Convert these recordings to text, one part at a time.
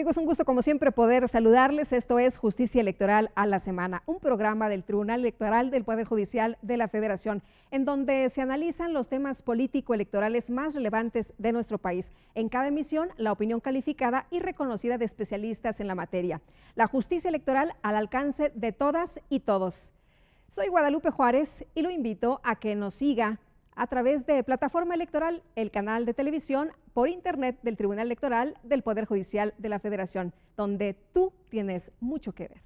Amigos, un gusto como siempre poder saludarles. Esto es Justicia Electoral a la Semana, un programa del Tribunal Electoral del Poder Judicial de la Federación, en donde se analizan los temas político-electorales más relevantes de nuestro país. En cada emisión, la opinión calificada y reconocida de especialistas en la materia. La justicia electoral al alcance de todas y todos. Soy Guadalupe Juárez y lo invito a que nos siga a través de Plataforma Electoral, el canal de televisión por internet del Tribunal Electoral del Poder Judicial de la Federación, donde tú tienes mucho que ver.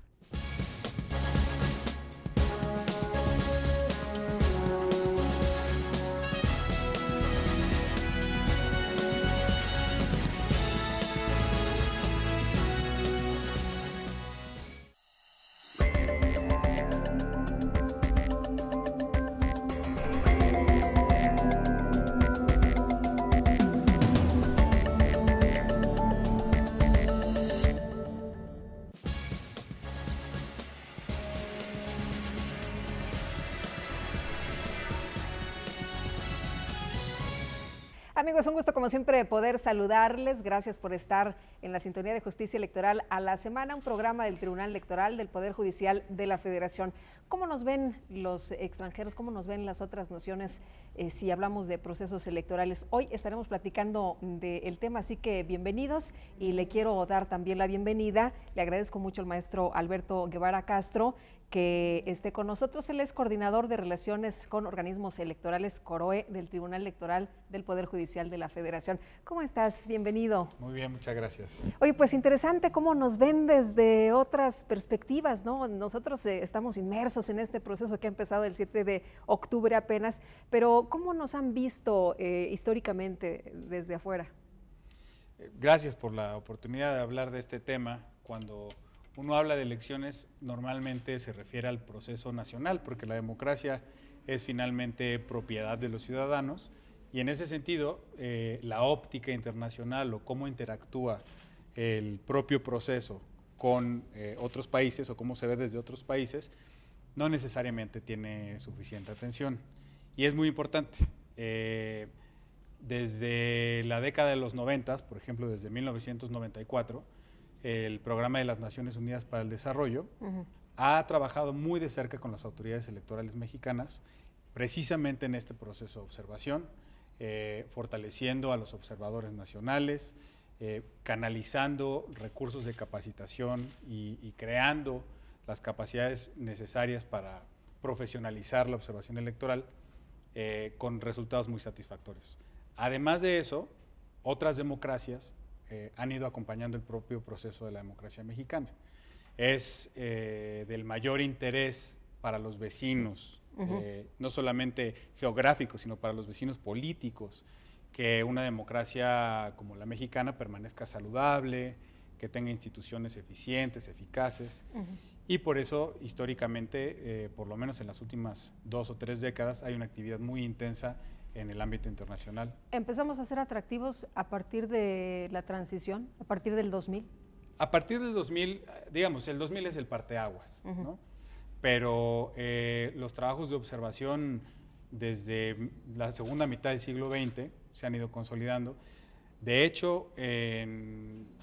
Amigos, un gusto como siempre poder saludarles. Gracias por estar en la sintonía de Justicia Electoral a la Semana, un programa del Tribunal Electoral del Poder Judicial de la Federación. ¿Cómo nos ven los extranjeros? ¿Cómo nos ven las otras naciones si hablamos de procesos electorales? Hoy estaremos platicando del tema, así que bienvenidos, y le quiero dar también la bienvenida. Le agradezco mucho al maestro Alberto Guevara Castro que esté con nosotros. Él es coordinador de Relaciones con Organismos Electorales, COROE, del Tribunal Electoral del Poder Judicial de la Federación. ¿Cómo estás? Bienvenido. Muy bien, muchas gracias. Oye, pues interesante cómo nos ven desde otras perspectivas, ¿no? Nosotros estamos inmersos en este proceso que ha empezado el 7 de octubre apenas, pero ¿cómo nos han visto históricamente desde afuera? Gracias por la oportunidad de hablar de este tema. Cuando uno habla de elecciones, normalmente se refiere al proceso nacional, porque la democracia es finalmente propiedad de los ciudadanos, y en ese sentido, la óptica internacional o cómo interactúa el propio proceso con otros países o cómo se ve desde otros países, no necesariamente tiene suficiente atención. Y es muy importante. Desde la década de los 90, por ejemplo, desde 1994, el Programa de las Naciones Unidas para el Desarrollo ha trabajado muy de cerca con las autoridades electorales mexicanas, precisamente en este proceso de observación, fortaleciendo a los observadores nacionales, canalizando recursos de capacitación y creando las capacidades necesarias para profesionalizar la observación electoral con resultados muy satisfactorios. Además de eso, otras democracias han ido acompañando el propio proceso de la democracia mexicana. Es del mayor interés para los vecinos, no solamente geográficos, sino para los vecinos políticos, que una democracia como la mexicana permanezca saludable, que tenga instituciones eficientes, eficaces, y por eso históricamente, por lo menos en las últimas 2 o 3 décadas, hay una actividad muy intensa en el ámbito internacional. ¿Empezamos a ser atractivos a partir de la transición, a partir del 2000? A partir del 2000, digamos, el 2000 es el parteaguas, ¿no? Pero los trabajos de observación desde la segunda mitad del siglo XX se han ido consolidando. De hecho,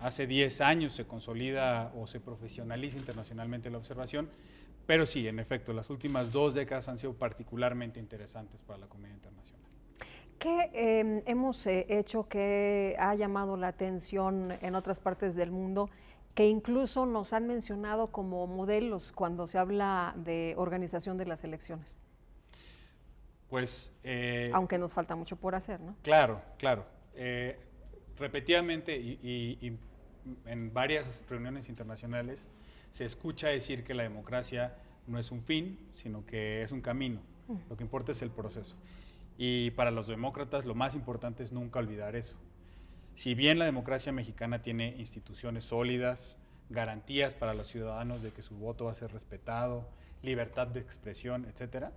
hace 10 años se consolida o se profesionaliza internacionalmente la observación, pero sí, en efecto, las últimas 2 décadas han sido particularmente interesantes para la comunidad internacional. ¿Qué hemos hecho que ha llamado la atención en otras partes del mundo, que incluso nos han mencionado como modelos cuando se habla de organización de las elecciones? Pues, aunque nos falta mucho por hacer, ¿no? Claro, claro. Repetidamente y en varias reuniones internacionales se escucha decir que la democracia no es un fin, sino que es un camino. Lo que importa es el proceso. Y para los demócratas lo más importante es nunca olvidar eso. Si bien la democracia mexicana tiene instituciones sólidas, garantías para los ciudadanos de que su voto va a ser respetado, libertad de expresión, etcétera,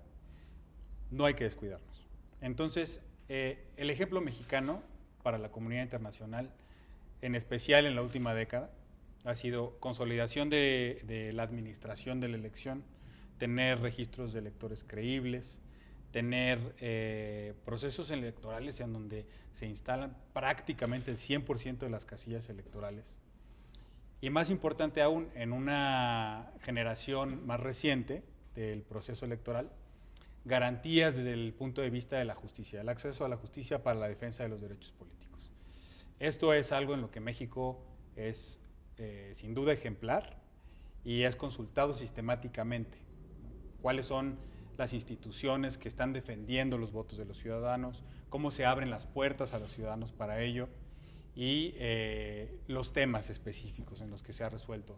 no hay que descuidarnos. Entonces, el ejemplo mexicano para la comunidad internacional, en especial en la última década, ha sido consolidación de la administración de la elección, tener registros de electores creíbles, tener procesos electorales en donde se instalan prácticamente el 100% de las casillas electorales Y más importante aún, en una generación más reciente del proceso electoral, garantías desde el punto de vista de la justicia, el acceso a la justicia para la defensa de los derechos políticos. Esto es algo en lo que México es sin duda ejemplar y es consultado sistemáticamente. ¿Cuáles son las instituciones que están defendiendo los votos de los ciudadanos? ¿Cómo se abren las puertas a los ciudadanos para ello? Y los temas específicos en los que se ha resuelto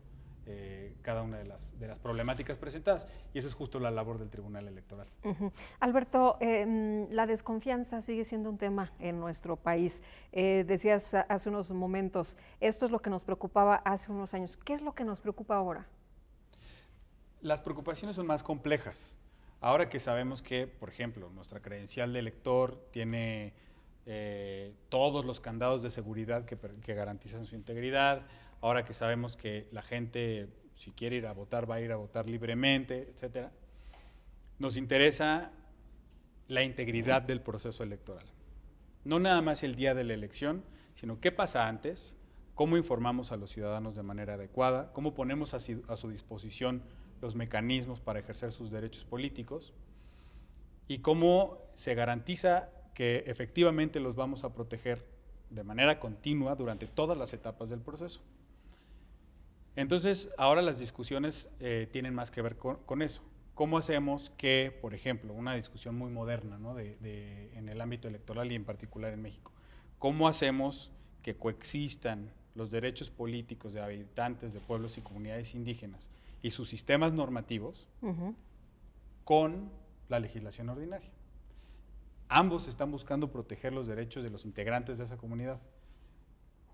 cada una de las problemáticas presentadas. Y eso es justo la labor del Tribunal Electoral. Alberto, la desconfianza sigue siendo un tema en nuestro país. Decías hace unos momentos, esto es lo que nos preocupaba hace unos años. ¿Qué es lo que nos preocupa ahora? Las preocupaciones son más complejas. Ahora que sabemos que, por ejemplo, nuestra credencial de elector tiene todos los candados de seguridad que garantizan su integridad, ahora que sabemos que la gente, si quiere ir a votar, va a ir a votar libremente, etcétera, nos interesa la integridad del proceso electoral. No nada más el día de la elección, sino qué pasa antes, cómo informamos a los ciudadanos de manera adecuada, cómo ponemos a su disposición los mecanismos para ejercer sus derechos políticos y cómo se garantiza que efectivamente los vamos a proteger de manera continua durante todas las etapas del proceso. Entonces, ahora las discusiones tienen más que ver con eso. ¿Cómo hacemos que, por ejemplo, una discusión muy moderna, ¿no? en el ámbito electoral y en particular en México, cómo hacemos que coexistan los derechos políticos de habitantes de pueblos y comunidades indígenas y sus sistemas normativos con la legislación ordinaria? Ambos están buscando proteger los derechos de los integrantes de esa comunidad.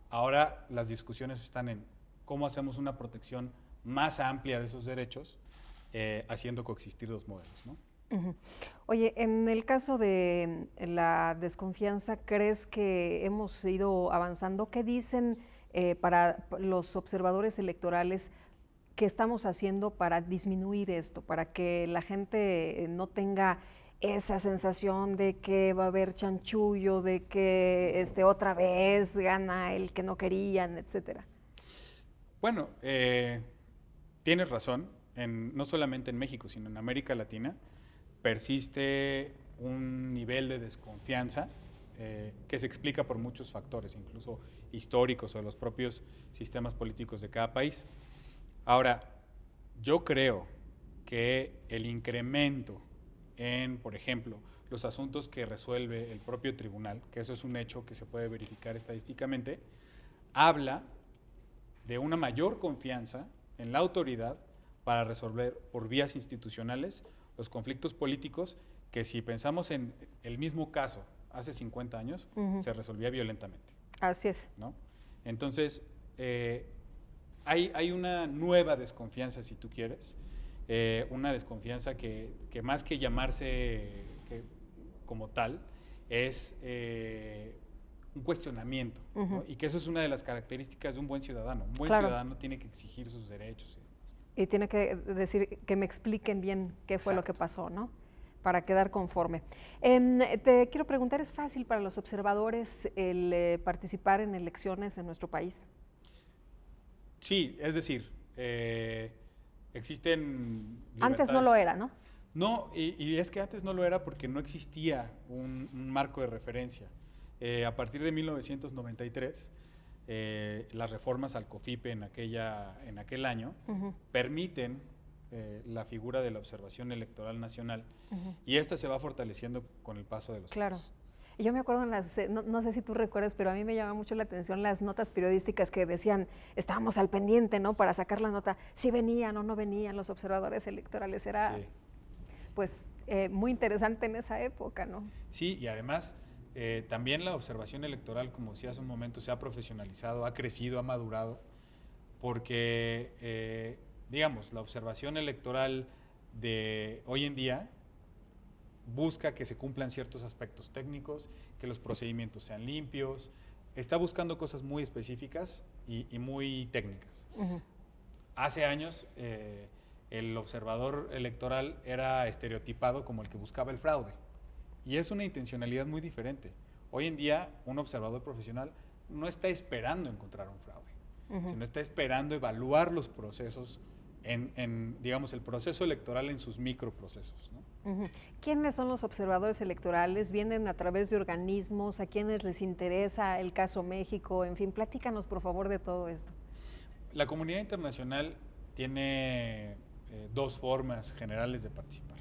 Ahora las discusiones están en cómo hacemos una protección más amplia de esos derechos, haciendo coexistir dos modelos, ¿no? Oye, en el caso de la desconfianza, ¿crees que hemos ido avanzando? ¿Qué dicen para los observadores electorales que estamos haciendo para disminuir esto, para que la gente no tenga esa sensación de que va a haber chanchullo, de que otra vez gana el que no querían, etcétera? Bueno, tienes razón, no solamente en México, sino en América Latina, persiste un nivel de desconfianza que se explica por muchos factores, incluso históricos o de los propios sistemas políticos de cada país. Ahora, yo creo que el incremento en, por ejemplo, los asuntos que resuelve el propio tribunal, que eso es un hecho que se puede verificar estadísticamente, habla de una mayor confianza en la autoridad para resolver por vías institucionales los conflictos políticos que, si pensamos en el mismo caso hace 50 años, se resolvía violentamente. Así es. ¿No? Entonces, hay una nueva desconfianza, si tú quieres, una desconfianza que más que llamarse como tal, es un cuestionamiento, ¿no? Y que eso es una de las características de un buen ciudadano. Un buen ciudadano tiene que exigir sus derechos. Y tiene que decir que me expliquen bien qué fue lo que pasó, ¿no? Para quedar conforme. Te quiero preguntar, ¿es fácil para los observadores el participar en elecciones en nuestro país? Sí, es decir, existen libertades. Antes no lo era, ¿no? No, y es que antes no lo era porque no existía un marco de referencia. A partir de 1993, las reformas al COFIPE en aquel año permiten la figura de la observación electoral nacional y esta se va fortaleciendo con el paso de los años. Y yo me acuerdo, no sé si tú recuerdas, pero a mí me llama mucho la atención las notas periodísticas que decían, estábamos al pendiente, ¿no? Para sacar la nota, si venían o no venían los observadores electorales. Era, pues, muy interesante en esa época, ¿no? Sí, y además también la observación electoral, como decía hace un momento, se ha profesionalizado, ha crecido, ha madurado, porque, digamos, la observación electoral de hoy en día busca que se cumplan ciertos aspectos técnicos, que los procedimientos sean limpios, está buscando cosas muy específicas y muy técnicas. Hace años el observador electoral era estereotipado como el que buscaba el fraude y es una intencionalidad muy diferente. Hoy en día un observador profesional no está esperando encontrar un fraude. sino está esperando evaluar los procesos digamos, el proceso electoral en sus microprocesos, ¿no? ¿Quiénes son los observadores electorales? ¿Vienen a través de organismos? ¿A quiénes les interesa el caso México? En fin, platícanos por favor de todo esto. La comunidad internacional tiene dos formas generales de participar.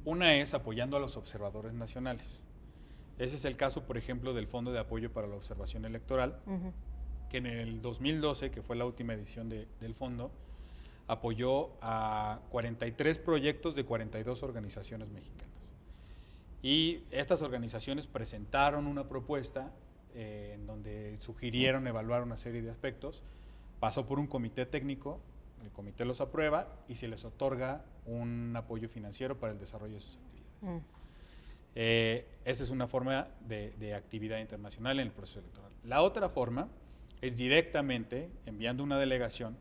Una es apoyando a los observadores nacionales. Ese es el caso, por ejemplo, del Fondo de Apoyo para la Observación Electoral, que en el 2012, que fue la última edición del fondo, apoyó a 43 proyectos de 42 organizaciones mexicanas. Y estas organizaciones presentaron una propuesta en donde sugirieron evaluar una serie de aspectos, pasó por un comité técnico, el comité los aprueba y se les otorga un apoyo financiero para el desarrollo de sus actividades. Esa es una forma de actividad internacional en el proceso electoral. La otra forma es directamente enviando una delegación.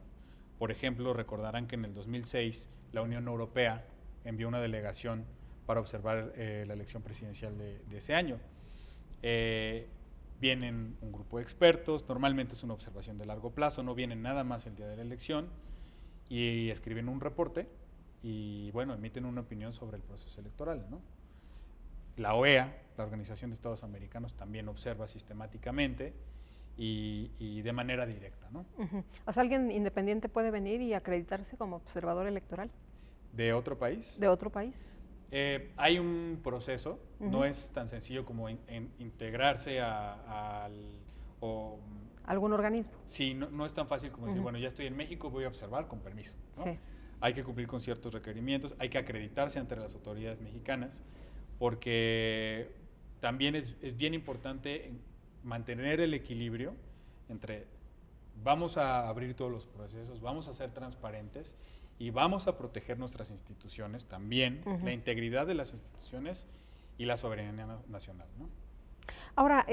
Por ejemplo, recordarán que en el 2006 la Unión Europea envió una delegación para observar la elección presidencial de ese año. Vienen un grupo de expertos, normalmente es una observación de largo plazo, no vienen nada más el día de la elección y escriben un reporte y, bueno, emiten una opinión sobre el proceso electoral, ¿no? La OEA, la Organización de Estados Americanos, también observa sistemáticamente y de manera directa, ¿no? O sea, ¿alguien independiente puede venir y acreditarse como observador electoral? ¿De otro país? ¿De otro país? Hay un proceso, no es tan sencillo como integrarse ¿algún organismo? Sí, no es tan fácil como decir, bueno, ya estoy en México, voy a observar con permiso, ¿no? Sí. Hay que cumplir con ciertos requerimientos, hay que acreditarse ante las autoridades mexicanas, porque también es bien importante mantener el equilibrio entre vamos a abrir todos los procesos, vamos a ser transparentes y vamos a proteger nuestras instituciones también, la integridad de las instituciones y la soberanía nacional, ¿no? Ahora,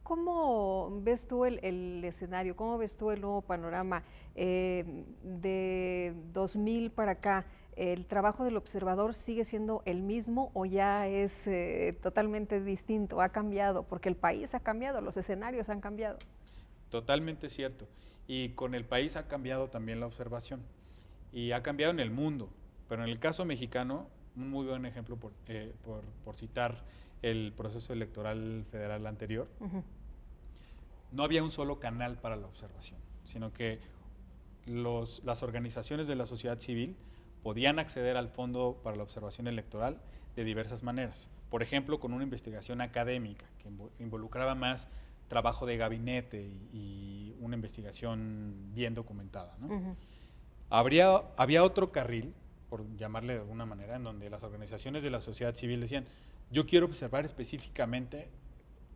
¿cómo ves tú el escenario? ¿Cómo ves tú el nuevo panorama? De 2000 para acá, ¿el trabajo del observador sigue siendo el mismo o ya es totalmente distinto? ¿Ha cambiado? Porque el país ha cambiado, los escenarios han cambiado. Totalmente cierto. Y con el país ha cambiado también la observación. Y ha cambiado en el mundo. Pero en el caso mexicano, un muy buen ejemplo por citar el proceso electoral federal anterior, no había un solo canal para la observación, sino que las organizaciones de la sociedad civil podían acceder al Fondo para la Observación Electoral de diversas maneras. Por ejemplo, con una investigación académica que involucraba más trabajo de gabinete y una investigación bien documentada, ¿no? Había otro carril, por llamarle de alguna manera, en donde las organizaciones de la sociedad civil decían, yo quiero observar específicamente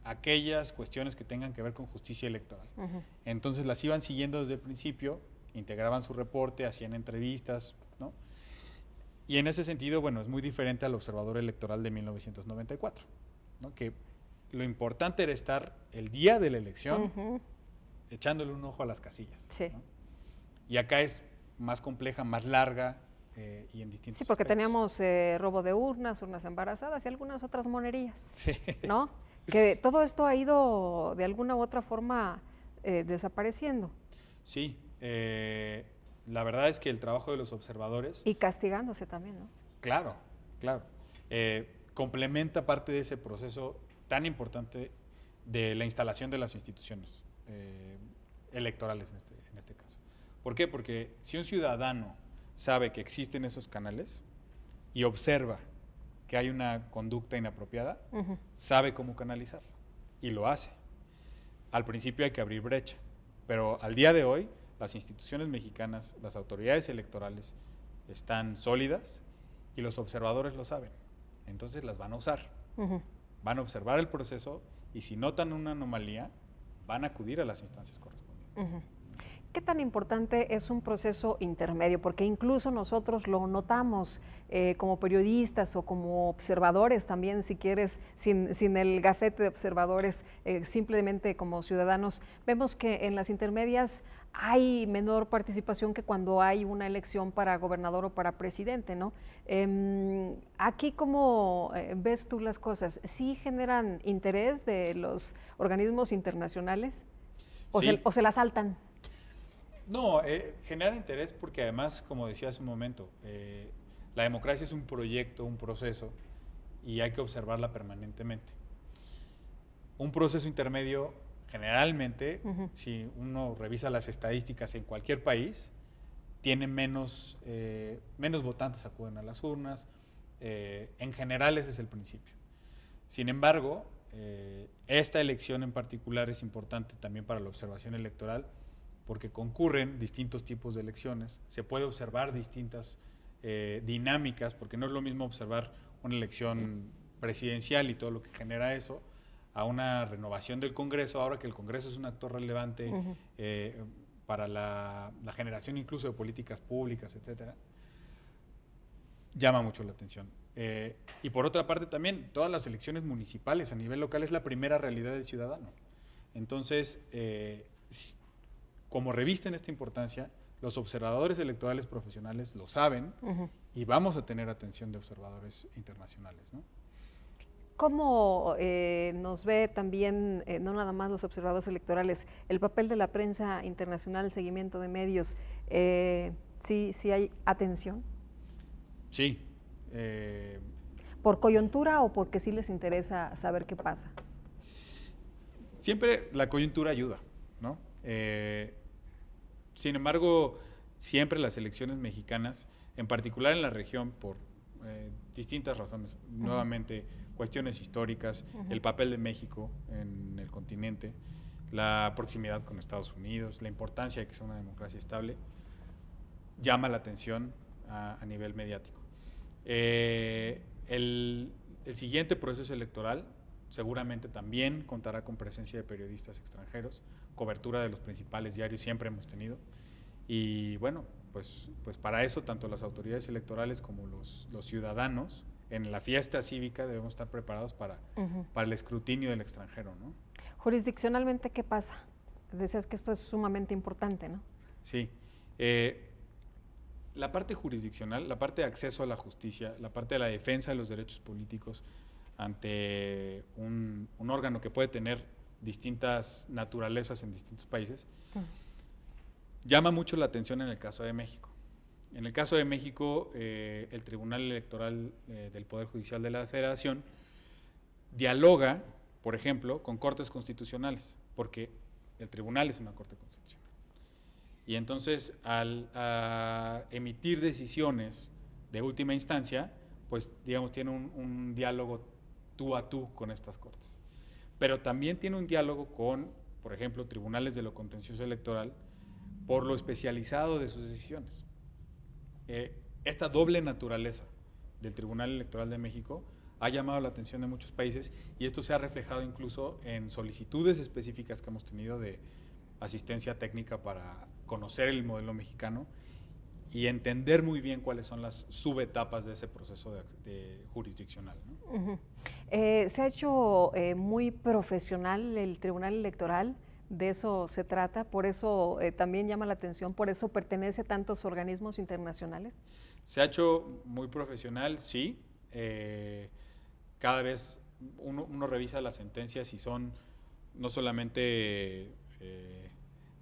aquellas cuestiones que tengan que ver con justicia electoral. Entonces las iban siguiendo desde el principio, integraban su reporte, hacían entrevistas, ¿no? Y en ese sentido, bueno, es muy diferente al observador electoral de 1994, ¿no? Que lo importante era estar el día de la elección echándole un ojo a las casillas, ¿no? Y acá es más compleja, más larga y en distintos Sí, porque aspectos. teníamos robo de urnas embarazadas y algunas otras monerías, Sí. ¿no? Que todo esto ha ido de alguna u otra forma desapareciendo. Sí, la verdad es que el trabajo de los observadores... Y castigándose también, ¿no? Claro, claro. Complementa parte de ese proceso tan importante de la instalación de las instituciones electorales en este caso. ¿Por qué? Porque si un ciudadano sabe que existen esos canales y observa que hay una conducta inapropiada, sabe cómo canalizarla y lo hace. Al principio hay que abrir brecha, pero al día de hoy las instituciones mexicanas, las autoridades electorales están sólidas y los observadores lo saben. Entonces las van a usar. Van a observar el proceso y si notan una anomalía, van a acudir a las instancias correspondientes. ¿Qué tan importante es un proceso intermedio? Porque incluso nosotros lo notamos como periodistas o como observadores también, si quieres, sin el gafete de observadores, simplemente como ciudadanos, vemos que en las intermedias hay menor participación que cuando hay una elección para gobernador o para presidente, ¿no? Aquí, ¿cómo ves tú las cosas? ¿Sí generan interés de los organismos internacionales? Sí. O se la saltan. No, genera interés porque además, como decía hace un momento, la democracia es un proyecto, un proceso, y hay que observarla permanentemente. Un proceso intermedio, generalmente, si uno revisa las estadísticas en cualquier país, tiene menos votantes acuden a las urnas. En general ese es el principio. Sin embargo, esta elección en particular es importante también para la observación electoral, porque concurren distintos tipos de elecciones, se puede observar distintas dinámicas, porque no es lo mismo observar una elección presidencial y todo lo que genera eso, a una renovación del Congreso, ahora que el Congreso es un actor relevante para la generación incluso de políticas públicas, etcétera, llama mucho la atención. Y por otra parte también, todas las elecciones municipales a nivel local es la primera realidad del ciudadano. Entonces, como revisten esta importancia, los observadores electorales profesionales lo saben y vamos a tener atención de observadores internacionales, ¿no? ¿Cómo nos ve también, no nada más los observadores electorales, el papel de la prensa internacional, el seguimiento de medios? ¿Sí hay atención? Sí. ¿Por coyuntura o porque sí les interesa saber qué pasa? Siempre la coyuntura ayuda, ¿no? Sin embargo, siempre las elecciones mexicanas, en particular en la región, por distintas razones, nuevamente cuestiones históricas, el papel de México en el continente, la proximidad con Estados Unidos, la importancia de que sea una democracia estable, llama la atención a nivel mediático. El siguiente proceso electoral seguramente también contará con presencia de periodistas extranjeros, cobertura de los principales diarios siempre hemos tenido, y bueno, pues para eso tanto las autoridades electorales como los ciudadanos en la fiesta cívica debemos estar preparados para el escrutinio del extranjero, ¿no? Jurisdiccionalmente, ¿qué pasa? Decías que esto es sumamente importante, ¿no? Sí. La parte jurisdiccional, la parte de acceso a la justicia, la parte de la defensa de los derechos políticos ante un órgano que puede tener distintas naturalezas en distintos países, llama mucho la atención en el caso de México. En el caso de México, el Tribunal Electoral del Poder Judicial de la Federación dialoga, por ejemplo, con cortes constitucionales, porque el tribunal es una corte constitucional. Y entonces, al emitir decisiones de última instancia, pues, digamos, tiene un diálogo tú a tú con estas cortes. Pero también tiene un diálogo con, por ejemplo, tribunales de lo contencioso electoral, por lo especializado de sus decisiones. Esta doble naturaleza del Tribunal Electoral de México ha llamado la atención de muchos países y esto se ha reflejado incluso en solicitudes específicas que hemos tenido de asistencia técnica para conocer el modelo mexicano y entender muy bien cuáles son las subetapas de ese proceso de jurisdiccional, ¿no? Se ha hecho muy profesional el Tribunal Electoral, de eso se trata, por eso también llama la atención, por eso pertenece a tantos organismos internacionales. Se ha hecho muy profesional, sí. Cada vez uno revisa las sentencias y son no solamente,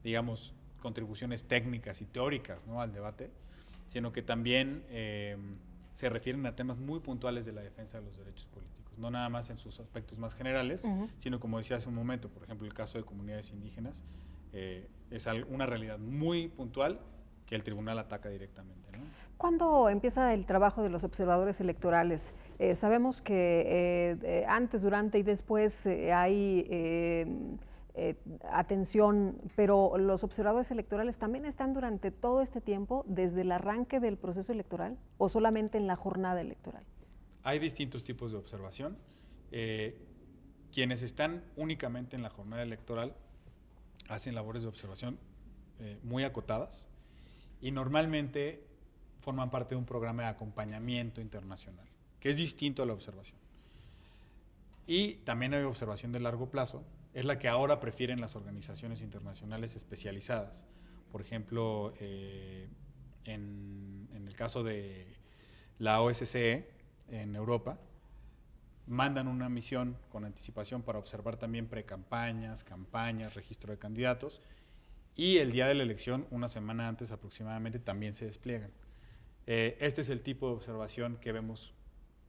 digamos, contribuciones técnicas y teóricas, ¿no?, al debate, sino que también se refieren a temas muy puntuales de la defensa de los derechos políticos, no nada más en sus aspectos más generales, sino como decía hace un momento, por ejemplo, el caso de comunidades indígenas, es una realidad muy puntual que el tribunal ataca directamente, ¿no? ¿Cuándo empieza el trabajo de los observadores electorales? Sabemos que antes, durante y después hay atención, pero los observadores electorales también están durante todo este tiempo, desde el arranque del proceso electoral o solamente en la jornada electoral. Hay distintos tipos de observación. Quienes están únicamente en la jornada electoral hacen labores de observación muy acotadas y normalmente forman parte de un programa de acompañamiento internacional, que es distinto a la observación. Y también hay observación de largo plazo, es la que ahora prefieren las organizaciones internacionales especializadas. Por ejemplo, en el caso de la OSCE en Europa, mandan una misión con anticipación para observar también precampañas, campañas, registro de candidatos, y el día de la elección, una semana antes aproximadamente, también se despliegan. Este es el tipo de observación que vemos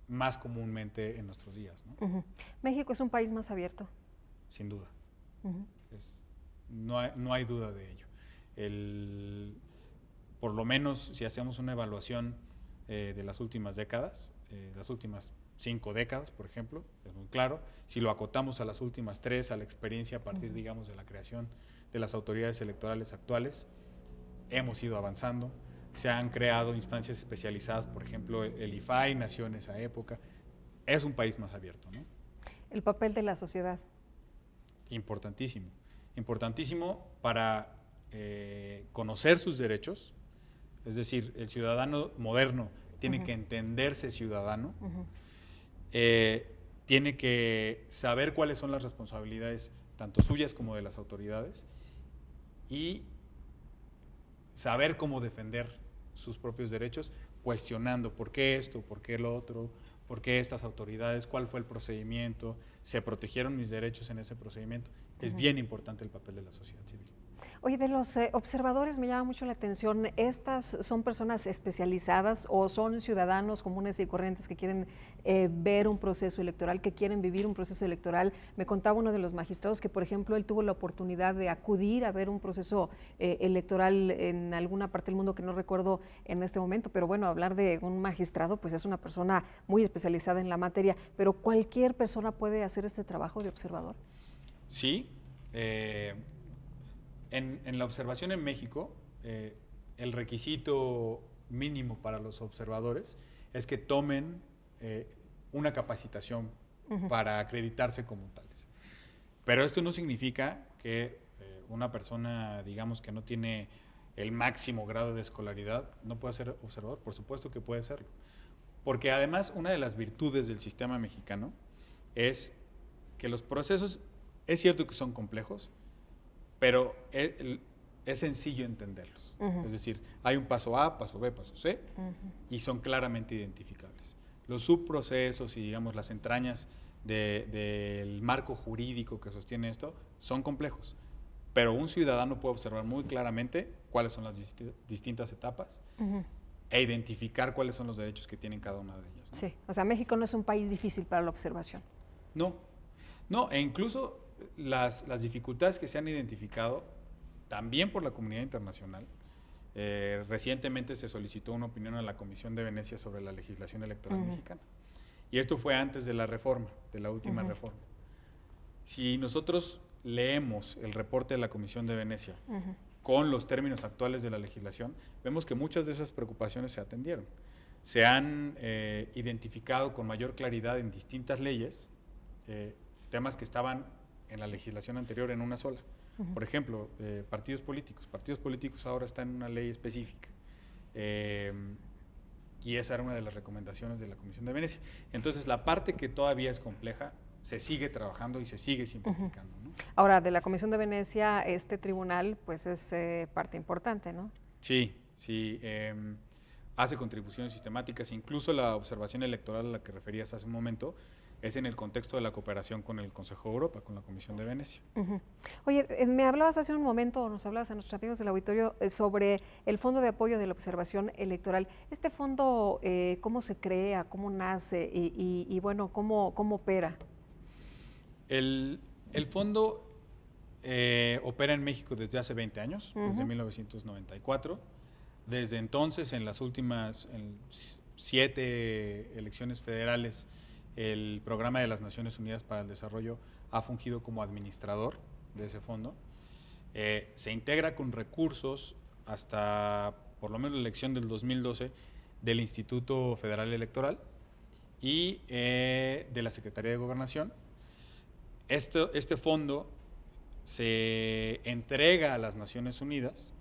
más comúnmente en nuestros días, ¿no? ¿México es un país más abierto? Sin duda. No hay duda de ello. Por lo menos si hacemos una evaluación de las últimas décadas, las últimas 5 décadas, por ejemplo, es muy claro. Si lo acotamos a las últimas 3, a la experiencia a partir, digamos, de la creación de las autoridades electorales actuales, hemos ido avanzando. Se han creado instancias especializadas, por ejemplo, el IFAI nació en esa época. Es un país más abierto, ¿no? El papel de la sociedad. Importantísimo. Importantísimo para conocer sus derechos, es decir, el ciudadano moderno tiene que entenderse ciudadano, tiene que saber cuáles son las responsabilidades, tanto suyas como de las autoridades, y saber cómo defender sus propios derechos, cuestionando por qué esto, por qué lo otro, por qué estas autoridades, cuál fue el procedimiento, se protegieron mis derechos en ese procedimiento. Es bien importante el papel de la sociedad civil. Oye, de los observadores me llama mucho la atención, ¿estas son personas especializadas o son ciudadanos comunes y corrientes que quieren ver un proceso electoral, que quieren vivir un proceso electoral? Me contaba uno de los magistrados que, por ejemplo, él tuvo la oportunidad de acudir a ver un proceso electoral en alguna parte del mundo que no recuerdo en este momento, pero bueno, hablar de un magistrado, pues es una persona muy especializada en la materia, pero ¿cualquier persona puede hacer este trabajo de observador? Sí. En la observación en México, el requisito mínimo para los observadores es que tomen una capacitación para acreditarse como tales. Pero esto no significa que una persona, digamos, que no tiene el máximo grado de escolaridad, no pueda ser observador. Por supuesto que puede serlo. Porque además, una de las virtudes del sistema mexicano es que los procesos, es cierto que son complejos, pero es sencillo entenderlos. Es decir, hay un paso A, paso B, paso C, y son claramente identificables. Los subprocesos y, digamos, las entrañas del marco jurídico que sostiene esto son complejos, pero un ciudadano puede observar muy claramente cuáles son las distintas etapas e identificar cuáles son los derechos que tienen cada una de ellas, ¿no? Sí, o sea, México no es un país difícil para la observación. No, e incluso las dificultades que se han identificado también por la comunidad internacional. Recientemente se solicitó una opinión a la Comisión de Venecia sobre la legislación electoral mexicana. Y esto fue antes de la reforma, de la última reforma. Si nosotros leemos el reporte de la Comisión de Venecia con los términos actuales de la legislación, vemos que muchas de esas preocupaciones se atendieron. Se han identificado con mayor claridad en distintas leyes temas que estaban en la legislación anterior en una sola. Por ejemplo, partidos políticos. Partidos políticos ahora están en una ley específica. Y esa era una de las recomendaciones de la Comisión de Venecia. Entonces, la parte que todavía es compleja se sigue trabajando y se sigue simplificando, ¿no? Ahora, de la Comisión de Venecia, este tribunal pues es parte importante, ¿no? Sí. Hace contribuciones sistemáticas, incluso la observación electoral a la que referías hace un momento, es en el contexto de la cooperación con el Consejo de Europa, con la Comisión de Venecia. Oye, me hablabas hace un momento, nos hablabas a nuestros amigos del auditorio sobre el Fondo de Apoyo de la Observación Electoral. ¿Este fondo cómo se crea, cómo nace y bueno, cómo opera? El fondo opera en México desde hace 20 años, desde 1994. Desde entonces, en las últimas 7 elecciones federales, el Programa de las Naciones Unidas para el Desarrollo ha fungido como administrador de ese fondo. Se integra con recursos hasta por lo menos la elección del 2012 del Instituto Federal Electoral y de la Secretaría de Gobernación. Este fondo se entrega a las Naciones Unidas,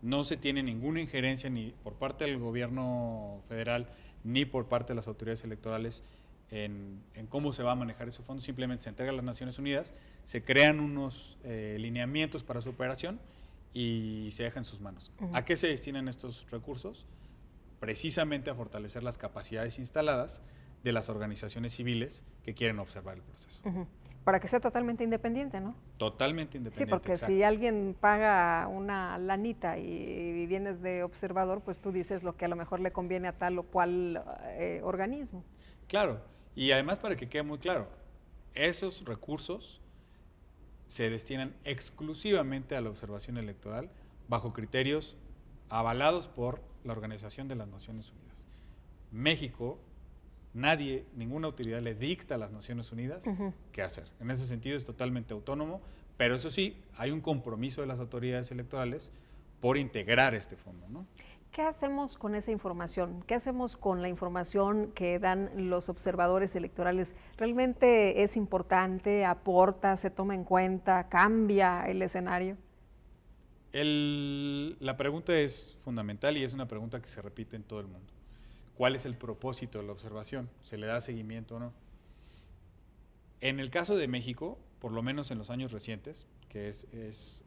no se tiene ninguna injerencia ni por parte del gobierno federal ni por parte de las autoridades electorales en cómo se va a manejar ese fondo. Simplemente se entrega a las Naciones Unidas, se crean unos lineamientos para su operación y se deja en sus manos. ¿A qué se destinan estos recursos? Precisamente a fortalecer las capacidades instaladas de las organizaciones civiles que quieren observar el proceso. Para que sea totalmente independiente, ¿no? Totalmente independiente. Sí, porque exacto. si alguien paga una lanita y vienes de observador, pues tú dices lo que a lo mejor le conviene a tal o cual organismo. Claro, y además para que quede muy claro, esos recursos se destinan exclusivamente a la observación electoral bajo criterios avalados por la Organización de las Naciones Unidas. México, ninguna autoridad le dicta a las Naciones Unidas qué hacer. En ese sentido es totalmente autónomo, pero eso sí, hay un compromiso de las autoridades electorales por integrar este fondo, ¿no? ¿Qué hacemos con esa información? ¿Qué hacemos con la información que dan los observadores electorales? ¿Realmente es importante, aporta, se toma en cuenta, cambia el escenario? La pregunta es fundamental y es una pregunta que se repite en todo el mundo. ¿Cuál es el propósito de la observación? ¿Se le da seguimiento o no? En el caso de México, por lo menos en los años recientes, que es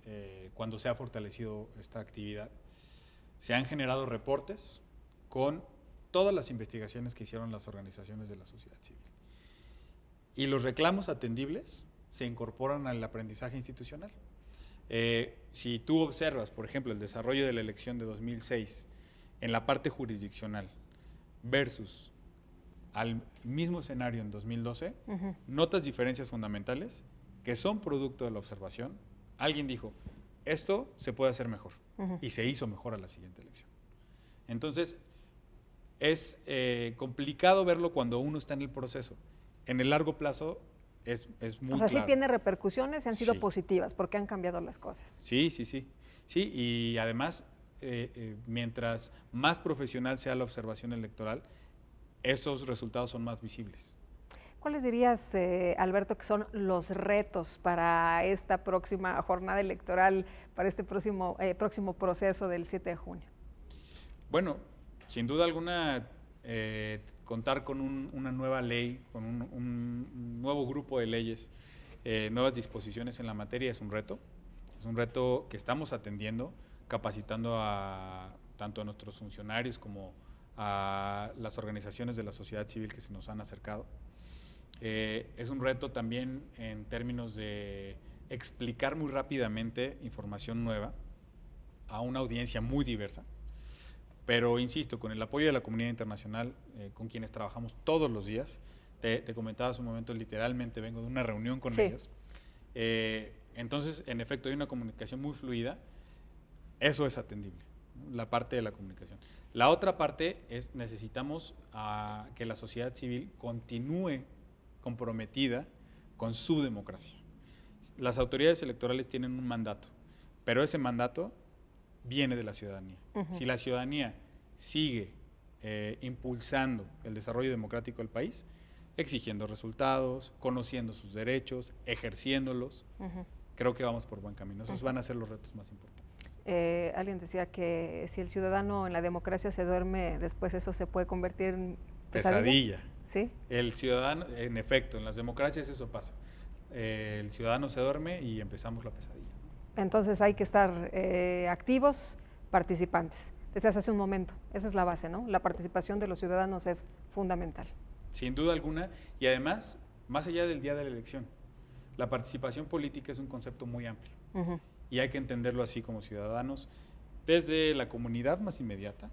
cuando se ha fortalecido esta actividad, se han generado reportes con todas las investigaciones que hicieron las organizaciones de la sociedad civil. Y los reclamos atendibles se incorporan al aprendizaje institucional. Si tú observas, por ejemplo, el desarrollo de la elección de 2006 en la parte jurisdiccional versus al mismo escenario en 2012, notas diferencias fundamentales que son producto de la observación. Alguien dijo, esto se puede hacer mejor, y se hizo mejor a la siguiente elección. Entonces, es complicado verlo cuando uno está en el proceso. En el largo plazo es muy claro. O sea, sí tiene repercusiones y han sido positivas porque han cambiado las cosas. Sí, y además, mientras más profesional sea la observación electoral, esos resultados son más visibles. ¿Cuáles dirías, Alberto, que son los retos para esta próxima jornada electoral, para este próximo proceso del 7 de junio? Bueno, sin duda alguna, contar con una nueva ley, con un nuevo grupo de leyes, nuevas disposiciones en la materia es un reto. Es un reto que estamos atendiendo, capacitando tanto a nuestros funcionarios como a las organizaciones de la sociedad civil que se nos han acercado. Es un reto también en términos de explicar muy rápidamente información nueva a una audiencia muy diversa, pero insisto, con el apoyo de la comunidad internacional, con quienes trabajamos todos los días. Te comentaba hace un momento, literalmente vengo de una reunión con ellos. Entonces, en efecto, hay una comunicación muy fluida. Eso es atendible, la parte de la comunicación. La otra parte es necesitamos que la sociedad civil continúe comprometida con su democracia. Las autoridades electorales tienen un mandato, pero ese mandato viene de la ciudadanía. Si la ciudadanía sigue impulsando el desarrollo democrático del país, exigiendo resultados, conociendo sus derechos, ejerciéndolos, creo que vamos por buen camino. Esos van a ser los retos más importantes. Alguien decía que si el ciudadano en la democracia se duerme, después eso se puede convertir en pesadilla. ¿Sí? El ciudadano, en efecto, en las democracias eso pasa. El ciudadano se duerme y empezamos la pesadilla. Entonces hay que estar activos, participantes. Decías hace un momento, esa es la base, ¿no? La participación de los ciudadanos es fundamental. Sin duda alguna, y además, más allá del día de la elección, la participación política es un concepto muy amplio. Y hay que entenderlo así como ciudadanos, desde la comunidad más inmediata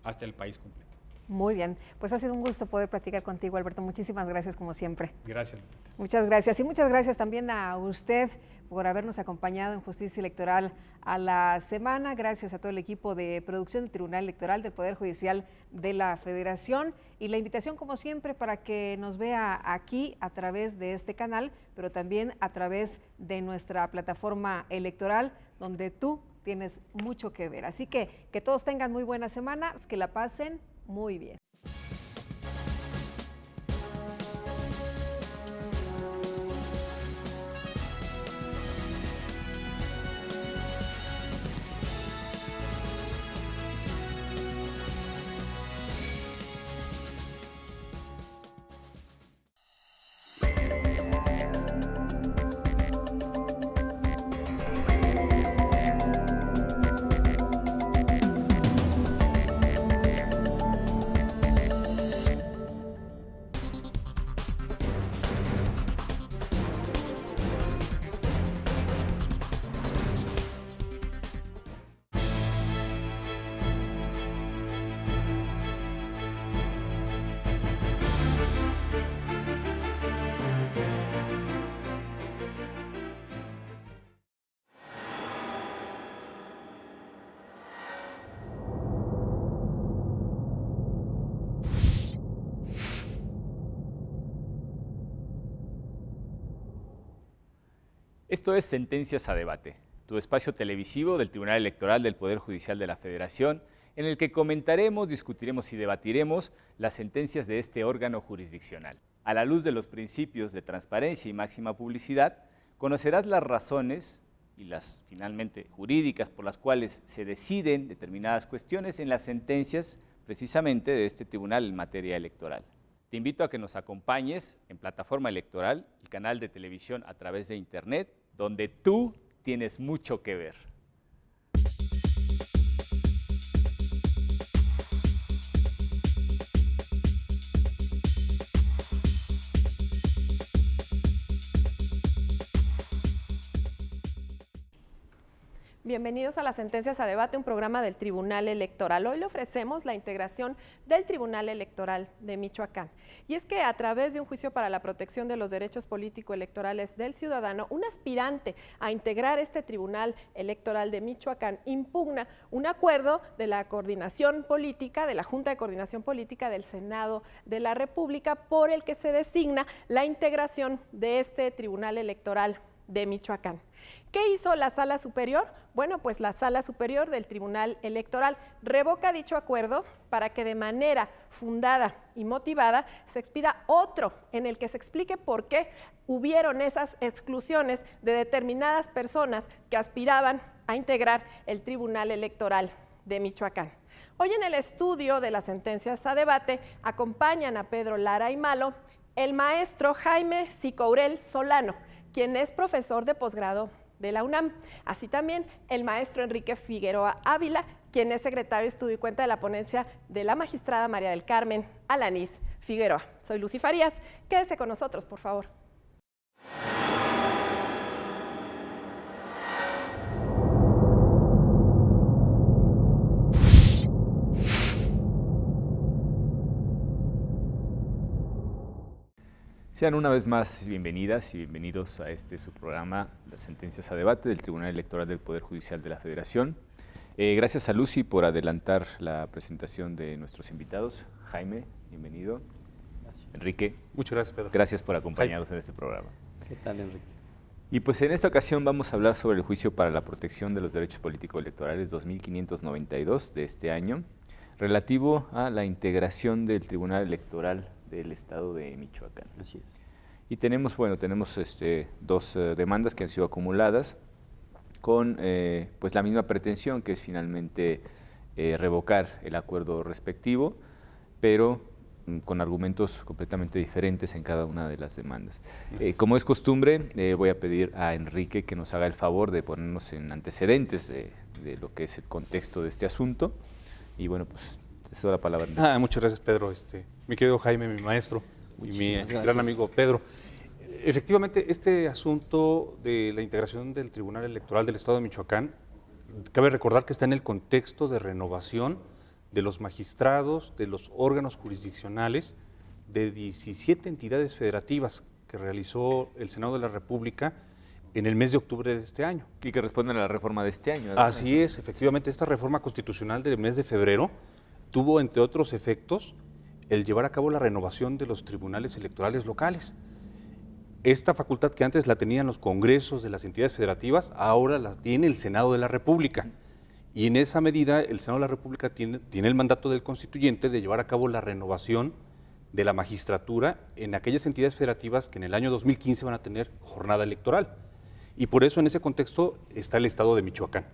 hasta el país completo. Muy bien, pues ha sido un gusto poder platicar contigo, Alberto. Muchísimas gracias como siempre. Gracias. Muchas gracias y muchas gracias también a usted por habernos acompañado en Justicia Electoral a la semana. Gracias a todo el equipo de producción del Tribunal Electoral del Poder Judicial de la Federación y la invitación como siempre para que nos vea aquí a través de este canal, pero también a través de nuestra plataforma electoral donde tú tienes mucho que ver. Así que todos tengan muy buena semana, que la pasen muy bien. Esto es Sentencias a Debate, tu espacio televisivo del Tribunal Electoral del Poder Judicial de la Federación, en el que comentaremos, discutiremos y debatiremos las sentencias de este órgano jurisdiccional. A la luz de los principios de transparencia y máxima publicidad, conocerás las razones y las finalmente jurídicas por las cuales se deciden determinadas cuestiones en las sentencias precisamente de este tribunal en materia electoral. Te invito a que nos acompañes en Plataforma Electoral, el canal de televisión a través de Internet, donde tú tienes mucho que ver. Bienvenidos a las Sentencias a Debate, un programa del Tribunal Electoral. Hoy le ofrecemos la integración del Tribunal Electoral de Michoacán. Y es que a través de un juicio para la protección de los derechos político-electorales del ciudadano, un aspirante a integrar este Tribunal Electoral de Michoacán impugna un acuerdo de la coordinación política, de la Junta de Coordinación Política del Senado de la República, por el que se designa la integración de este Tribunal Electoral de Michoacán. ¿Qué hizo la Sala Superior? Bueno, pues la Sala Superior del Tribunal Electoral revoca dicho acuerdo para que de manera fundada y motivada se expida otro en el que se explique por qué hubieron esas exclusiones de determinadas personas que aspiraban a integrar el Tribunal Electoral de Michoacán. Hoy en el estudio de las Sentencias a Debate acompañan a Pedro Lara y Malo el maestro Jaime Sicourel Solano, quien es profesor de posgrado de la UNAM, así también el maestro Enrique Figueroa Ávila, quien es secretario de Estudio y Cuenta de la ponencia de la magistrada María del Carmen Alanís Figueroa. Soy Lucy Farías, quédese con nosotros, por favor. Sean una vez más bienvenidas y bienvenidos a su programa, las Sentencias a Debate del Tribunal Electoral del Poder Judicial de la Federación. Gracias a Lucy por adelantar la presentación de nuestros invitados. Jaime, bienvenido. Gracias. Enrique. Muchas gracias, Pedro. Gracias por acompañarnos en este programa. ¿Qué tal, Enrique? Y pues en esta ocasión vamos a hablar sobre el juicio para la protección de los derechos político-electorales 2592 de este año, relativo a la integración del Tribunal Electoral del Estado de Michoacán. Así es. Y tenemos dos demandas que han sido acumuladas con pues la misma pretensión, que es finalmente revocar el acuerdo respectivo, pero con argumentos completamente diferentes en cada una de las demandas. Como es costumbre, voy a pedir a Enrique que nos haga el favor de ponernos en antecedentes de lo que es el contexto de este asunto. Y bueno, pues te cedo la palabra, Enrique. Muchas gracias, Pedro. Mi querido Jaime, mi maestro, y mi gran amigo Pedro. Efectivamente, este asunto de la integración del Tribunal Electoral del Estado de Michoacán, cabe recordar que está en el contexto de renovación de los magistrados, de los órganos jurisdiccionales, de 17 entidades federativas que realizó el Senado de la República en el mes de octubre de este año. Y que responden a la reforma de este año. Así es, efectivamente, esta reforma constitucional del mes de febrero tuvo, entre otros efectos, el llevar a cabo la renovación de los tribunales electorales locales. Esta facultad, que antes la tenían los congresos de las entidades federativas, ahora la tiene el Senado de la República. Y en esa medida, el Senado de la República tiene el mandato del constituyente de llevar a cabo la renovación de la magistratura en aquellas entidades federativas que en el año 2015 van a tener jornada electoral. Y por eso en ese contexto está el Estado de Michoacán.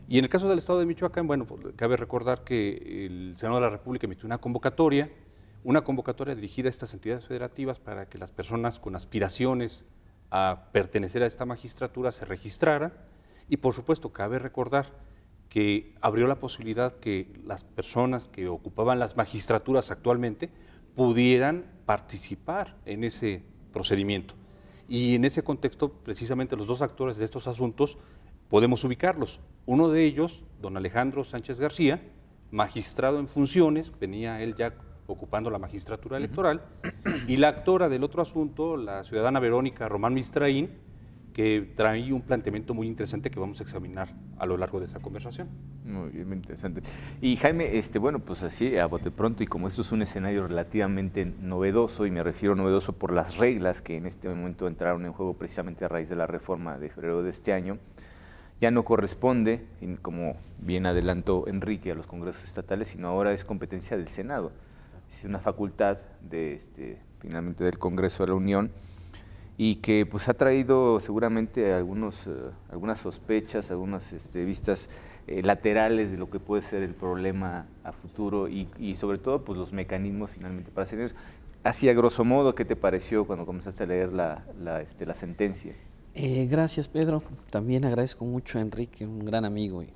Y en el caso del Estado de Michoacán, bueno, pues, cabe recordar que el Senado de la República emitió una convocatoria dirigida a estas entidades federativas para que las personas con aspiraciones a pertenecer a esta magistratura se registraran. Y por supuesto, cabe recordar que abrió la posibilidad que las personas que ocupaban las magistraturas actualmente pudieran participar en ese procedimiento. Y en ese contexto, precisamente los dos actores de estos asuntos podemos ubicarlos. Uno de ellos, don Alejandro Sánchez García, magistrado en funciones, venía él ya ocupando la magistratura electoral, y la actora del otro asunto, la ciudadana Verónica Román Mistraín, que trae un planteamiento muy interesante que vamos a examinar a lo largo de esta conversación. Muy bien, muy interesante. Y Jaime, bueno, pues así a bote pronto, y como esto es un escenario relativamente novedoso, y me refiero novedoso por las reglas que en este momento entraron en juego precisamente a raíz de la reforma de febrero de este año, ya no corresponde, como bien adelantó Enrique, a los congresos estatales, sino ahora es competencia del Senado. Es una facultad finalmente del Congreso de la Unión, y que pues ha traído seguramente algunas sospechas, algunas vistas laterales de lo que puede ser el problema a futuro, y sobre todo pues los mecanismos finalmente para hacer eso. Así a grosso modo, ¿qué te pareció cuando comenzaste a leer la sentencia? Gracias, Pedro. También agradezco mucho a Enrique, un gran amigo y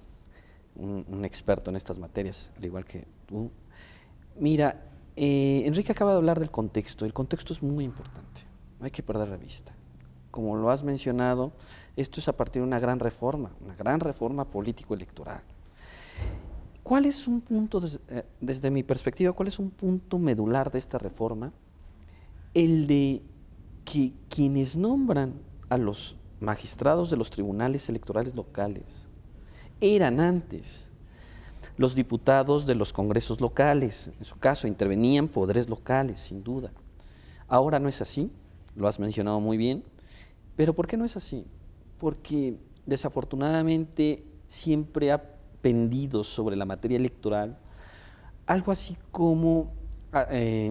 un experto en estas materias, al igual que tú. Mira, Enrique acaba de hablar del contexto. El contexto es muy importante. No hay que perder la vista. Como lo has mencionado, esto es a partir de una gran reforma político-electoral. ¿Cuál es un punto, desde mi perspectiva, cuál es un punto medular de esta reforma? El de que quienes nombran a los magistrados de los tribunales electorales locales eran antes los diputados de los congresos locales. En su caso, intervenían poderes locales, sin duda. Ahora no es así. Lo has mencionado muy bien, pero ¿por qué no es así? Porque desafortunadamente siempre ha pendido sobre la materia electoral algo así como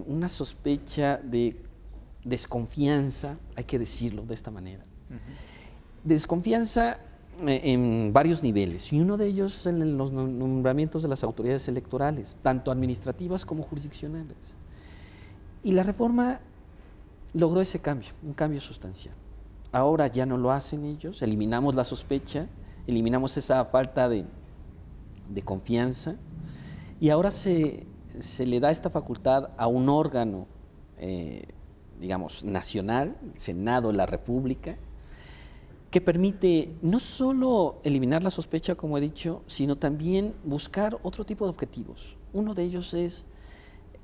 una sospecha de desconfianza, hay que decirlo de esta manera, desconfianza en varios niveles, y uno de ellos es en los nombramientos de las autoridades electorales, tanto administrativas como jurisdiccionales. Y la reforma logró ese cambio, un cambio sustancial. Ahora ya no lo hacen ellos, eliminamos la sospecha, eliminamos esa falta de confianza, y ahora se le da esta facultad a un órgano, digamos, nacional, Senado de la República, que permite no solo eliminar la sospecha, como he dicho, sino también buscar otro tipo de objetivos. Uno de ellos es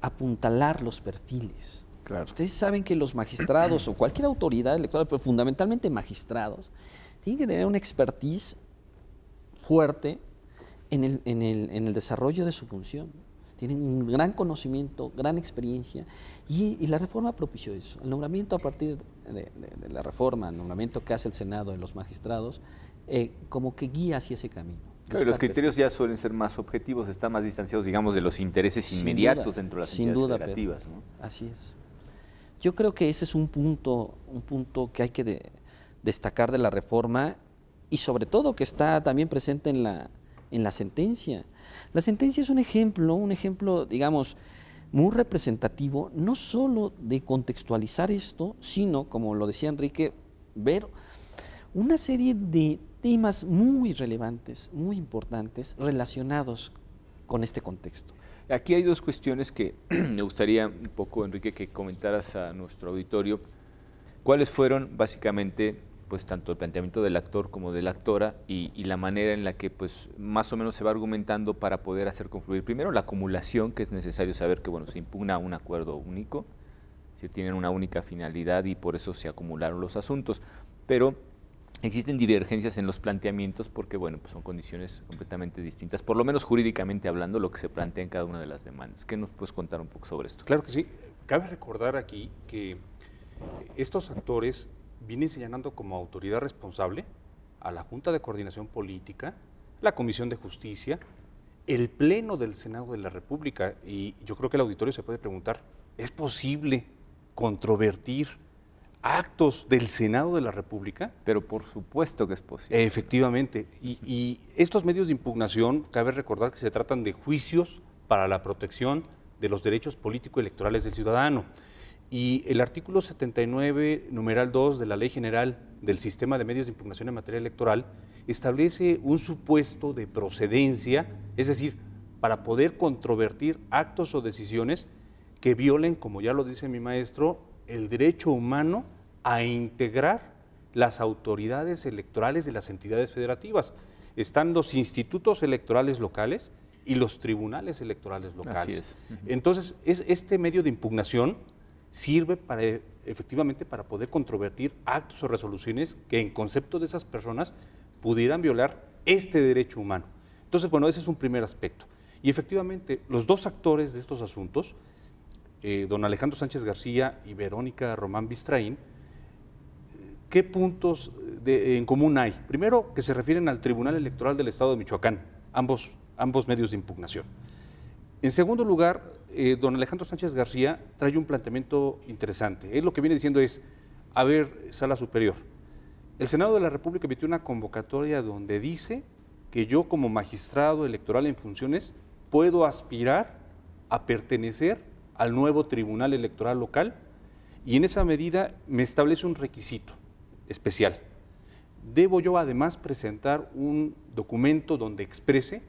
apuntalar los perfiles. Claro. Ustedes saben que los magistrados o cualquier autoridad electoral, pero fundamentalmente magistrados, tienen que tener una expertise fuerte en el desarrollo de su función. Tienen un gran conocimiento, gran experiencia, y la reforma propició eso. El nombramiento a partir de la reforma, el nombramiento que hace el Senado de los magistrados, como que guía hacia ese camino. Claro, los criterios ya suelen ser más objetivos, están más distanciados, digamos, de los intereses inmediatos dentro de las entidades federativas, ¿no? Así es. Yo creo que ese es un punto que hay que destacar de la reforma, y sobre todo que está también presente en la sentencia. La sentencia es un ejemplo, digamos, muy representativo, no solo de contextualizar esto, sino, como lo decía Enrique, ver una serie de temas muy relevantes, muy importantes, relacionados con este contexto. Aquí hay dos cuestiones que me gustaría un poco, Enrique, que comentaras a nuestro auditorio. ¿Cuáles fueron básicamente, pues, tanto el planteamiento del actor como de la actora, y la manera en la que, pues, más o menos se va argumentando para poder hacer confluir primero la acumulación, que es necesario saber que, bueno, se impugna un acuerdo único, se tienen una única finalidad y por eso se acumularon los asuntos, pero existen divergencias en los planteamientos porque, bueno, pues son condiciones completamente distintas, por lo menos jurídicamente hablando, lo que se plantea en cada una de las demandas. ¿Qué nos puedes contar un poco sobre esto? Claro que sí. Cabe recordar aquí que estos actores vienen señalando como autoridad responsable a la Junta de Coordinación Política, la Comisión de Justicia, el Pleno del Senado de la República, y yo creo que el auditorio se puede preguntar, ¿es posible controvertir actos del Senado de la República? Pero por supuesto que es posible. Efectivamente, y estos medios de impugnación, cabe recordar que se tratan de juicios para la protección de los derechos político-electorales del ciudadano. Y el artículo 79, numeral 2 de la Ley General del Sistema de Medios de Impugnación en Materia Electoral establece un supuesto de procedencia, es decir, para poder controvertir actos o decisiones que violen, como ya lo dice mi maestro, el derecho humano a integrar las autoridades electorales de las entidades federativas. Están los institutos electorales locales y los tribunales electorales locales. Así es. Entonces, este medio de impugnación sirve para, efectivamente para poder controvertir actos o resoluciones que en concepto de esas personas pudieran violar este derecho humano. Entonces, bueno, ese es un primer aspecto. Y efectivamente, los dos actores de estos asuntos, don Alejandro Sánchez García y Verónica Román Bistraín, ¿qué puntos en común hay? Primero, que se refieren al Tribunal Electoral del Estado de Michoacán, ambos medios de impugnación. En segundo lugar, don Alejandro Sánchez García trae un planteamiento interesante. Él lo que viene diciendo es, a ver, Sala Superior, el Senado de la República emitió una convocatoria donde dice que yo como magistrado electoral en funciones puedo aspirar a pertenecer al nuevo Tribunal Electoral local y en esa medida me establece un requisito especial. Debo yo además presentar un documento donde exprese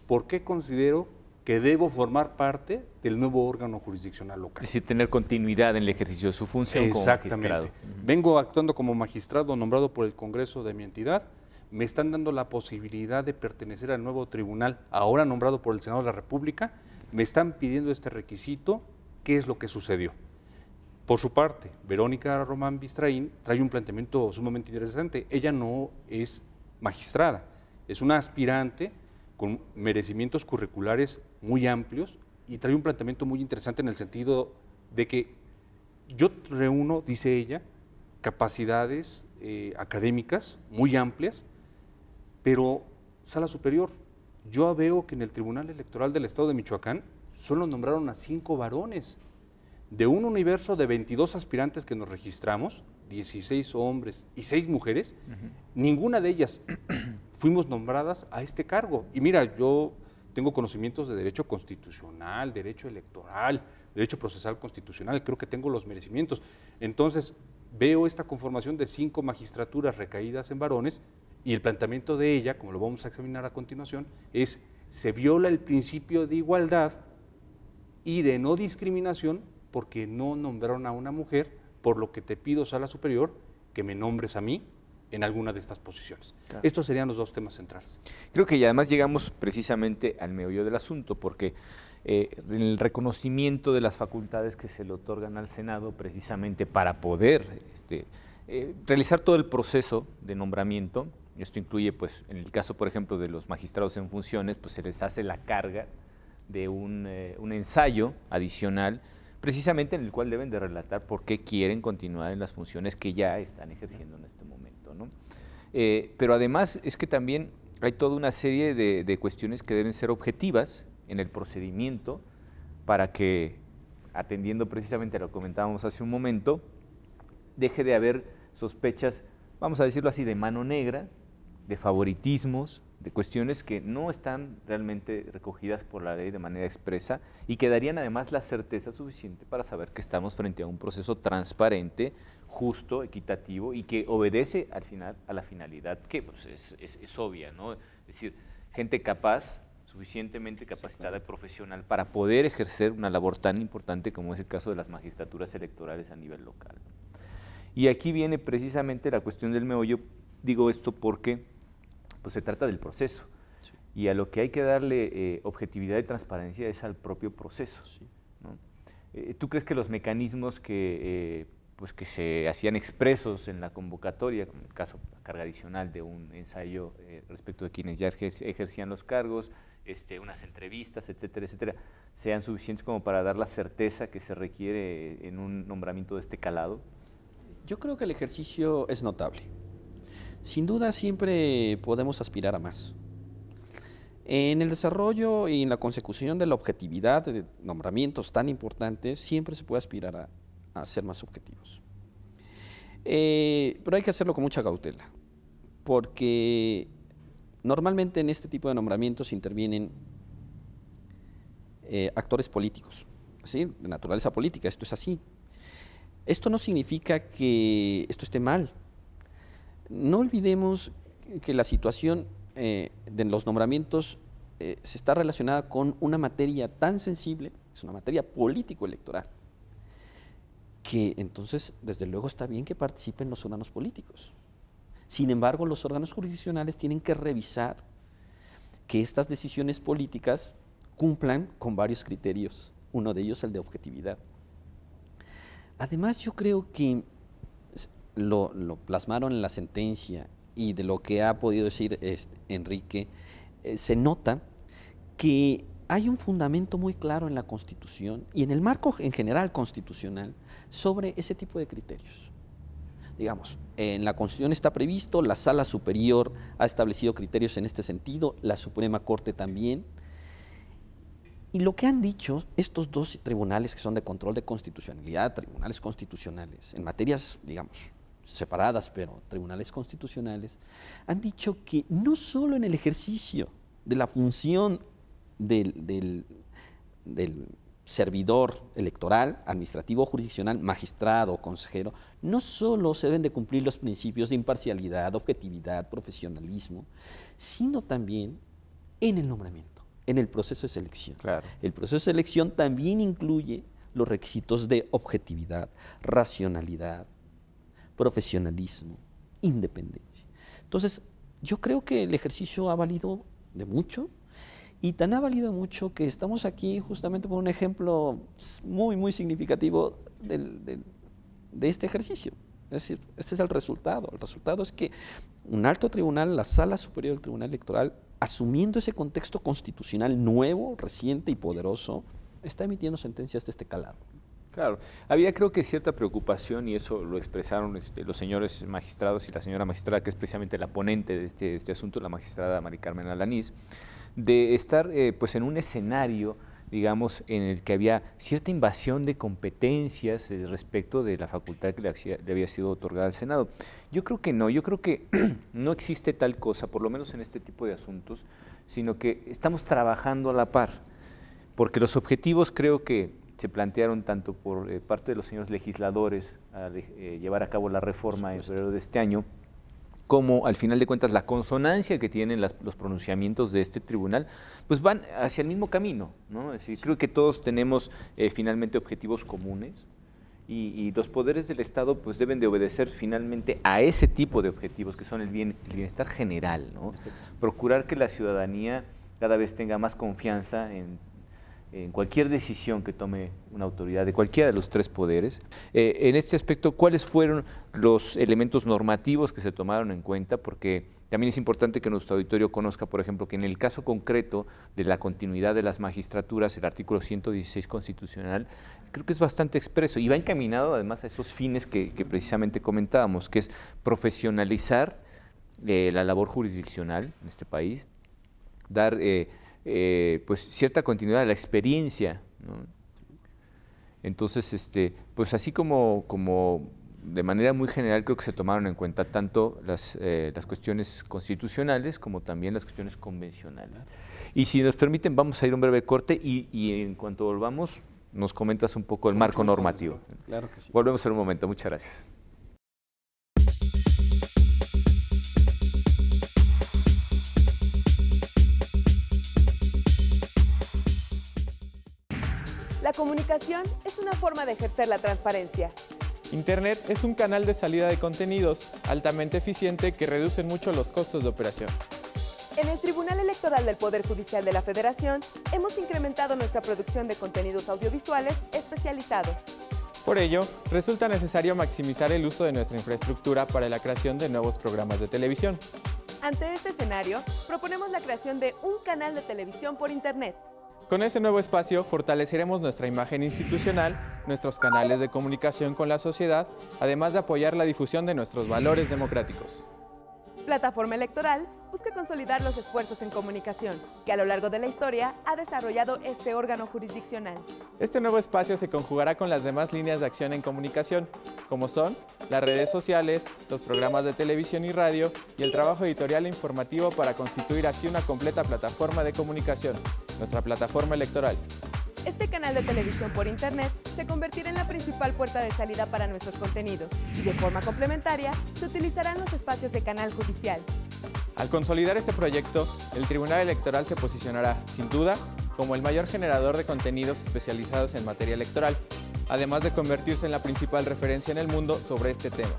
por qué considero que debo formar parte del nuevo órgano jurisdiccional local. Es decir, tener continuidad en el ejercicio de su función como magistrado. Vengo actuando como magistrado nombrado por el Congreso de mi entidad, me están dando la posibilidad de pertenecer al nuevo tribunal, ahora nombrado por el Senado de la República, me están pidiendo este requisito, ¿qué es lo que sucedió? Por su parte, Verónica Román Bistraín trae un planteamiento sumamente interesante. Ella no es magistrada, es una aspirante con merecimientos curriculares muy amplios y trae un planteamiento muy interesante en el sentido de que yo reúno, dice ella, capacidades académicas muy amplias, pero Sala Superior, yo veo que en el Tribunal Electoral del Estado de Michoacán solo nombraron a 5 varones. De un universo de 22 aspirantes que nos registramos, 16 hombres y 6 mujeres, ninguna de ellas fuimos nombradas a este cargo. Y mira, yo tengo conocimientos de derecho constitucional, derecho electoral, derecho procesal constitucional, creo que tengo los merecimientos. Entonces, veo esta conformación de 5 magistraturas recaídas en varones y el planteamiento de ella, como lo vamos a examinar a continuación, es se viola el principio de igualdad y de no discriminación porque no nombraron a una mujer, por lo que te pido, Sala Superior, que me nombres a mí en alguna de estas posiciones. Claro. Estos serían los dos temas centrales. Creo que ya además llegamos precisamente al meollo del asunto, porque el reconocimiento de las facultades que se le otorgan al Senado precisamente para poder realizar todo el proceso de nombramiento, esto incluye, pues, en el caso, por ejemplo, de los magistrados en funciones, pues se les hace la carga de un ensayo adicional, precisamente en el cual deben de relatar por qué quieren continuar en las funciones que ya están ejerciendo en este momento, ¿no? Pero además es que también hay toda una serie de cuestiones que deben ser objetivas en el procedimiento para que, atendiendo precisamente a lo que comentábamos hace un momento, deje de haber sospechas, vamos a decirlo así, de mano negra, de favoritismos, de cuestiones que no están realmente recogidas por la ley de manera expresa y que darían además la certeza suficiente para saber que estamos frente a un proceso transparente, justo, equitativo y que obedece al final a la finalidad que, pues, es obvia, ¿no? Es decir, gente capaz, suficientemente capacitada y profesional para poder ejercer una labor tan importante como es el caso de las magistraturas electorales a nivel local. Y aquí viene precisamente la cuestión del meollo. Digo esto porque pues se trata del proceso, sí, y a lo que hay que darle objetividad y transparencia es al propio proceso, sí, ¿no? ¿Tú crees que los mecanismos que se hacían expresos en la convocatoria, como el caso, la carga adicional de un ensayo respecto de quienes ya ejercían los cargos, unas entrevistas, etcétera, etcétera, sean suficientes como para dar la certeza que se requiere en un nombramiento de este calado? Yo creo que el ejercicio es notable. Sin duda siempre podemos aspirar a más. En el desarrollo y en la consecución de la objetividad de nombramientos tan importantes, siempre se puede aspirar a ser más objetivos. Pero hay que hacerlo con mucha cautela, porque normalmente en este tipo de nombramientos intervienen actores políticos, ¿sí? De naturaleza política, esto es así. Esto no significa que esto esté mal. No olvidemos que la situación de los nombramientos se está relacionada con una materia tan sensible, es una materia político-electoral, que entonces, desde luego, está bien que participen los órganos políticos. Sin embargo, los órganos jurisdiccionales tienen que revisar que estas decisiones políticas cumplan con varios criterios, uno de ellos el de objetividad. Además, yo creo que lo plasmaron en la sentencia y de lo que ha podido decir Enrique, se nota que hay un fundamento muy claro en la Constitución y en el marco en general constitucional sobre ese tipo de criterios. Digamos, en la Constitución está previsto, la Sala Superior ha establecido criterios en este sentido, la Suprema Corte también. Y lo que han dicho estos dos tribunales que son de control de constitucionalidad, tribunales constitucionales, en materias, digamos, separadas, pero tribunales constitucionales, han dicho que no solo en el ejercicio de la función del servidor electoral, administrativo, jurisdiccional, magistrado, consejero, no solo se deben de cumplir los principios de imparcialidad, objetividad, profesionalismo, sino también en el nombramiento, en el proceso de selección. Claro. El proceso de selección también incluye los requisitos de objetividad, racionalidad, profesionalismo, independencia. Entonces, yo creo que el ejercicio ha valido de mucho, y tan ha valido mucho que estamos aquí justamente por un ejemplo muy, muy significativo de este ejercicio. Es decir, este es el resultado. El resultado es que un alto tribunal, la Sala Superior del Tribunal Electoral, asumiendo ese contexto constitucional nuevo, reciente y poderoso, está emitiendo sentencias de este calado. Claro, había creo que cierta preocupación y eso lo expresaron los señores magistrados y la señora magistrada, que es precisamente la ponente de este asunto, la magistrada Mari Carmen Alanís, de estar pues en un escenario, digamos, en el que había cierta invasión de competencias respecto de la facultad que le había sido otorgada al Senado. Yo creo que no, yo creo que no existe tal cosa, por lo menos en este tipo de asuntos, sino que estamos trabajando a la par, porque los objetivos creo que se plantearon tanto por parte de los señores legisladores a llevar a cabo la reforma en febrero de este año, como al final de cuentas la consonancia que tienen los pronunciamientos de este tribunal, pues van hacia el mismo camino, ¿no? Es decir, creo que todos tenemos finalmente objetivos comunes y los poderes del Estado pues deben de obedecer finalmente a ese tipo de objetivos que son el bienestar general, ¿no? Procurar que la ciudadanía cada vez tenga más confianza en cualquier decisión que tome una autoridad de cualquiera de los tres poderes. En este aspecto, ¿cuáles fueron los elementos normativos que se tomaron en cuenta? Porque también es importante que nuestro auditorio conozca, por ejemplo, que en el caso concreto de la continuidad de las magistraturas, el artículo 116 constitucional, creo que es bastante expreso y va encaminado además a esos fines que precisamente comentábamos, que es profesionalizar la labor jurisdiccional en este país, dar pues cierta continuidad a la experiencia, ¿no? Entonces, pues así como de manera muy general creo que se tomaron en cuenta tanto las cuestiones constitucionales como también las cuestiones convencionales. Y si nos permiten, vamos a ir a un breve corte y en cuanto volvamos nos comentas un poco el marco normativo. Claro que sí. Volvemos en un momento, muchas gracias. La comunicación es una forma de ejercer la transparencia. Internet es un canal de salida de contenidos altamente eficiente que reduce mucho los costos de operación. En el Tribunal Electoral del Poder Judicial de la Federación hemos incrementado nuestra producción de contenidos audiovisuales especializados. Por ello, resulta necesario maximizar el uso de nuestra infraestructura para la creación de nuevos programas de televisión. Ante este escenario, proponemos la creación de un canal de televisión por Internet. Con este nuevo espacio fortaleceremos nuestra imagen institucional, nuestros canales de comunicación con la sociedad, además de apoyar la difusión de nuestros valores democráticos. Plataforma Electoral busca consolidar los esfuerzos en comunicación que a lo largo de la historia ha desarrollado este órgano jurisdiccional. Este nuevo espacio se conjugará con las demás líneas de acción en comunicación, como son las redes sociales, los programas de televisión y radio y el trabajo editorial e informativo para constituir así una completa plataforma de comunicación, nuestra plataforma electoral. Este canal de televisión por Internet se convertirá en la principal puerta de salida para nuestros contenidos y de forma complementaria se utilizarán los espacios de canal judicial. Al consolidar este proyecto, el Tribunal Electoral se posicionará, sin duda, como el mayor generador de contenidos especializados en materia electoral, además de convertirse en la principal referencia en el mundo sobre este tema.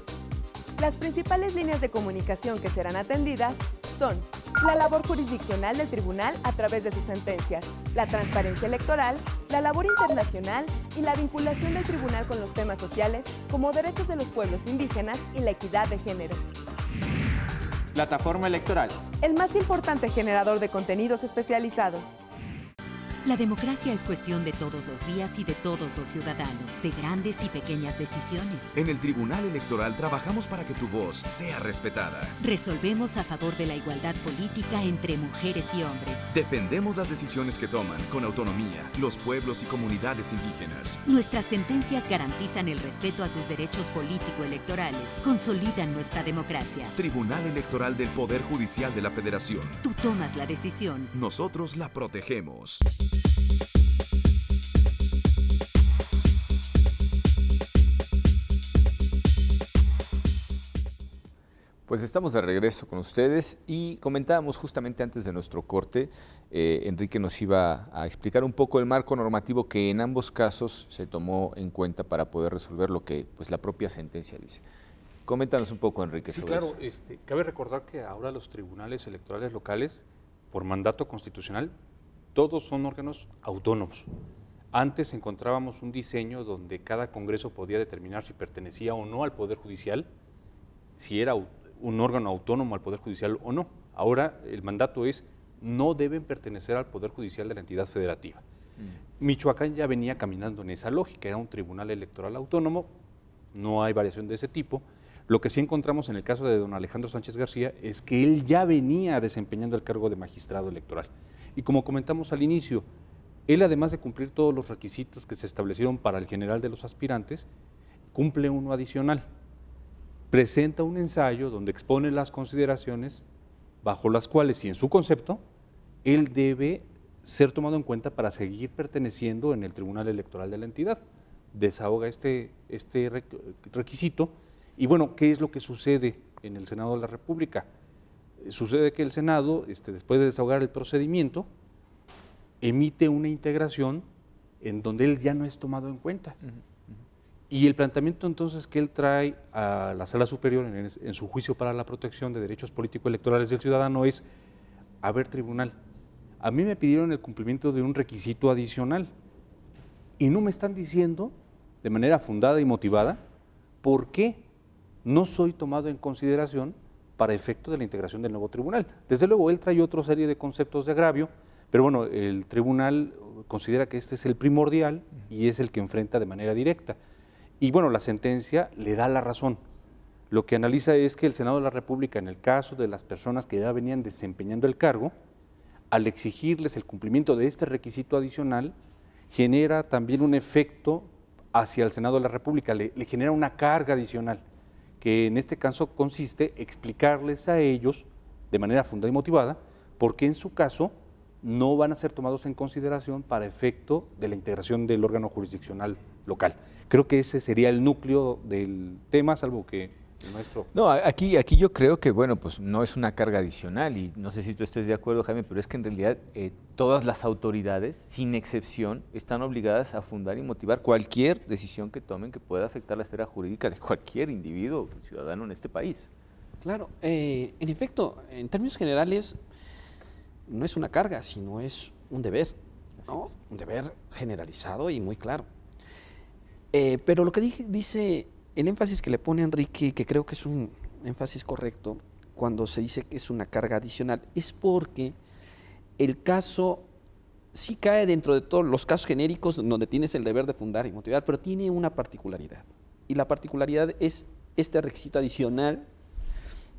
Las principales líneas de comunicación que serán atendidas son la labor jurisdiccional del tribunal a través de sus sentencias, la transparencia electoral, la labor internacional y la vinculación del tribunal con los temas sociales como derechos de los pueblos indígenas y la equidad de género. Plataforma electoral. El más importante generador de contenidos especializados. La democracia es cuestión de todos los días y de todos los ciudadanos, de grandes y pequeñas decisiones. En el Tribunal Electoral trabajamos para que tu voz sea respetada. Resolvemos a favor de la igualdad política entre mujeres y hombres. Defendemos las decisiones que toman con autonomía los pueblos y comunidades indígenas. Nuestras sentencias garantizan el respeto a tus derechos político-electorales, consolidan nuestra democracia. Tribunal Electoral del Poder Judicial de la Federación. Tú tomas la decisión. Nosotros la protegemos. Pues estamos de regreso con ustedes y comentábamos justamente antes de nuestro corte, Enrique nos iba a explicar un poco el marco normativo que en ambos casos se tomó en cuenta para poder resolver lo que pues, la propia sentencia dice. Coméntanos un poco, Enrique, Sí, sobre claro, eso. Cabe recordar que ahora los tribunales electorales locales, por mandato constitucional, todos son órganos autónomos. Antes encontrábamos un diseño donde cada congreso podía determinar si pertenecía o no al Poder Judicial, si era un órgano autónomo al Poder Judicial o no. Ahora el mandato es, no deben pertenecer al Poder Judicial de la entidad federativa. Michoacán ya venía caminando en esa lógica, era un tribunal electoral autónomo, no hay variación de ese tipo. Lo que sí encontramos en el caso de don Alejandro Sánchez García es que él ya venía desempeñando el cargo de magistrado electoral. Y como comentamos al inicio, él además de cumplir todos los requisitos que se establecieron para el general de los aspirantes, cumple uno adicional. Presenta un ensayo donde expone las consideraciones bajo las cuales, y en su concepto, él debe ser tomado en cuenta para seguir perteneciendo en el Tribunal Electoral de la entidad. Desahoga este requisito. Y bueno, ¿qué es lo que sucede en el Senado de la República? Sucede que el Senado, después de desahogar el procedimiento, emite una integración en donde él ya no es tomado en cuenta. Y el planteamiento entonces que él trae a la Sala Superior en su juicio para la protección de derechos político-electorales del ciudadano es, a ver, tribunal, a mí me pidieron el cumplimiento de un requisito adicional y no me están diciendo de manera fundada y motivada por qué no soy tomado en consideración para efecto de la integración del nuevo tribunal. Desde luego, él trae otra serie de conceptos de agravio, pero bueno, el tribunal considera que este es el primordial y es el que enfrenta de manera directa. Y bueno, la sentencia le da la razón. Lo que analiza es que el Senado de la República, en el caso de las personas que ya venían desempeñando el cargo, al exigirles el cumplimiento de este requisito adicional, genera también un efecto hacia el Senado de la República, le genera una carga adicional, que en este caso consiste en explicarles a ellos, de manera fundada y motivada, por qué en su caso no van a ser tomados en consideración para efecto de la integración del órgano jurisdiccional local. Creo que ese sería el núcleo del tema, salvo que el maestro... No, aquí yo creo que, bueno, pues no es una carga adicional y no sé si tú estés de acuerdo, Jaime, pero es que en realidad todas las autoridades, sin excepción, están obligadas a fundar y motivar cualquier decisión que tomen que pueda afectar la esfera jurídica de cualquier individuo o ciudadano en este país. Claro, en efecto, en términos generales, no es una carga, sino es un deber, ¿no? Un deber generalizado y muy claro. Pero lo que dice, el énfasis que le pone Enrique, que creo que es un énfasis correcto, cuando se dice que es una carga adicional, es porque el caso sí cae dentro de todos los casos genéricos donde tienes el deber de fundar y motivar, pero tiene una particularidad. Y la particularidad es este requisito adicional.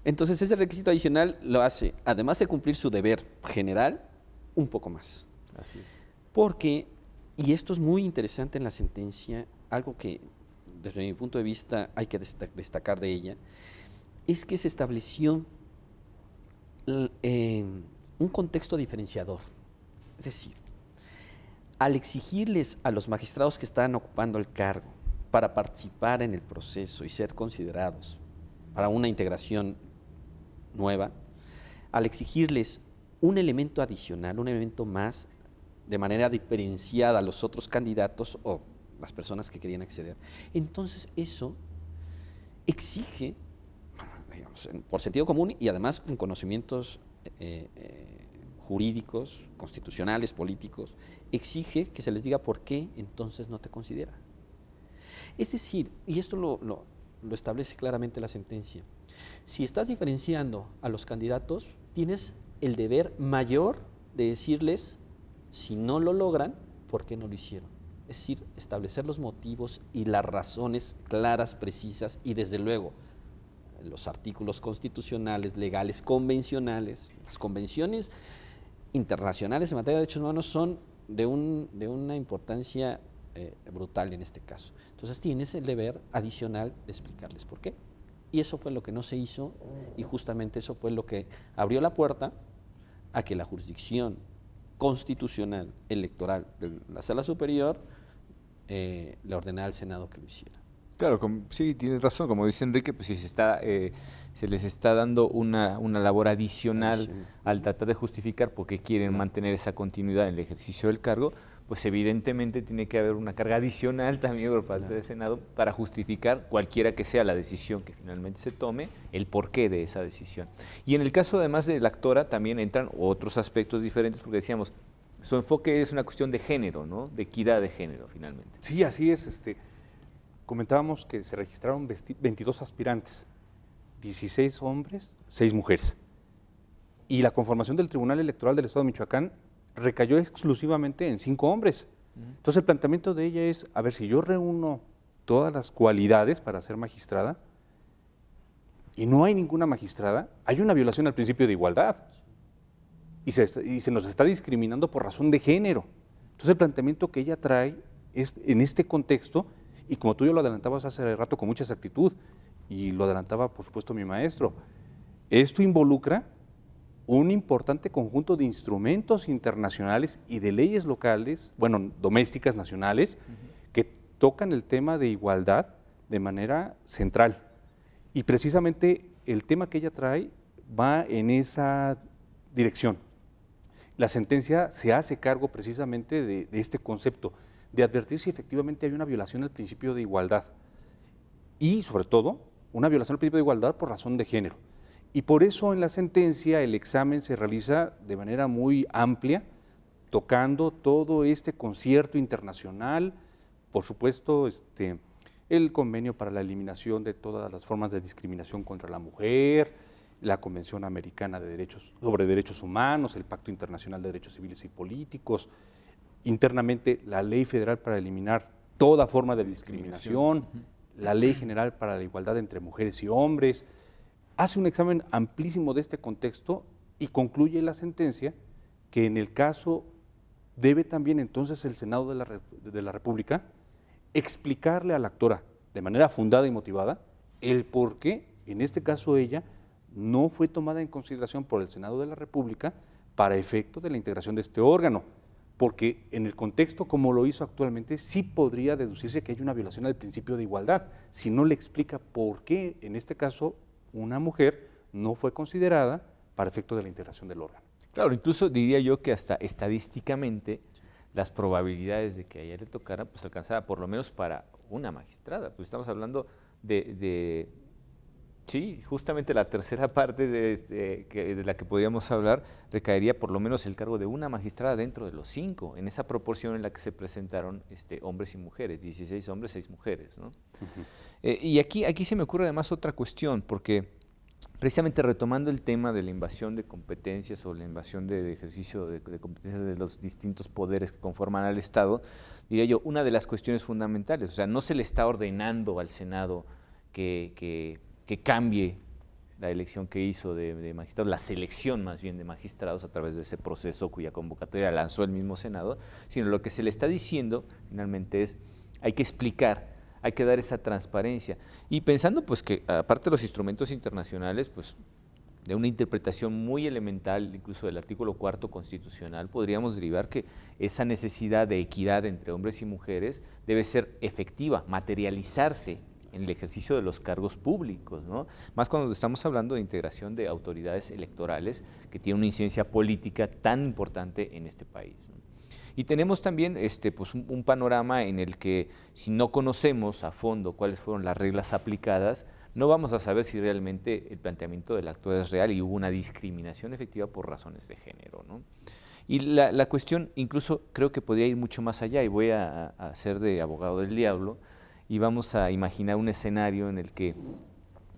Entonces ese requisito adicional lo hace, además de cumplir su deber general, un poco más. Así es. Porque, y esto es muy interesante en la sentencia, algo que desde mi punto de vista hay que destacar de ella, es que se estableció un contexto diferenciador. Es decir, al exigirles a los magistrados que están ocupando el cargo para participar en el proceso y ser considerados para una integración nueva, al exigirles un elemento adicional, un elemento más, de manera diferenciada a los otros candidatos o las personas que querían acceder, entonces eso exige, digamos, por sentido común y además con conocimientos jurídicos, constitucionales, políticos, exige que se les diga por qué entonces no te considera. Es decir, y esto lo establece claramente la sentencia, si estás diferenciando a los candidatos, tienes el deber mayor de decirles, si no lo logran, ¿por qué no lo hicieron? Es decir, establecer los motivos y las razones claras, precisas, y desde luego los artículos constitucionales, legales, convencionales. Las convenciones internacionales en materia de derechos humanos son de una importancia brutal en este caso. Entonces tienes el deber adicional de explicarles por qué. Y eso fue lo que no se hizo, y justamente eso fue lo que abrió la puerta a que la jurisdicción constitucional electoral de la Sala Superior le ordenara al Senado que lo hiciera. Claro, sí, tienes razón, como dice Enrique, pues sí se les está dando una labor adicional al tratar de justificar por qué quieren mantener esa continuidad en el ejercicio del cargo, pues evidentemente tiene que haber una carga adicional también por parte del Senado para justificar cualquiera que sea la decisión que finalmente se tome, el porqué de esa decisión. Y en el caso además de la actora también entran otros aspectos diferentes, porque decíamos, su enfoque es una cuestión de género, ¿no? De equidad de género finalmente. Sí, así es. Comentábamos que se registraron 22 aspirantes, 16 hombres, 6 mujeres. Y la conformación del Tribunal Electoral del Estado de Michoacán recayó exclusivamente en 5 hombres. Entonces el planteamiento de ella es, a ver, si yo reúno todas las cualidades para ser magistrada y no hay ninguna magistrada, hay una violación al principio de igualdad y se nos está discriminando por razón de género. Entonces el planteamiento que ella trae es en este contexto, y como tú ya lo adelantabas hace rato con mucha exactitud, y lo adelantaba por supuesto mi maestro, esto involucra un importante conjunto de instrumentos internacionales y de leyes locales, bueno, domésticas, nacionales, que tocan el tema de igualdad de manera central. Y precisamente el tema que ella trae va en esa dirección. La sentencia se hace cargo precisamente de este concepto, de advertir si efectivamente hay una violación al principio de igualdad y, sobre todo, una violación al principio de igualdad por razón de género. Y por eso en la sentencia el examen se realiza de manera muy amplia, tocando todo este concierto internacional, por supuesto, el convenio para la eliminación de todas las formas de discriminación contra la mujer, la Convención Americana sobre Derechos Humanos, el Pacto Internacional de Derechos Civiles y Políticos, internamente la Ley Federal para eliminar toda forma de discriminación, la Ley General para la Igualdad entre Mujeres y Hombres. Hace un examen amplísimo de este contexto y concluye la sentencia que en el caso debe también entonces el Senado de la República explicarle a la actora de manera fundada y motivada el por qué, en este caso ella, no fue tomada en consideración por el Senado de la República para efecto de la integración de este órgano, porque en el contexto como lo hizo actualmente sí podría deducirse que hay una violación al principio de igualdad, si no le explica por qué, en este caso, una mujer no fue considerada para efecto de la integración del órgano. Claro, incluso diría yo que hasta estadísticamente las probabilidades de que a ella le tocara, pues alcanzara por lo menos para una magistrada, pues estamos hablando sí, justamente la tercera parte de la que podríamos hablar recaería por lo menos el cargo de una magistrada dentro de los 5, en esa proporción en la que se presentaron hombres y mujeres, 16 hombres, 6 mujeres, ¿no? Y aquí se me ocurre además otra cuestión, porque precisamente retomando el tema de la invasión de competencias o la invasión de ejercicio de competencias de los distintos poderes que conforman al Estado, diría yo, una de las cuestiones fundamentales, o sea, no se le está ordenando al Senado que cambie la elección que hizo de magistrados, la selección más bien de magistrados a través de ese proceso cuya convocatoria lanzó el mismo Senado, sino lo que se le está diciendo finalmente es, hay que explicar, hay que dar esa transparencia. Y pensando pues que aparte de los instrumentos internacionales, pues de una interpretación muy elemental, incluso del artículo 4 constitucional, podríamos derivar que esa necesidad de equidad entre hombres y mujeres debe ser efectiva, materializarse en el ejercicio de los cargos públicos, ¿no? Más cuando estamos hablando de integración de autoridades electorales que tienen una incidencia política tan importante en este país, ¿no? Y tenemos también pues un panorama en el que si no conocemos a fondo cuáles fueron las reglas aplicadas, no vamos a saber si realmente el planteamiento del actor es real y hubo una discriminación efectiva por razones de género, ¿no? Y la cuestión incluso creo que podría ir mucho más allá, y voy a ser de abogado del diablo, y vamos a imaginar un escenario en el que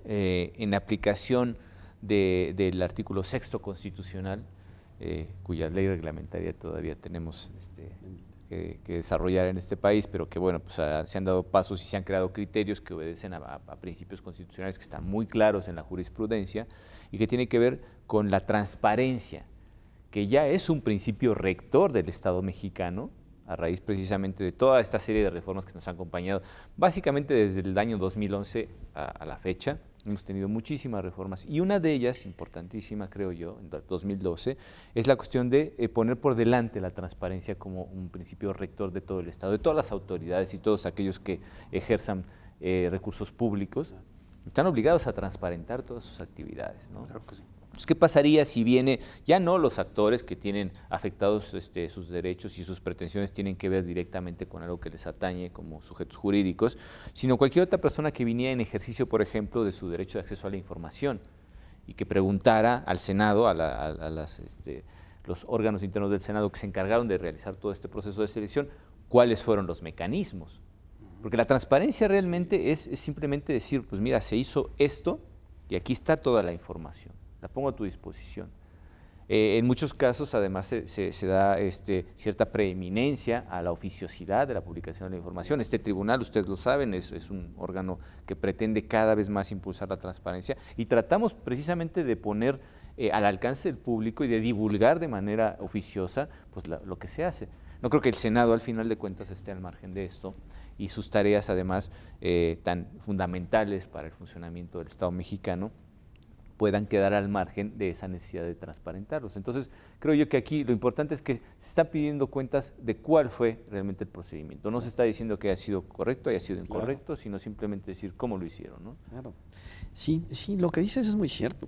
en aplicación del artículo 6º constitucional, cuya ley reglamentaria todavía tenemos que desarrollar en este país, pero que bueno, pues se han dado pasos y se han creado criterios que obedecen a principios constitucionales que están muy claros en la jurisprudencia y que tiene que ver con la transparencia, que ya es un principio rector del Estado mexicano, a raíz precisamente de toda esta serie de reformas que nos han acompañado, básicamente desde el año 2011 a la fecha. Hemos tenido muchísimas reformas y una de ellas, importantísima creo yo, en 2012, es la cuestión de poner por delante la transparencia como un principio rector de todo el Estado, de todas las autoridades y todos aquellos que ejerzan recursos públicos, están obligados a transparentar todas sus actividades, ¿no? Claro que sí. Entonces, ¿qué pasaría si viene, ya no los actores que tienen afectados sus derechos y sus pretensiones tienen que ver directamente con algo que les atañe como sujetos jurídicos, sino cualquier otra persona que viniera en ejercicio, por ejemplo, de su derecho de acceso a la información y que preguntara al Senado, los órganos internos del Senado que se encargaron de realizar todo este proceso de selección, cuáles fueron los mecanismos? Porque la transparencia realmente es simplemente decir, pues mira, se hizo esto y aquí está toda la información. La pongo a tu disposición. En muchos casos, además, se da cierta preeminencia a la oficiosidad de la publicación de la información. Este tribunal, ustedes lo saben, es un órgano que pretende cada vez más impulsar la transparencia y tratamos precisamente de poner al alcance del público y de divulgar de manera oficiosa pues, lo que se hace. No creo que el Senado, al final de cuentas, esté al margen de esto y sus tareas, además, tan fundamentales para el funcionamiento del Estado mexicano, puedan quedar al margen de esa necesidad de transparentarlos. Entonces, creo yo que aquí lo importante es que se están pidiendo cuentas de cuál fue realmente el procedimiento. No se está diciendo que haya sido correcto, haya sido incorrecto, claro, sino simplemente decir cómo lo hicieron, ¿no? Claro. Sí, lo que dices es muy cierto.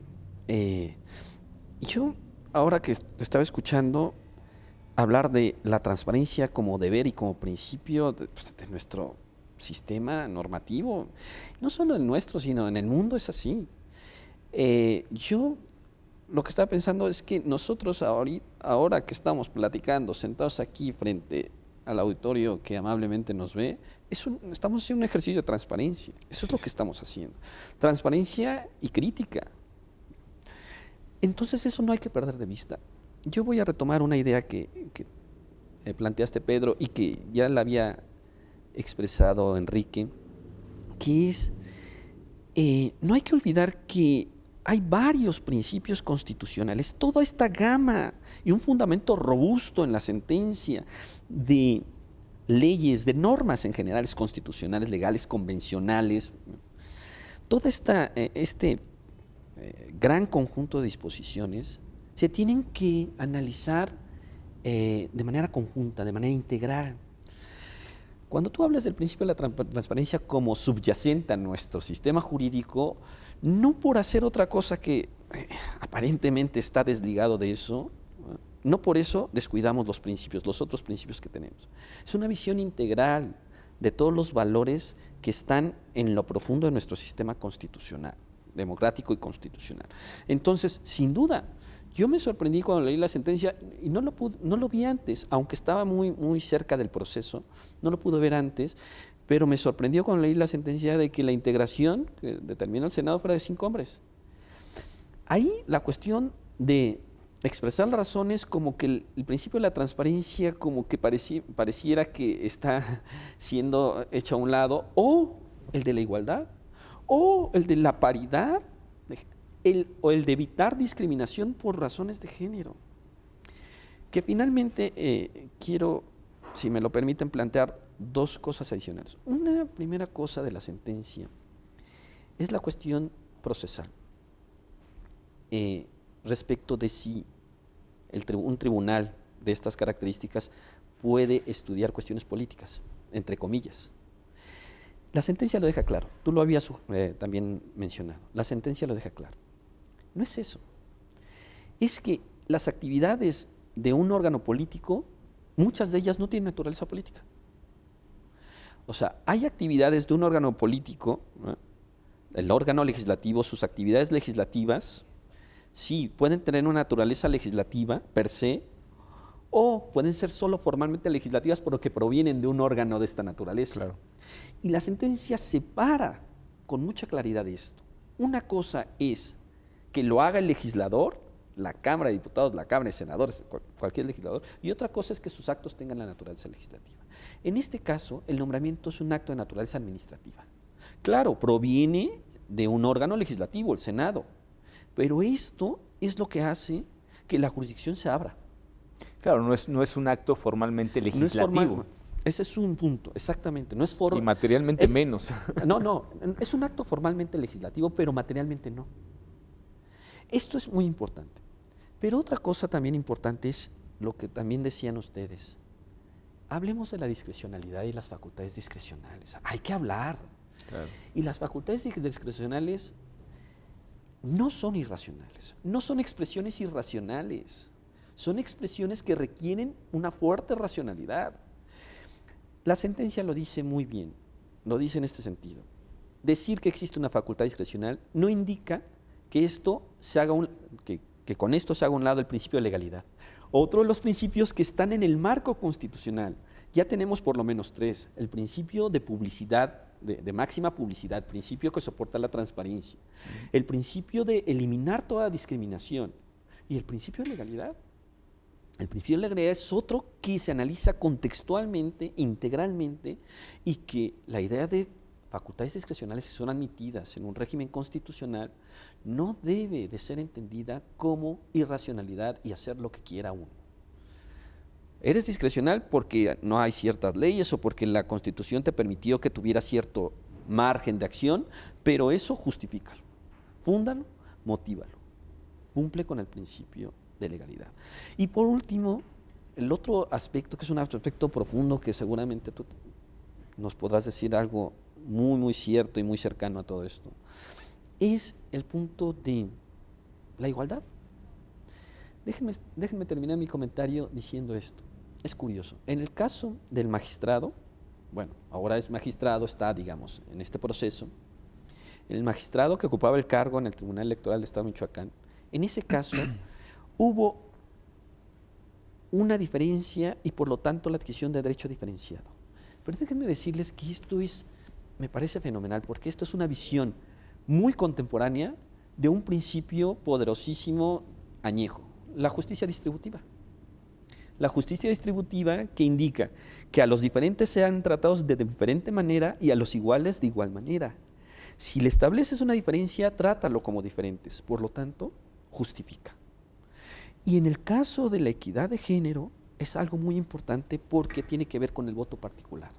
Yo, ahora que te estaba escuchando hablar de la transparencia como deber y como principio de nuestro sistema normativo, no solo el nuestro, sino en el mundo es así. Yo lo que estaba pensando es que nosotros ahora que estamos platicando, sentados aquí frente al auditorio que amablemente nos ve, estamos haciendo un ejercicio de transparencia. Eso es lo que estamos haciendo. Transparencia y crítica. Entonces eso no hay que perder de vista. Yo voy a retomar una idea que planteaste, Pedro, y que ya la había expresado Enrique, que es, no hay que olvidar que hay varios principios constitucionales, toda esta gama y un fundamento robusto en la sentencia de leyes, de normas en general constitucionales, legales, convencionales, todo este gran conjunto de disposiciones se tienen que analizar de manera conjunta, de manera integral. Cuando tú hablas del principio de la transparencia como subyacente a nuestro sistema jurídico, no por hacer otra cosa que aparentemente está desligado de eso, no por eso descuidamos los principios, los otros principios que tenemos. Es una visión integral de todos los valores que están en lo profundo de nuestro sistema constitucional, democrático y constitucional. Entonces, sin duda, yo me sorprendí cuando leí la sentencia y no lo vi antes, aunque estaba muy cerca del proceso, no lo pude ver antes, pero me sorprendió cuando leí la sentencia de que la integración que determinó el Senado fuera de 5 hombres. Ahí la cuestión de expresar las razones como que el principio de la transparencia como que pareciera que está siendo hecho a un lado, o el de la igualdad, o el de la paridad, o el de evitar discriminación por razones de género. Que finalmente quiero, si me lo permiten, plantear 2 cosas adicionales. Una primera cosa de la sentencia es la cuestión procesal, respecto de si un tribunal de estas características puede estudiar cuestiones políticas, entre comillas. La sentencia lo deja claro, tú lo habías también mencionado, la sentencia lo deja claro. No es eso, es que las actividades de un órgano político, muchas de ellas no tienen naturaleza política. O sea, hay actividades de un órgano político, ¿no?, el órgano legislativo, sus actividades legislativas, sí, pueden tener una naturaleza legislativa per se, o pueden ser solo formalmente legislativas, pero que provienen de un órgano de esta naturaleza. Claro. Y la sentencia separa con mucha claridad esto. Una cosa es que lo haga el legislador, la Cámara de Diputados, la Cámara de Senadores, cualquier legislador, y otra cosa es que sus actos tengan la naturaleza legislativa. En este caso, el nombramiento es un acto de naturaleza administrativa. Claro, proviene de un órgano legislativo, el Senado, pero esto es lo que hace que la jurisdicción se abra. Claro, no es un acto formalmente legislativo. No es formal, ese es un punto, exactamente. No es y materialmente menos. No, es un acto formalmente legislativo, pero materialmente no. Esto es muy importante. Pero otra cosa también importante es lo que también decían ustedes. Hablemos de la discrecionalidad y las facultades discrecionales. Hay que hablar. Claro. Y las facultades discrecionales no son irracionales, no son expresiones irracionales, son expresiones que requieren una fuerte racionalidad. La sentencia lo dice muy bien, lo dice en este sentido. Decir que existe una facultad discrecional no indica que esto se haga que con esto se haga a un lado el principio de legalidad. Otro de los principios que están en el marco constitucional, ya tenemos por lo menos tres: el principio de publicidad, de máxima publicidad, principio que soporta la transparencia, el principio de eliminar toda discriminación y el principio de legalidad. El principio de legalidad es otro que se analiza contextualmente, integralmente, y que la idea de facultades discrecionales que son admitidas en un régimen constitucional no debe de ser entendida como irracionalidad y hacer lo que quiera uno. Eres discrecional porque no hay ciertas leyes o porque la Constitución te permitió que tuviera cierto margen de acción, pero eso justifícalo, fúndalo, motívalo, cumple con el principio de legalidad. Y por último, el otro aspecto, que es un aspecto profundo, que seguramente tú nos podrás decir algo muy, muy cierto y muy cercano a todo esto, es el punto de la igualdad. Déjenme terminar mi comentario diciendo esto. Es curioso, en el caso del magistrado, bueno, ahora es magistrado, está, digamos, en este proceso, el magistrado que ocupaba el cargo en el Tribunal Electoral del Estado de Michoacán, en ese caso hubo una diferencia y por lo tanto la adquisición de derecho diferenciado. Pero déjenme decirles que esto me parece fenomenal, porque esto es una visión muy contemporánea de un principio poderosísimo añejo, la justicia distributiva. La justicia distributiva que indica que a los diferentes sean tratados de diferente manera y a los iguales de igual manera. Si le estableces una diferencia, trátalo como diferentes, por lo tanto, justifica. Y en el caso de la equidad de género es algo muy importante porque tiene que ver con el voto particular.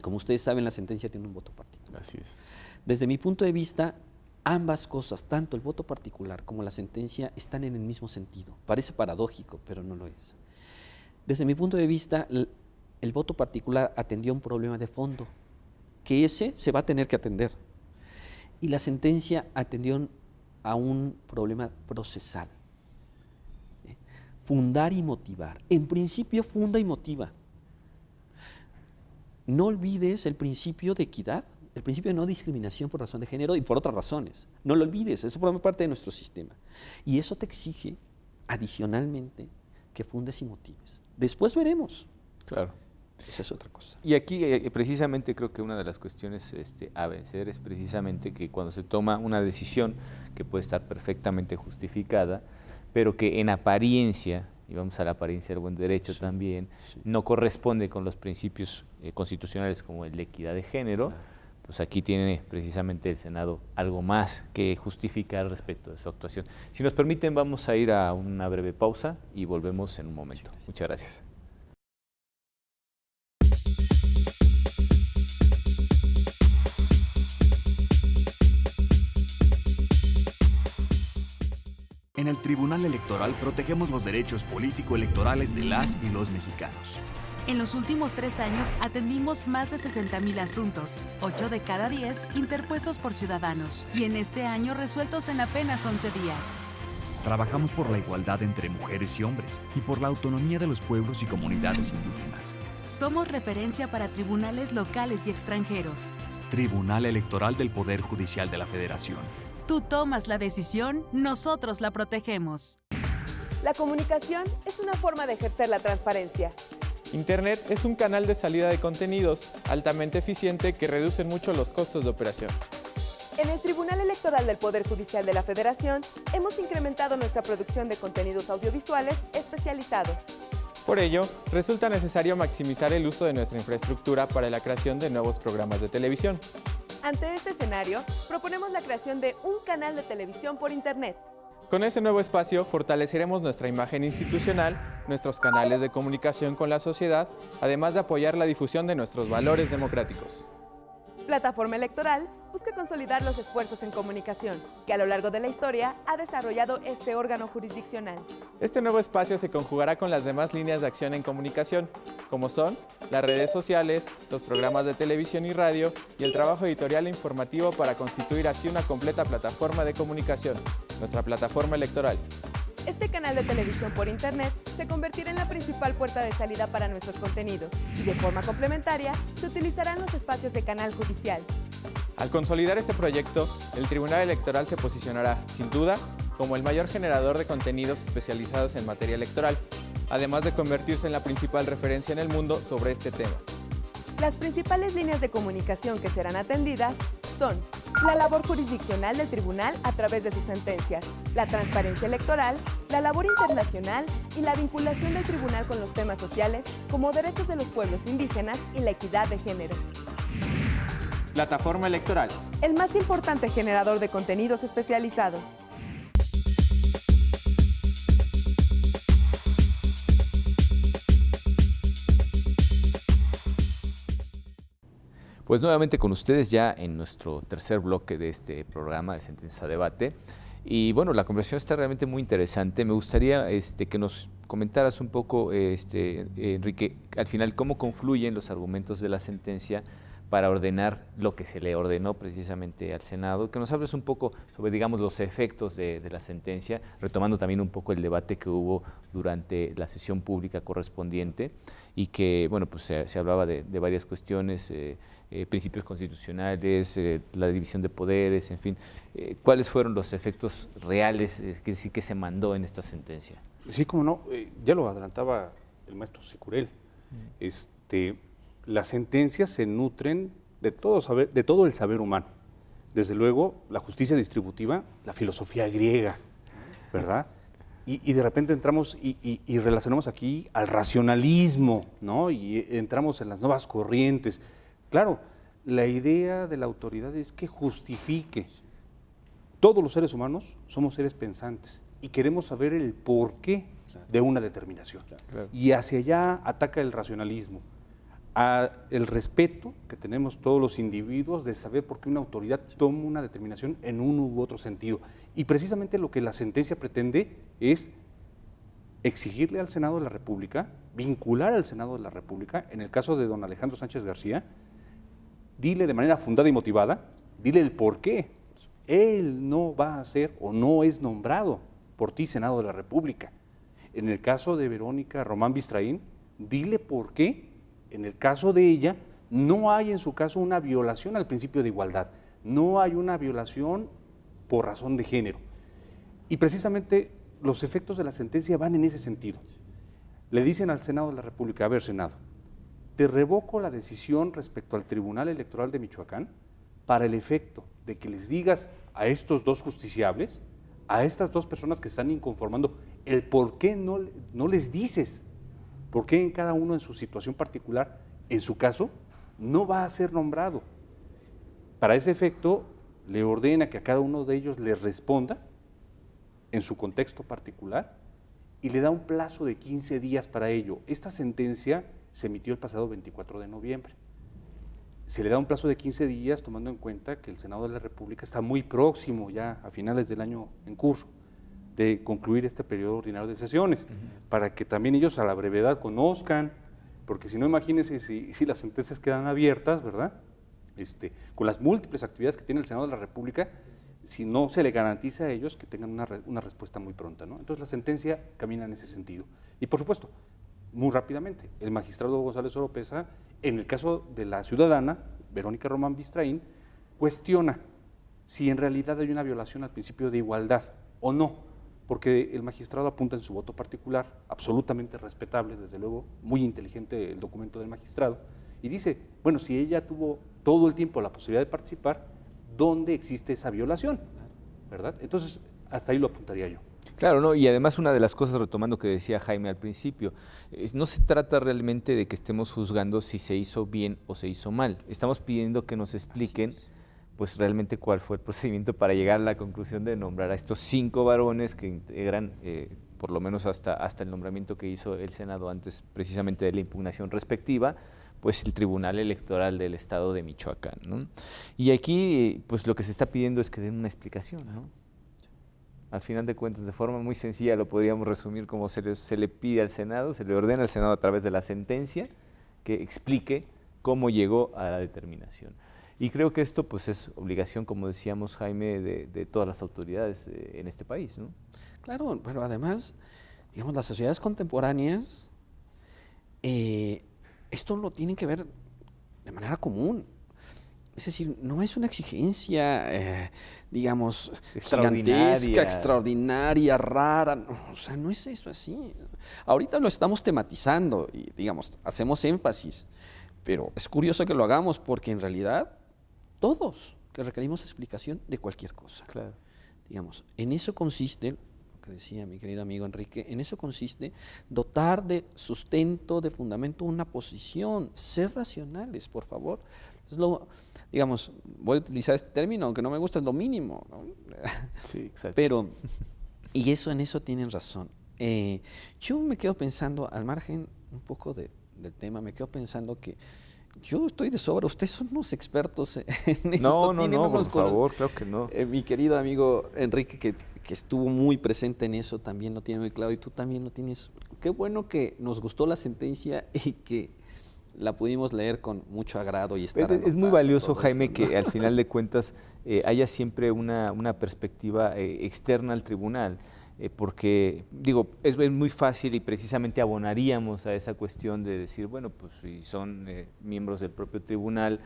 Como ustedes saben, la sentencia tiene un voto particular. Así es. Desde mi punto de vista, ambas cosas, tanto el voto particular como la sentencia, están en el mismo sentido. Parece paradójico, pero no lo es. Desde mi punto de vista, el voto particular atendió a un problema de fondo, que ese se va a tener que atender. Y la sentencia atendió a un problema procesal. Fundar y motivar. En principio, funda y motiva. No olvides el principio de equidad, el principio de no discriminación por razón de género y por otras razones. No lo olvides, eso forma parte de nuestro sistema. Y eso te exige, adicionalmente, que fundes y motives. Después veremos. Claro. Esa es otra cosa. Y aquí precisamente creo que una de las cuestiones a vencer es precisamente que cuando se toma una decisión que puede estar perfectamente justificada, pero que en apariencia, y vamos a la apariencia del buen derecho también, no corresponde con los principios constitucionales como el de equidad de género, pues aquí tiene precisamente el Senado algo más que justificar respecto de su actuación. Si nos permiten, vamos a ir a una breve pausa y volvemos en un momento. Muchas gracias. En el Tribunal Electoral protegemos los derechos político-electorales de las y los mexicanos. En los últimos 3 años atendimos más de 60,000 asuntos, 8 de cada 10 interpuestos por ciudadanos, y en este año resueltos en apenas 11 días. Trabajamos por la igualdad entre mujeres y hombres y por la autonomía de los pueblos y comunidades indígenas. Somos referencia para tribunales locales y extranjeros. Tribunal Electoral del Poder Judicial de la Federación. Tú tomas la decisión, nosotros la protegemos. La comunicación es una forma de ejercer la transparencia. Internet es un canal de salida de contenidos altamente eficiente que reduce mucho los costos de operación. En el Tribunal Electoral del Poder Judicial de la Federación hemos incrementado nuestra producción de contenidos audiovisuales especializados. Por ello, resulta necesario maximizar el uso de nuestra infraestructura para la creación de nuevos programas de televisión. Ante este escenario, proponemos la creación de un canal de televisión por Internet. Con este nuevo espacio fortaleceremos nuestra imagen institucional, nuestros canales de comunicación con la sociedad, además de apoyar la difusión de nuestros valores democráticos. Plataforma Electoral busca consolidar los esfuerzos en comunicación que a lo largo de la historia ha desarrollado este órgano jurisdiccional. Este nuevo espacio se conjugará con las demás líneas de acción en comunicación, como son las redes sociales, los programas de televisión y radio y el trabajo editorial e informativo para constituir así una completa plataforma de comunicación, nuestra plataforma electoral. Este canal de televisión por Internet se convertirá en la principal puerta de salida para nuestros contenidos y de forma complementaria se utilizarán los espacios de canal judicial. Al consolidar este proyecto, el Tribunal Electoral se posicionará, sin duda, como el mayor generador de contenidos especializados en materia electoral, además de convertirse en la principal referencia en el mundo sobre este tema. Las principales líneas de comunicación que serán atendidas son la labor jurisdiccional del tribunal a través de sus sentencias, la transparencia electoral, la labor internacional y la vinculación del tribunal con los temas sociales como derechos de los pueblos indígenas y la equidad de género. Plataforma electoral. El más importante generador de contenidos especializados. Pues nuevamente con ustedes ya en nuestro tercer bloque de este programa de Sentencias a Debate. Y bueno, la conversación está realmente muy interesante. Me gustaría que nos comentaras un poco, Enrique, al final cómo confluyen los argumentos de la sentencia para ordenar lo que se le ordenó precisamente al Senado, que nos hables un poco sobre, digamos, los efectos de la sentencia, retomando también un poco el debate que hubo durante la sesión pública correspondiente y que, bueno, pues se hablaba de varias cuestiones, principios constitucionales, la división de poderes, en fin. ¿Cuáles fueron los efectos reales que se mandó en esta sentencia? Sí, como no, ya lo adelantaba el maestro Securel. Las sentencias se nutren de todo el saber humano. Desde luego, la justicia distributiva, la filosofía griega, ¿verdad? Y de repente entramos y relacionamos aquí al racionalismo, ¿no? Y entramos en las nuevas corrientes. Claro, la idea de la autoridad es que justifique. Todos los seres humanos somos seres pensantes y queremos saber el porqué de una determinación. Claro. Y hacia allá ataca el racionalismo. El respeto que tenemos todos los individuos de saber por qué una autoridad toma una determinación en uno u otro sentido. Y precisamente lo que la sentencia pretende es exigirle al Senado de la República, vincular al Senado de la República, en el caso de don Alejandro Sánchez García, dile de manera fundada y motivada, dile el por qué. Él no va a ser o no es nombrado por ti Senado de la República. En el caso de Verónica Román Bistraín, dile por qué. En el caso de ella, no hay en su caso una violación al principio de igualdad, no hay una violación por razón de género. Y precisamente los efectos de la sentencia van en ese sentido. Le dicen al Senado de la República, a ver, Senado, te revoco la decisión respecto al Tribunal Electoral de Michoacán para el efecto de que les digas a estos dos justiciables, a estas dos personas que están inconformando, el por qué no les dices. ¿Por qué en cada uno en su situación particular, en su caso, no va a ser nombrado? Para ese efecto, le ordena que a cada uno de ellos le responda en su contexto particular y le da un plazo de 15 días para ello. Esta sentencia se emitió el pasado 24 de noviembre. Se le da un plazo de 15 días tomando en cuenta que el Senado de la República está muy próximo ya a finales del año en curso de concluir este periodo ordinario de sesiones, para que también ellos a la brevedad conozcan, porque si no, imagínense si las sentencias quedan abiertas, ¿verdad? Con las múltiples actividades que tiene el Senado de la República, si no se le garantiza a ellos que tengan una respuesta muy pronta, ¿no? Entonces la sentencia camina en ese sentido. Y por supuesto, muy rápidamente, el magistrado González Oropesa, en el caso de la ciudadana, Verónica Román Bistraín, cuestiona si en realidad hay una violación al principio de igualdad o no, porque el magistrado apunta en su voto particular, absolutamente respetable, desde luego, muy inteligente el documento del magistrado, y dice, bueno, si ella tuvo todo el tiempo la posibilidad de participar, ¿dónde existe esa violación? ¿Verdad? Entonces, hasta ahí lo apuntaría yo. Claro, ¿no? Y además una de las cosas, retomando que decía Jaime al principio, no se trata realmente de que estemos juzgando si se hizo bien o se hizo mal. Estamos pidiendo que nos expliquen pues realmente cuál fue el procedimiento para llegar a la conclusión de nombrar a estos 5 varones que integran, por lo menos hasta el nombramiento que hizo el Senado antes precisamente de la impugnación respectiva, pues el Tribunal Electoral del Estado de Michoacán, ¿no? Y aquí pues lo que se está pidiendo es que den una explicación, ¿no? Al final de cuentas, de forma muy sencilla, lo podríamos resumir como se le pide al Senado, se le ordena al Senado a través de la sentencia que explique cómo llegó a la determinación. Y creo que esto pues es obligación, como decíamos, Jaime, de todas las autoridades en este país, ¿no? Claro, pero además, digamos, las sociedades contemporáneas, esto lo tienen que ver de manera común. Es decir, no es una exigencia, digamos, gigantesca, extraordinaria, rara. No, o sea, no es eso así. Ahorita lo estamos tematizando y, digamos, hacemos énfasis. Pero es curioso que lo hagamos porque en realidad todos que requerimos explicación de cualquier cosa. Claro. Digamos, en eso consiste, lo que decía mi querido amigo Enrique, en eso consiste dotar de sustento, de fundamento una posición, ser racionales, por favor. Es lo, digamos, voy a utilizar este término, aunque no me gusta, es lo mínimo, ¿no? Sí, exacto. Pero, y eso en eso tienen razón. Yo me quedo pensando, al margen un poco del tema, me quedo pensando que yo estoy de sobra, ustedes son unos expertos en esto. No, por favor, creo que no. Mi querido amigo Enrique, que estuvo muy presente en eso, también lo tiene muy claro, y tú también lo tienes. Qué bueno que nos gustó la sentencia y que la pudimos leer con mucho agrado y estar Es muy valioso, Jaime, ¿no? que al final de cuentas haya siempre una perspectiva externa al tribunal, porque, digo, es muy fácil y precisamente abonaríamos a esa cuestión de decir, bueno, pues si son miembros del propio tribunal,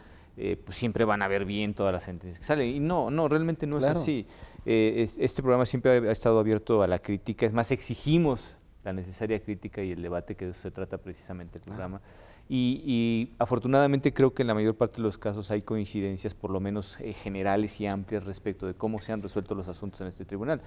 pues siempre van a ver bien todas las sentencias que salen. Y no, realmente no es así. Este programa siempre ha estado abierto a la crítica, es más, exigimos la necesaria crítica y el debate, que de eso se trata precisamente el programa. Y afortunadamente creo que en la mayor parte de los casos hay coincidencias, por lo menos generales y amplias, respecto de cómo se han resuelto los asuntos en este tribunal.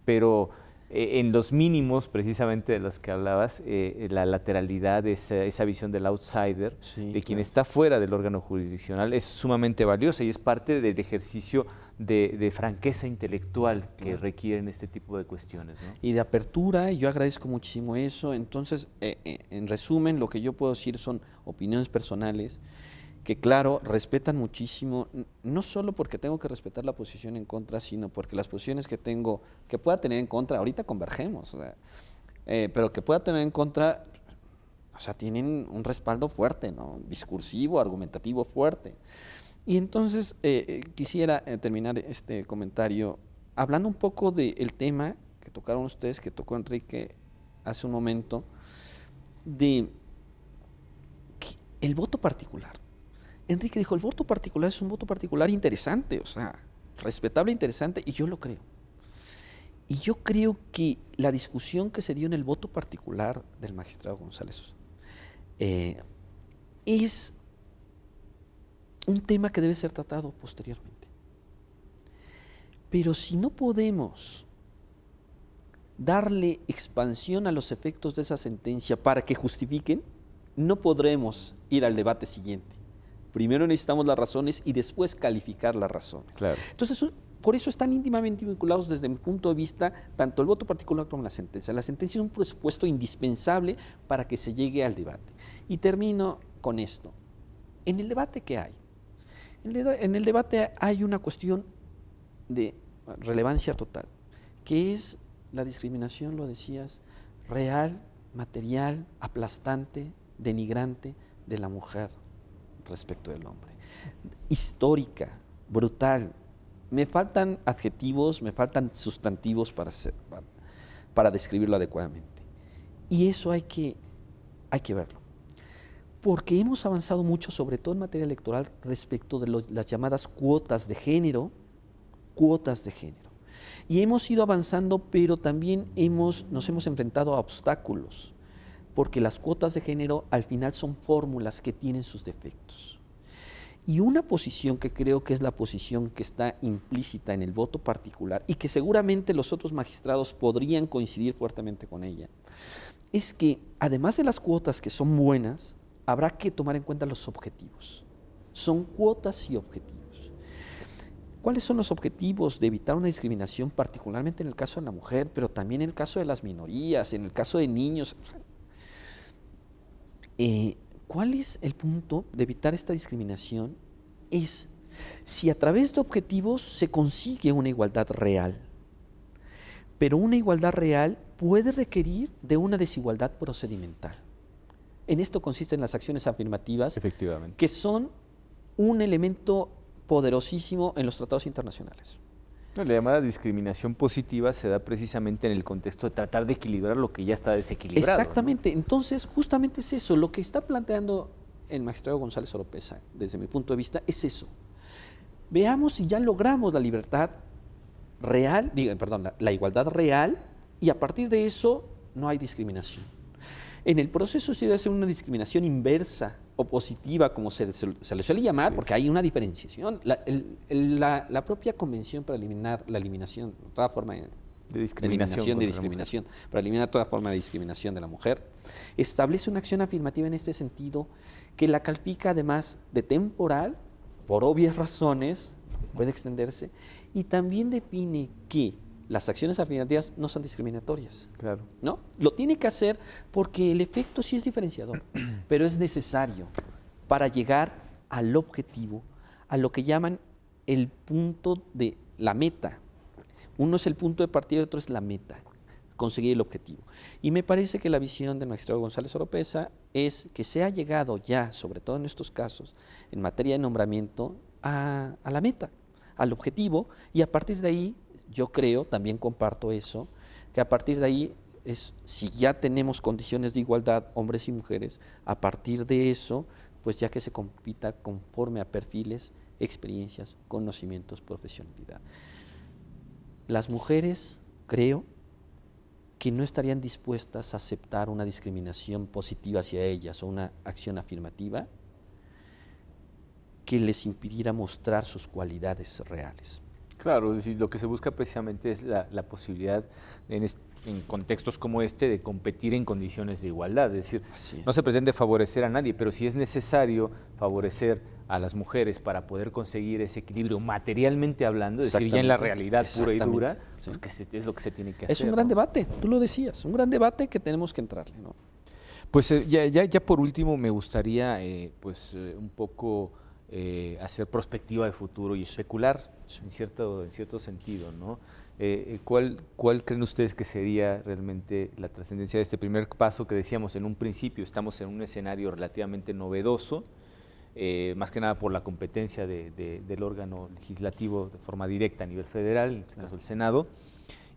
Pero en los mínimos, precisamente de los que hablabas, la lateralidad, esa visión del outsider, de quien está fuera del órgano jurisdiccional, es sumamente valiosa y es parte del ejercicio de franqueza intelectual que requieren este tipo de cuestiones, ¿no? Y de apertura, yo agradezco muchísimo eso. Entonces, en resumen, lo que yo puedo decir son opiniones personales que, claro, respetan muchísimo, no solo porque tengo que respetar la posición en contra, sino porque las posiciones que tengo, que pueda tener en contra, ahorita convergemos, o sea, pero que pueda tener en contra, o sea, tienen un respaldo fuerte, ¿no? Discursivo, argumentativo fuerte. Y entonces quisiera terminar este comentario hablando un poco del tema que tocaron ustedes, que tocó Enrique hace un momento, de el voto particular. Enrique dijo, el voto particular es un voto particular interesante, o sea, respetable, interesante, y yo lo creo. Y yo creo que la discusión que se dio en el voto particular del magistrado González es un tema que debe ser tratado posteriormente. Pero si no podemos darle expansión a los efectos de esa sentencia para que justifiquen, no podremos ir al debate siguiente. Primero necesitamos las razones y después calificar las razones. Claro. Entonces, por eso están íntimamente vinculados desde mi punto de vista tanto el voto particular como la sentencia. La sentencia es un presupuesto indispensable para que se llegue al debate. Y termino con esto. En el debate que hay, en el debate hay una cuestión de relevancia total, que es la discriminación, lo decías, real, material, aplastante, denigrante de la mujer respecto del hombre. Histórica, brutal. Me faltan adjetivos, me faltan sustantivos para describirlo adecuadamente. Y eso hay que verlo. Porque hemos avanzado mucho, sobre todo en materia electoral, respecto de las llamadas cuotas de género, Y hemos ido avanzando, pero también nos hemos enfrentado a obstáculos, porque las cuotas de género al final son fórmulas que tienen sus defectos. Y una posición que creo que es la posición que está implícita en el voto particular y que seguramente los otros magistrados podrían coincidir fuertemente con ella, es que además de las cuotas que son buenas, habrá que tomar en cuenta los objetivos. Son cuotas y objetivos. ¿Cuáles son los objetivos de evitar una discriminación, particularmente en el caso de la mujer, pero también en el caso de las minorías, en el caso de niños? ¿Cuál es el punto de evitar esta discriminación? Es si a través de objetivos se consigue una igualdad real, pero una igualdad real puede requerir de una desigualdad procedimental. En esto consisten las acciones afirmativas, efectivamente, que son un elemento poderosísimo en los tratados internacionales. La llamada discriminación positiva se da precisamente en el contexto de tratar de equilibrar lo que ya está desequilibrado. Exactamente, ¿no? Entonces justamente es eso, lo que está planteando el magistrado González Oropeza, desde mi punto de vista, es eso. Veamos si ya logramos la libertad real, la igualdad real, y a partir de eso no hay discriminación. En el proceso se debe hacer una discriminación inversa o positiva, como se le suele llamar, porque hay una diferenciación. La propia Convención para eliminar la eliminación, toda forma de discriminación, para eliminar toda forma de discriminación de la mujer, establece una acción afirmativa en este sentido que la califica además de temporal, por obvias razones, puede extenderse, y también define que las acciones afirmativas no son discriminatorias. Claro. ¿No? Lo tiene que hacer porque el efecto sí es diferenciador, pero es necesario para llegar al objetivo, a lo que llaman el punto de la meta. Uno es el punto de partida y otro es la meta, conseguir el objetivo. Y me parece que la visión del magistrado González Oropeza es que se ha llegado ya, sobre todo en estos casos, en materia de nombramiento, a la meta, al objetivo, y a partir de ahí yo creo, también comparto eso, que a partir de ahí, si ya tenemos condiciones de igualdad, hombres y mujeres, a partir de eso, pues ya que se compita conforme a perfiles, experiencias, conocimientos, profesionalidad. Las mujeres, creo, que no estarían dispuestas a aceptar una discriminación positiva hacia ellas o una acción afirmativa que les impidiera mostrar sus cualidades reales. Claro, es decir, lo que se busca precisamente es la posibilidad en contextos como este de competir en condiciones de igualdad, es decir, no se pretende favorecer a nadie, pero si es necesario favorecer a las mujeres para poder conseguir ese equilibrio materialmente hablando, es decir, ya en la realidad pura y dura, pues que es lo que se tiene que hacer. Es un gran debate, tú lo decías, un gran debate que tenemos que entrarle, ¿no? Pues ya por último me gustaría un poco hacer perspectiva de futuro y especular en cierto sentido, ¿no? ¿Cuál creen ustedes que sería realmente la trascendencia de este primer paso que decíamos en un principio? Estamos en un escenario relativamente novedoso, más que nada por la competencia del órgano legislativo de forma directa a nivel federal, en este caso el Senado,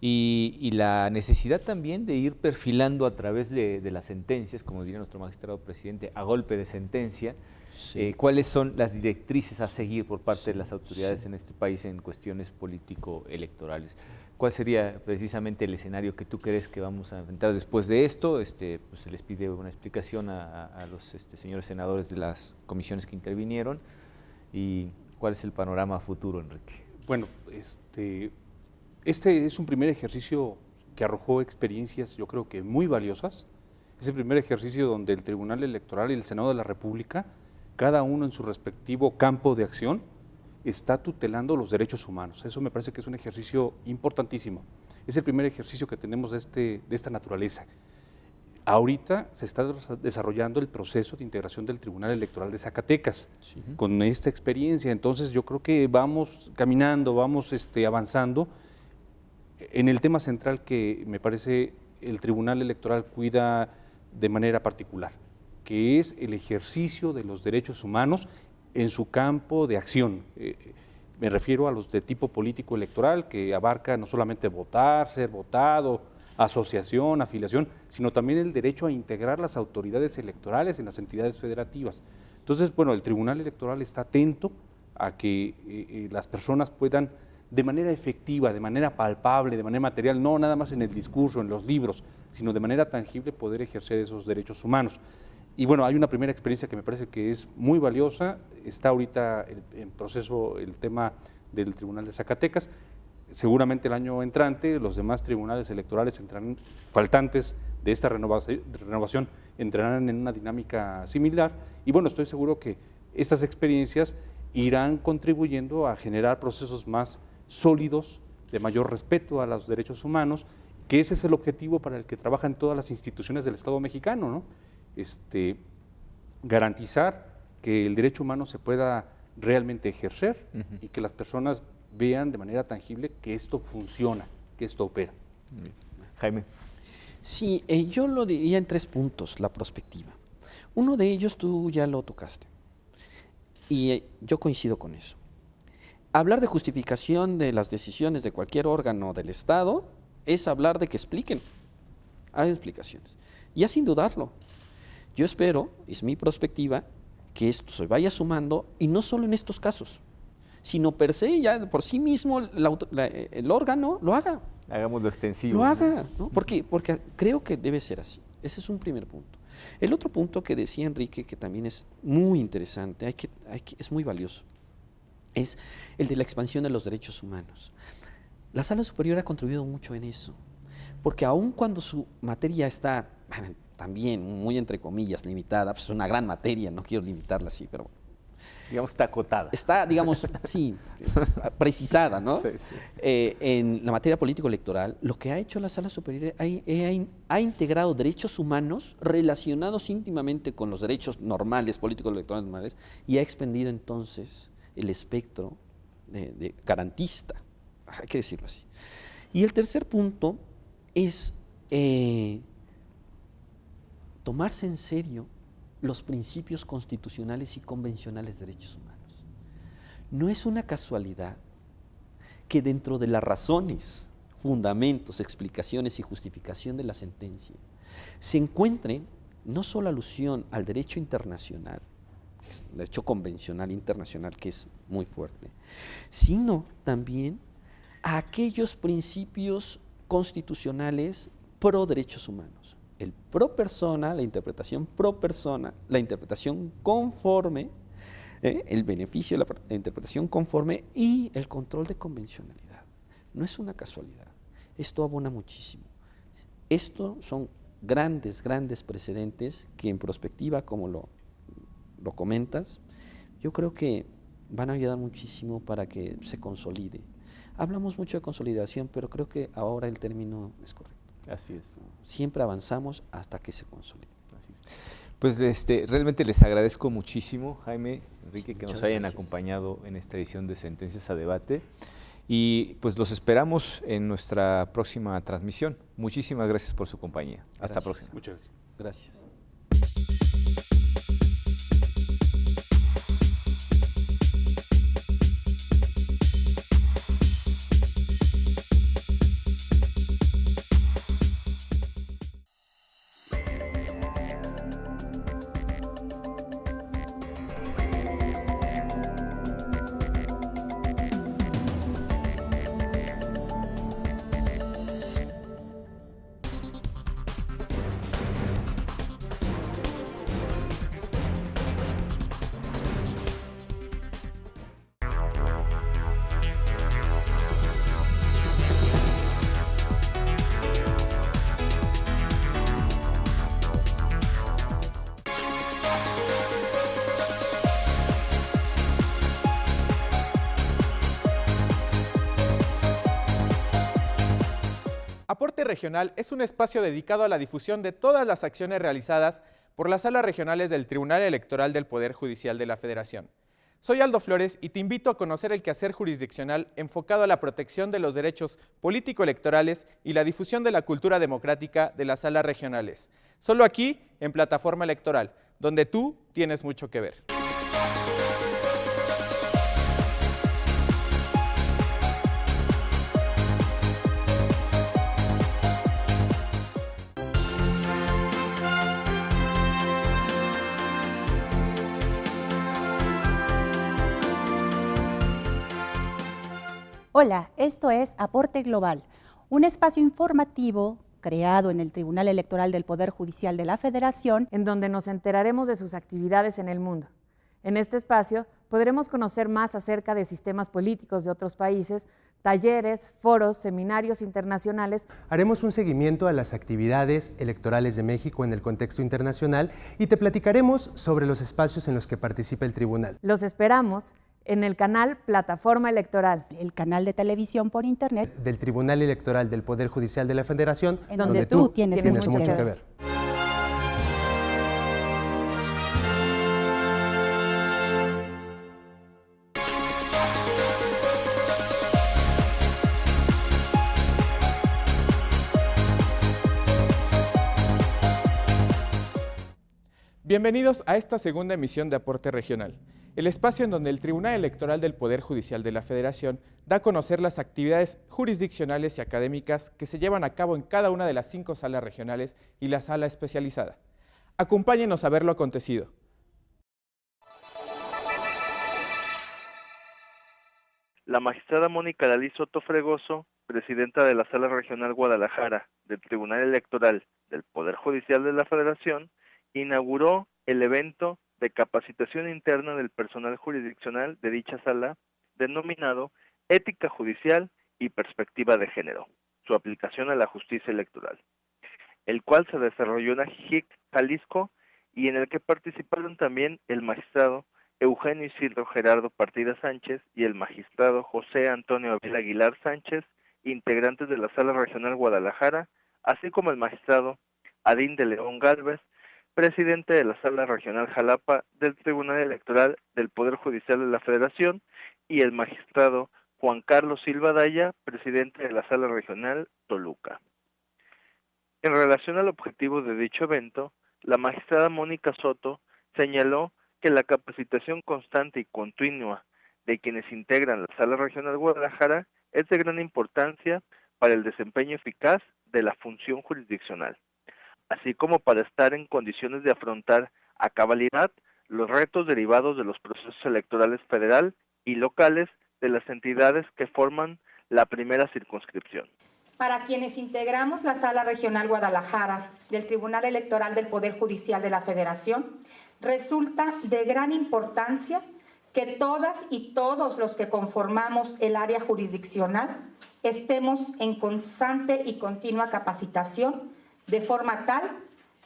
y la necesidad también de ir perfilando a través de las sentencias, como diría nuestro magistrado presidente, a golpe de sentencia, cuáles son las directrices a seguir por parte de las autoridades en este país en cuestiones político-electorales. ¿Cuál sería precisamente el escenario que tú crees que vamos a enfrentar después de esto? Pues se les pide una explicación a los señores senadores de las comisiones que intervinieron. ¿Y cuál es el panorama futuro, Enrique? Bueno, este es un primer ejercicio que arrojó experiencias, yo creo que muy valiosas. Es el primer ejercicio donde el Tribunal Electoral y el Senado de la República, cada uno en su respectivo campo de acción, está tutelando los derechos humanos. Eso me parece que es un ejercicio importantísimo. Es el primer ejercicio que tenemos de esta naturaleza. Ahorita se está desarrollando el proceso de integración del Tribunal Electoral de Zacatecas con esta experiencia. Entonces yo creo que vamos caminando, vamos avanzando en el tema central que me parece el Tribunal Electoral cuida de manera particular, que es el ejercicio de los derechos humanos en su campo de acción. Me refiero a los de tipo político electoral, que abarca no solamente votar, ser votado, asociación, afiliación, sino también el derecho a integrar las autoridades electorales en las entidades federativas. Entonces, bueno, el Tribunal Electoral está atento a que las personas puedan de manera efectiva, de manera palpable, de manera material, no nada más en el discurso, en los libros, sino de manera tangible poder ejercer esos derechos humanos. Y bueno, hay una primera experiencia que me parece que es muy valiosa, está ahorita en proceso el tema del Tribunal de Zacatecas. Seguramente el año entrante los demás tribunales electorales entrarán, faltantes de esta renovación entrarán en una dinámica similar y bueno, estoy seguro que estas experiencias irán contribuyendo a generar procesos más sólidos, de mayor respeto a los derechos humanos, que ese es el objetivo para el que trabajan todas las instituciones del Estado mexicano, ¿no? Garantizar que el derecho humano se pueda realmente ejercer y que las personas vean de manera tangible que esto funciona, que esto opera. Jaime. Sí, yo lo diría en 3 puntos, la prospectiva. Uno de ellos tú ya lo tocaste y yo coincido con eso. Hablar de justificación de las decisiones de cualquier órgano del Estado es hablar de que expliquen. Hay explicaciones. Ya sin dudarlo. Yo espero, es mi perspectiva, que esto se vaya sumando y no solo en estos casos, sino per se, ya por sí mismo el órgano lo haga. Hagámoslo extensivo. Lo haga, ¿no? Porque creo que debe ser así. Ese es un primer punto. El otro punto que decía Enrique, que también es muy interesante, es muy valioso, es el de la expansión de los derechos humanos. La Sala Superior ha contribuido mucho en eso, porque aun cuando su materia está también muy entre comillas limitada, pues es una gran materia, no quiero limitarla así, pero digamos está acotada. Está, digamos, sí, precisada, ¿no? Sí, sí. En la materia político-electoral, lo que ha hecho la Sala Superior ha integrado derechos humanos relacionados íntimamente con los derechos normales, político-electorales normales, y ha expandido entonces el espectro de garantista, hay que decirlo así. Y el tercer punto es tomarse en serio los principios constitucionales y convencionales de derechos humanos. No es una casualidad que dentro de las razones, fundamentos, explicaciones y justificación de la sentencia se encuentre no solo alusión al derecho internacional, el derecho convencional internacional que es muy fuerte, sino también a aquellos principios constitucionales pro derechos humanos. El pro persona, la interpretación pro persona, la interpretación conforme, el beneficio de la interpretación conforme y el control de convencionalidad. No es una casualidad, esto abona muchísimo. Esto son grandes precedentes que en prospectiva, como lo comentas, yo creo que van a ayudar muchísimo para que se consolide. Hablamos mucho de consolidación, pero creo que ahora el término es correcto. Así es. Siempre avanzamos hasta que se consolide. Así es. Pues realmente les agradezco muchísimo, Jaime, Enrique, que nos hayan acompañado en esta edición de Sentencias a Debate. Y pues los esperamos en nuestra próxima transmisión. Muchísimas gracias por su compañía. Hasta la próxima. Muchas gracias. Gracias. Aporte Regional es un espacio dedicado a la difusión de todas las acciones realizadas por las salas regionales del Tribunal Electoral del Poder Judicial de la Federación. Soy Aldo Flores y te invito a conocer el quehacer jurisdiccional enfocado a la protección de los derechos político-electorales y la difusión de la cultura democrática de las salas regionales. Solo aquí, en Plataforma Electoral, donde tú tienes mucho que ver. Hola, esto es Aporte Global, un espacio informativo creado en el Tribunal Electoral del Poder Judicial de la Federación, en donde nos enteraremos de sus actividades en el mundo. En este espacio podremos conocer más acerca de sistemas políticos de otros países, talleres, foros, seminarios internacionales. Haremos un seguimiento a las actividades electorales de México en el contexto internacional y te platicaremos sobre los espacios en los que participa el tribunal. Los esperamos en el canal Plataforma Electoral, el canal de televisión por internet del Tribunal Electoral del Poder Judicial de la Federación, en donde tú tienes mucho que ver. Bienvenidos a esta segunda emisión de Aporte Regional, el espacio en donde el Tribunal Electoral del Poder Judicial de la Federación da a conocer las actividades jurisdiccionales y académicas que se llevan a cabo en cada una de las 5 salas regionales y la sala especializada. Acompáñenos a ver lo acontecido. La magistrada Mónica Dalí Soto Fregoso, presidenta de la Sala Regional Guadalajara del Tribunal Electoral del Poder Judicial de la Federación, inauguró el evento de capacitación interna del personal jurisdiccional de dicha sala, denominado Ética Judicial y Perspectiva de Género, su aplicación a la justicia electoral, el cual se desarrolló en Ajijic, Jalisco, y en el que participaron también el magistrado Eugenio Isidro Gerardo Partida Sánchez y el magistrado José Antonio Abel Aguilar Sánchez, integrantes de la Sala Regional Guadalajara, así como el magistrado Adín de León Gálvez, presidente de la Sala Regional Jalapa del Tribunal Electoral del Poder Judicial de la Federación, y el magistrado Juan Carlos Silva Daya, presidente de la Sala Regional Toluca. En relación al objetivo de dicho evento, la magistrada Mónica Soto señaló que la capacitación constante y continua de quienes integran la Sala Regional Guadalajara es de gran importancia para el desempeño eficaz de la función jurisdiccional, así como para estar en condiciones de afrontar a cabalidad los retos derivados de los procesos electorales federal y locales de las entidades que forman la primera circunscripción. Para quienes integramos la Sala Regional Guadalajara del Tribunal Electoral del Poder Judicial de la Federación, resulta de gran importancia que todas y todos los que conformamos el área jurisdiccional estemos en constante y continua capacitación, de forma tal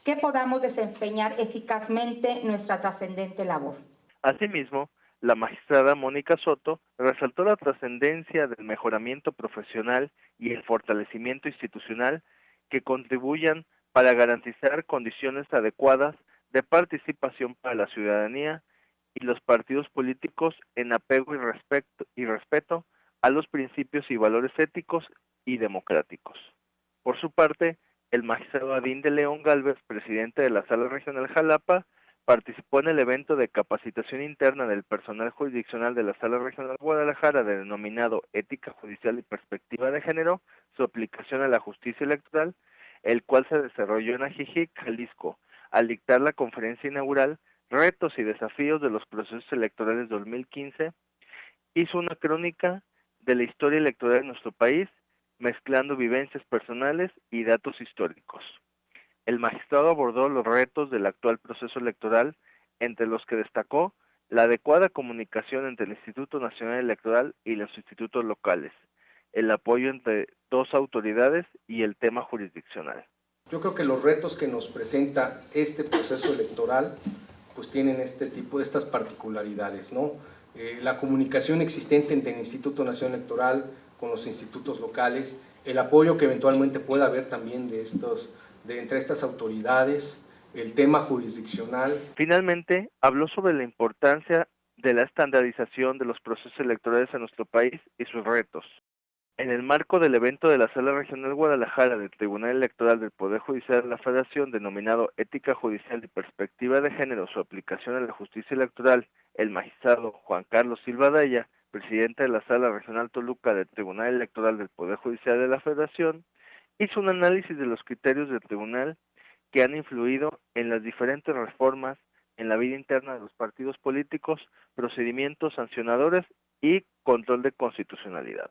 que podamos desempeñar eficazmente nuestra trascendente labor. Asimismo, la magistrada Mónica Soto resaltó la trascendencia del mejoramiento profesional y el fortalecimiento institucional que contribuyan para garantizar condiciones adecuadas de participación para la ciudadanía y los partidos políticos en apego y respeto a los principios y valores éticos y democráticos. Por su parte, el magistrado Adín de León Gálvez, presidente de la Sala Regional Jalapa, participó en el evento de capacitación interna del personal jurisdiccional de la Sala Regional Guadalajara, denominado Ética Judicial y Perspectiva de Género, su aplicación a la justicia electoral, el cual se desarrolló en Ajijic, Jalisco, al dictar la conferencia inaugural Retos y Desafíos de los Procesos Electorales 2015, hizo una crónica de la historia electoral de nuestro país, mezclando vivencias personales y datos históricos. El magistrado abordó los retos del actual proceso electoral, entre los que destacó la adecuada comunicación entre el Instituto Nacional Electoral y los institutos locales, el apoyo entre dos autoridades y el tema jurisdiccional. Yo creo que los retos que nos presenta este proceso electoral pues tienen estas particularidades, ¿no? La comunicación existente entre el Instituto Nacional Electoral con los institutos locales, el apoyo que eventualmente pueda haber también entre estas autoridades, el tema jurisdiccional. Finalmente, habló sobre la importancia de la estandarización de los procesos electorales en nuestro país y sus retos. En el marco del evento de la Sala Regional Guadalajara del Tribunal Electoral del Poder Judicial de la Federación, denominado Ética Judicial y Perspectiva de Género, su aplicación a la justicia electoral, el magistrado Juan Carlos Silva Daya, presidente de la Sala Regional Toluca del Tribunal Electoral del Poder Judicial de la Federación, hizo un análisis de los criterios del tribunal que han influido en las diferentes reformas en la vida interna de los partidos políticos, procedimientos sancionadores y control de constitucionalidad.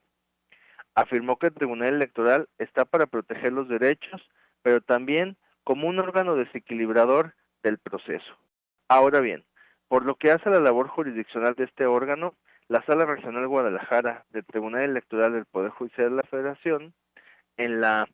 Afirmó que el Tribunal Electoral está para proteger los derechos, pero también como un órgano desequilibrador del proceso. Ahora bien, por lo que hace a la labor jurisdiccional de este órgano, la Sala Regional Guadalajara del Tribunal Electoral del Poder Judicial de la Federación, en la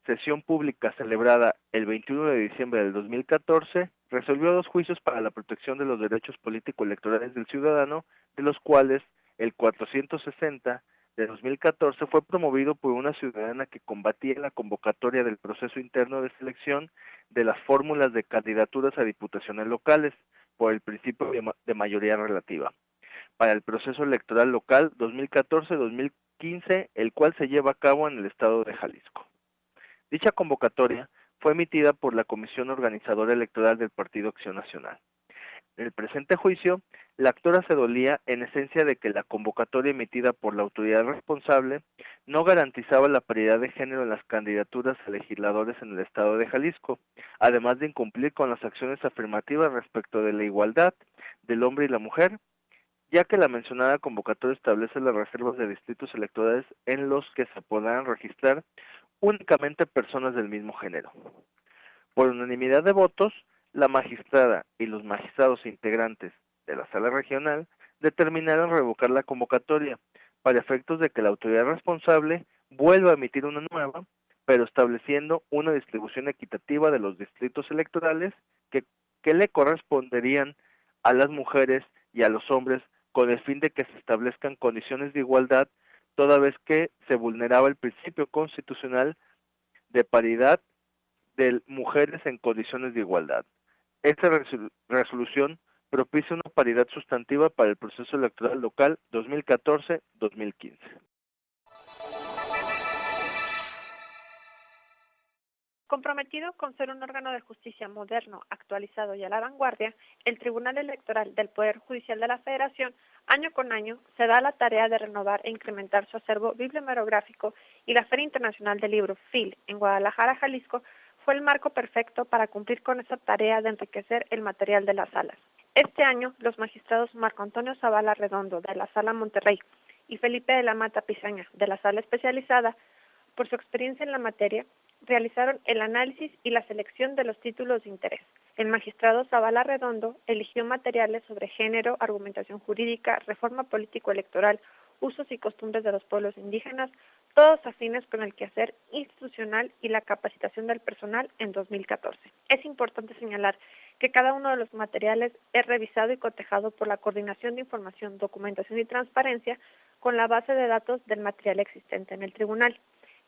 sesión pública celebrada el 21 de diciembre del 2014, resolvió 2 juicios para la protección de los derechos político-electorales del ciudadano, de los cuales el 460 de 2014 fue promovido por una ciudadana que combatía la convocatoria del proceso interno de selección de las fórmulas de candidaturas a diputaciones locales por el principio de mayoría relativa para el proceso electoral local 2014-2015, el cual se lleva a cabo en el estado de Jalisco. Dicha convocatoria fue emitida por la Comisión Organizadora Electoral del Partido Acción Nacional. En el presente juicio, la actora se dolía en esencia de que la convocatoria emitida por la autoridad responsable no garantizaba la paridad de género en las candidaturas a legisladores en el estado de Jalisco, además de incumplir con las acciones afirmativas respecto de la igualdad del hombre y la mujer, ya que la mencionada convocatoria establece las reservas de distritos electorales en los que se podrán registrar únicamente personas del mismo género. Por unanimidad de votos, la magistrada y los magistrados integrantes de la sala regional determinaron revocar la convocatoria para efectos de que la autoridad responsable vuelva a emitir una nueva, pero estableciendo una distribución equitativa de los distritos electorales que le corresponderían a las mujeres y a los hombres con el fin de que se establezcan condiciones de igualdad, toda vez que se vulneraba el principio constitucional de paridad de mujeres en condiciones de igualdad. Esta resolución propicia una paridad sustantiva para el proceso electoral local 2014-2015. Comprometido con ser un órgano de justicia moderno, actualizado y a la vanguardia, el Tribunal Electoral del Poder Judicial de la Federación, año con año, se da la tarea de renovar e incrementar su acervo bibliográfico y la Feria Internacional del Libro, FIL, en Guadalajara, Jalisco, fue el marco perfecto para cumplir con esa tarea de enriquecer el material de las salas. Este año, los magistrados Marco Antonio Zavala Redondo, de la Sala Monterrey, y Felipe de la Mata Pizaña, de la Sala Especializada, por su experiencia en la materia, realizaron el análisis y la selección de los títulos de interés. El magistrado Zavala Redondo eligió materiales sobre género, argumentación jurídica, reforma político-electoral, usos y costumbres de los pueblos indígenas, todos afines con el quehacer institucional y la capacitación del personal en 2014. Es importante señalar que cada uno de los materiales es revisado y cotejado por la Coordinación de Información, Documentación y Transparencia con la base de datos del material existente en el tribunal.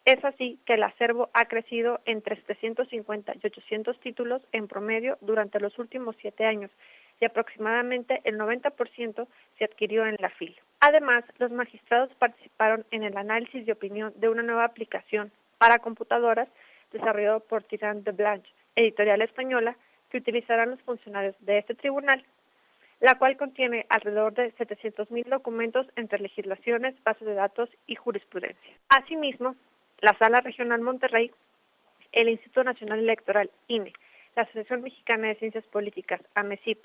Es así que el acervo ha crecido entre 750 y 800 títulos en promedio durante los últimos 7 años y aproximadamente el 90% se adquirió en la FIL. Además, los magistrados participaron en el análisis de opinión de una nueva aplicación para computadoras desarrollado por Tirant de Blanche, editorial española, que utilizarán los funcionarios de este tribunal, la cual contiene alrededor de 700,000 documentos entre legislaciones, bases de datos y jurisprudencia. Asimismo, la Sala Regional Monterrey, el Instituto Nacional Electoral, INE, la Asociación Mexicana de Ciencias Políticas, AMECIP,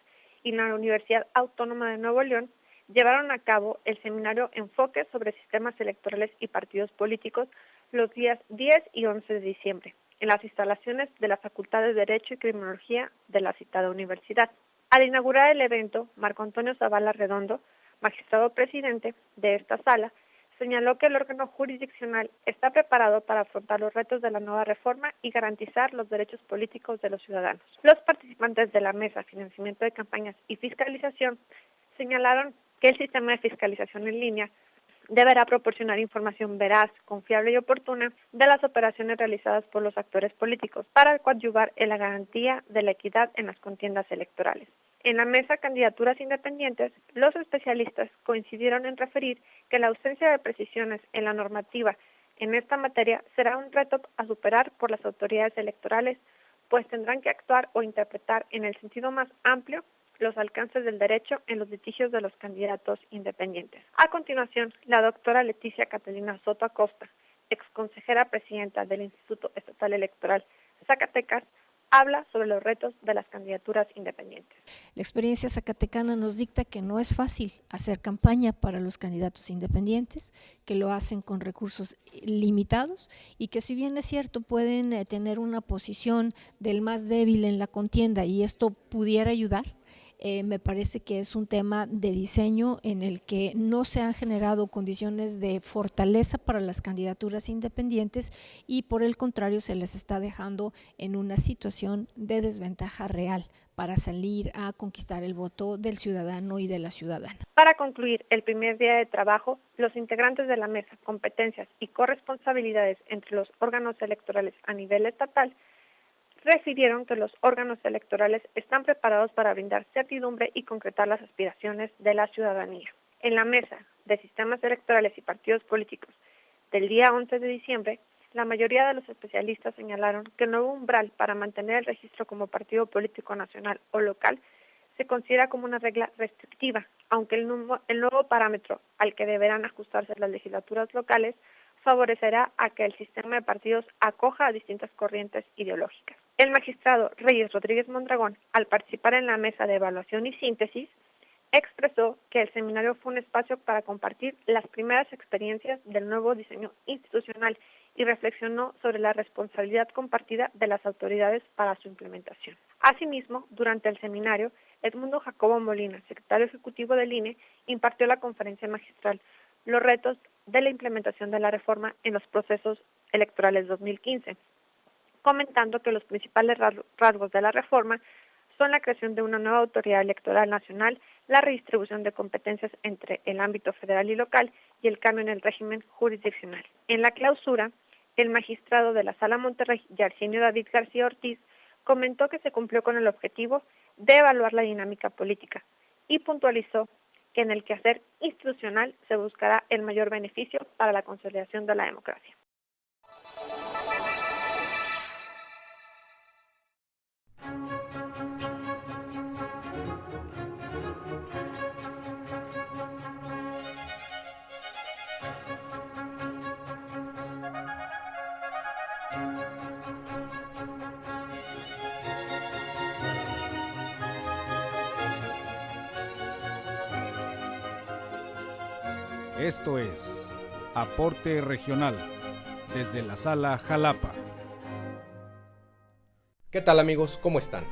y la Universidad Autónoma de Nuevo León llevaron a cabo el seminario Enfoque sobre Sistemas Electorales y Partidos Políticos los días 10 y 11 de diciembre, en las instalaciones de la Facultad de Derecho y Criminología de la citada universidad. Al inaugurar el evento, Marco Antonio Zavala Redondo, magistrado presidente de esta sala, señaló que el órgano jurisdiccional está preparado para afrontar los retos de la nueva reforma y garantizar los derechos políticos de los ciudadanos. Los participantes de la mesa Financiamiento de Campañas y Fiscalización señalaron que el sistema de fiscalización en línea deberá proporcionar información veraz, confiable y oportuna de las operaciones realizadas por los actores políticos para coadyuvar en la garantía de la equidad en las contiendas electorales. En la mesa Candidaturas Independientes, los especialistas coincidieron en referir que la ausencia de precisiones en la normativa en esta materia será un reto a superar por las autoridades electorales, pues tendrán que actuar o interpretar en el sentido más amplio los alcances del derecho en los litigios de los candidatos independientes. A continuación, la doctora Leticia Catalina Soto Acosta, exconsejera presidenta del Instituto Estatal Electoral Zacatecas, habla sobre los retos de las candidaturas independientes. La experiencia zacatecana nos dicta que no es fácil hacer campaña para los candidatos independientes, que lo hacen con recursos limitados y que, si bien es cierto, pueden tener una posición del más débil en la contienda y esto pudiera ayudar. Me parece que es un tema de diseño en el que no se han generado condiciones de fortaleza para las candidaturas independientes y por el contrario se les está dejando en una situación de desventaja real para salir a conquistar el voto del ciudadano y de la ciudadana. Para concluir el primer día de trabajo, los integrantes de la mesa, competencias y corresponsabilidades entre los órganos electorales a nivel estatal refirieron que los órganos electorales están preparados para brindar certidumbre y concretar las aspiraciones de la ciudadanía. En la mesa de sistemas electorales y partidos políticos del día 11 de diciembre, la mayoría de los especialistas señalaron que el nuevo umbral para mantener el registro como partido político nacional o local se considera como una regla restrictiva, aunque el nuevo parámetro al que deberán ajustarse las legislaturas locales favorecerá a que el sistema de partidos acoja a distintas corrientes ideológicas. El magistrado Reyes Rodríguez Mondragón, al participar en la mesa de evaluación y síntesis, expresó que el seminario fue un espacio para compartir las primeras experiencias del nuevo diseño institucional y reflexionó sobre la responsabilidad compartida de las autoridades para su implementación. Asimismo, durante el seminario, Edmundo Jacobo Molina, secretario ejecutivo del INE, impartió la conferencia magistral Los retos de la implementación de la reforma en los procesos electorales 2015, comentando que los principales rasgos de la reforma son la creación de una nueva autoridad electoral nacional, la redistribución de competencias entre el ámbito federal y local y el cambio en el régimen jurisdiccional. En la clausura, el magistrado de la Sala Monterrey, Yarcinio David García Ortiz, comentó que se cumplió con el objetivo de evaluar la dinámica política y puntualizó que en el quehacer institucional se buscará el mayor beneficio para la consolidación de la democracia. Esto es Aporte Regional, desde la Sala Jalapa. ¿Qué tal, amigos? ¿Cómo están?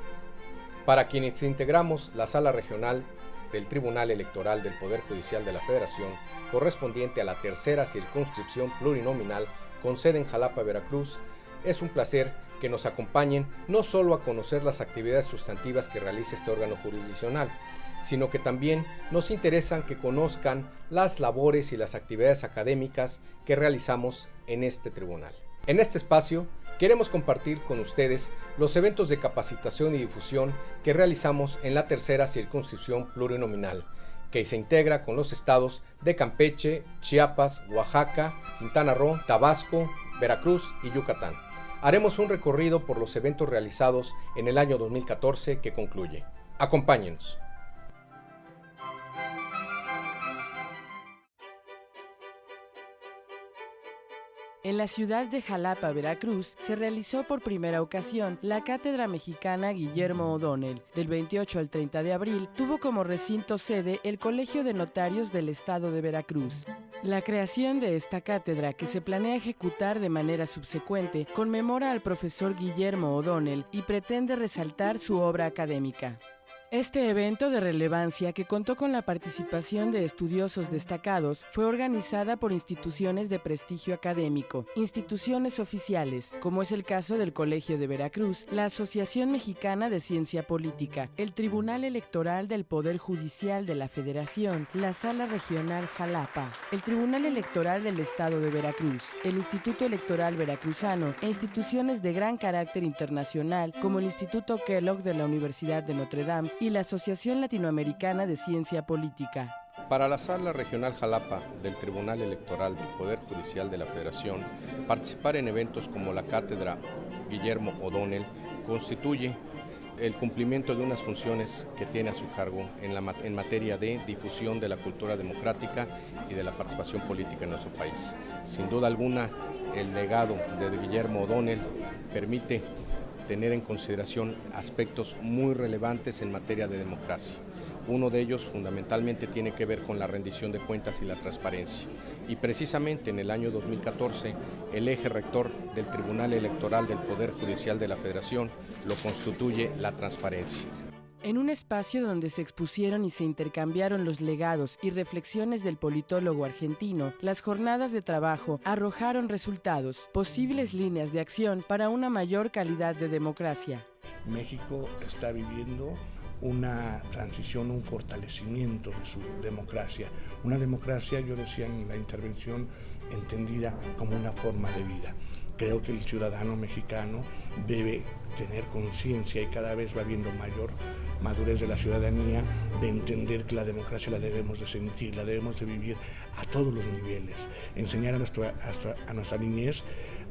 Para quienes integramos la Sala Regional del Tribunal Electoral del Poder Judicial de la Federación, correspondiente a la tercera circunscripción plurinominal con sede en Jalapa, Veracruz, es un placer que nos acompañen no solo a conocer las actividades sustantivas que realiza este órgano jurisdiccional, sino que también nos interesan que conozcan las labores y las actividades académicas que realizamos en este tribunal. En este espacio queremos compartir con ustedes los eventos de capacitación y difusión que realizamos en la tercera circunscripción plurinominal, que se integra con los estados de Campeche, Chiapas, Oaxaca, Quintana Roo, Tabasco, Veracruz y Yucatán. Haremos un recorrido por los eventos realizados en el año 2014 que concluye. Acompáñenos. En la ciudad de Jalapa, Veracruz, se realizó por primera ocasión la Cátedra Mexicana Guillermo O'Donnell. Del 28 al 30 de abril, tuvo como recinto sede el Colegio de Notarios del Estado de Veracruz. La creación de esta cátedra, que se planea ejecutar de manera subsecuente, conmemora al profesor Guillermo O'Donnell y pretende resaltar su obra académica. Este evento de relevancia, que contó con la participación de estudiosos destacados, fue organizada por instituciones de prestigio académico, instituciones oficiales, como es el caso del Colegio de Veracruz, la Asociación Mexicana de Ciencia Política, el Tribunal Electoral del Poder Judicial de la Federación, la Sala Regional Jalapa, el Tribunal Electoral del Estado de Veracruz, el Instituto Electoral Veracruzano e instituciones de gran carácter internacional como el Instituto Kellogg de la Universidad de Notre Dame y la Asociación Latinoamericana de Ciencia Política. Para la Sala Regional Jalapa del Tribunal Electoral del Poder Judicial de la Federación, participar en eventos como la Cátedra Guillermo O'Donnell constituye el cumplimiento de unas funciones que tiene a su cargo en materia de difusión de la cultura democrática y de la participación política en nuestro país. Sin duda alguna, el legado de Guillermo O'Donnell permite tener en consideración aspectos muy relevantes en materia de democracia. Uno de ellos fundamentalmente tiene que ver con la rendición de cuentas y la transparencia. Y precisamente en el año 2014, el eje rector del Tribunal Electoral del Poder Judicial de la Federación lo constituye la transparencia. En un espacio donde se expusieron y se intercambiaron los legados y reflexiones del politólogo argentino, las jornadas de trabajo arrojaron resultados, posibles líneas de acción para una mayor calidad de democracia. México está viviendo una transición, un fortalecimiento de su democracia. Una democracia, yo decía en la intervención, entendida como una forma de vida. Creo que el ciudadano mexicano debe tener conciencia y cada vez va habiendo mayor madurez de la ciudadanía de entender que la democracia la debemos de sentir, la debemos de vivir a todos los niveles, enseñar a nuestra niñez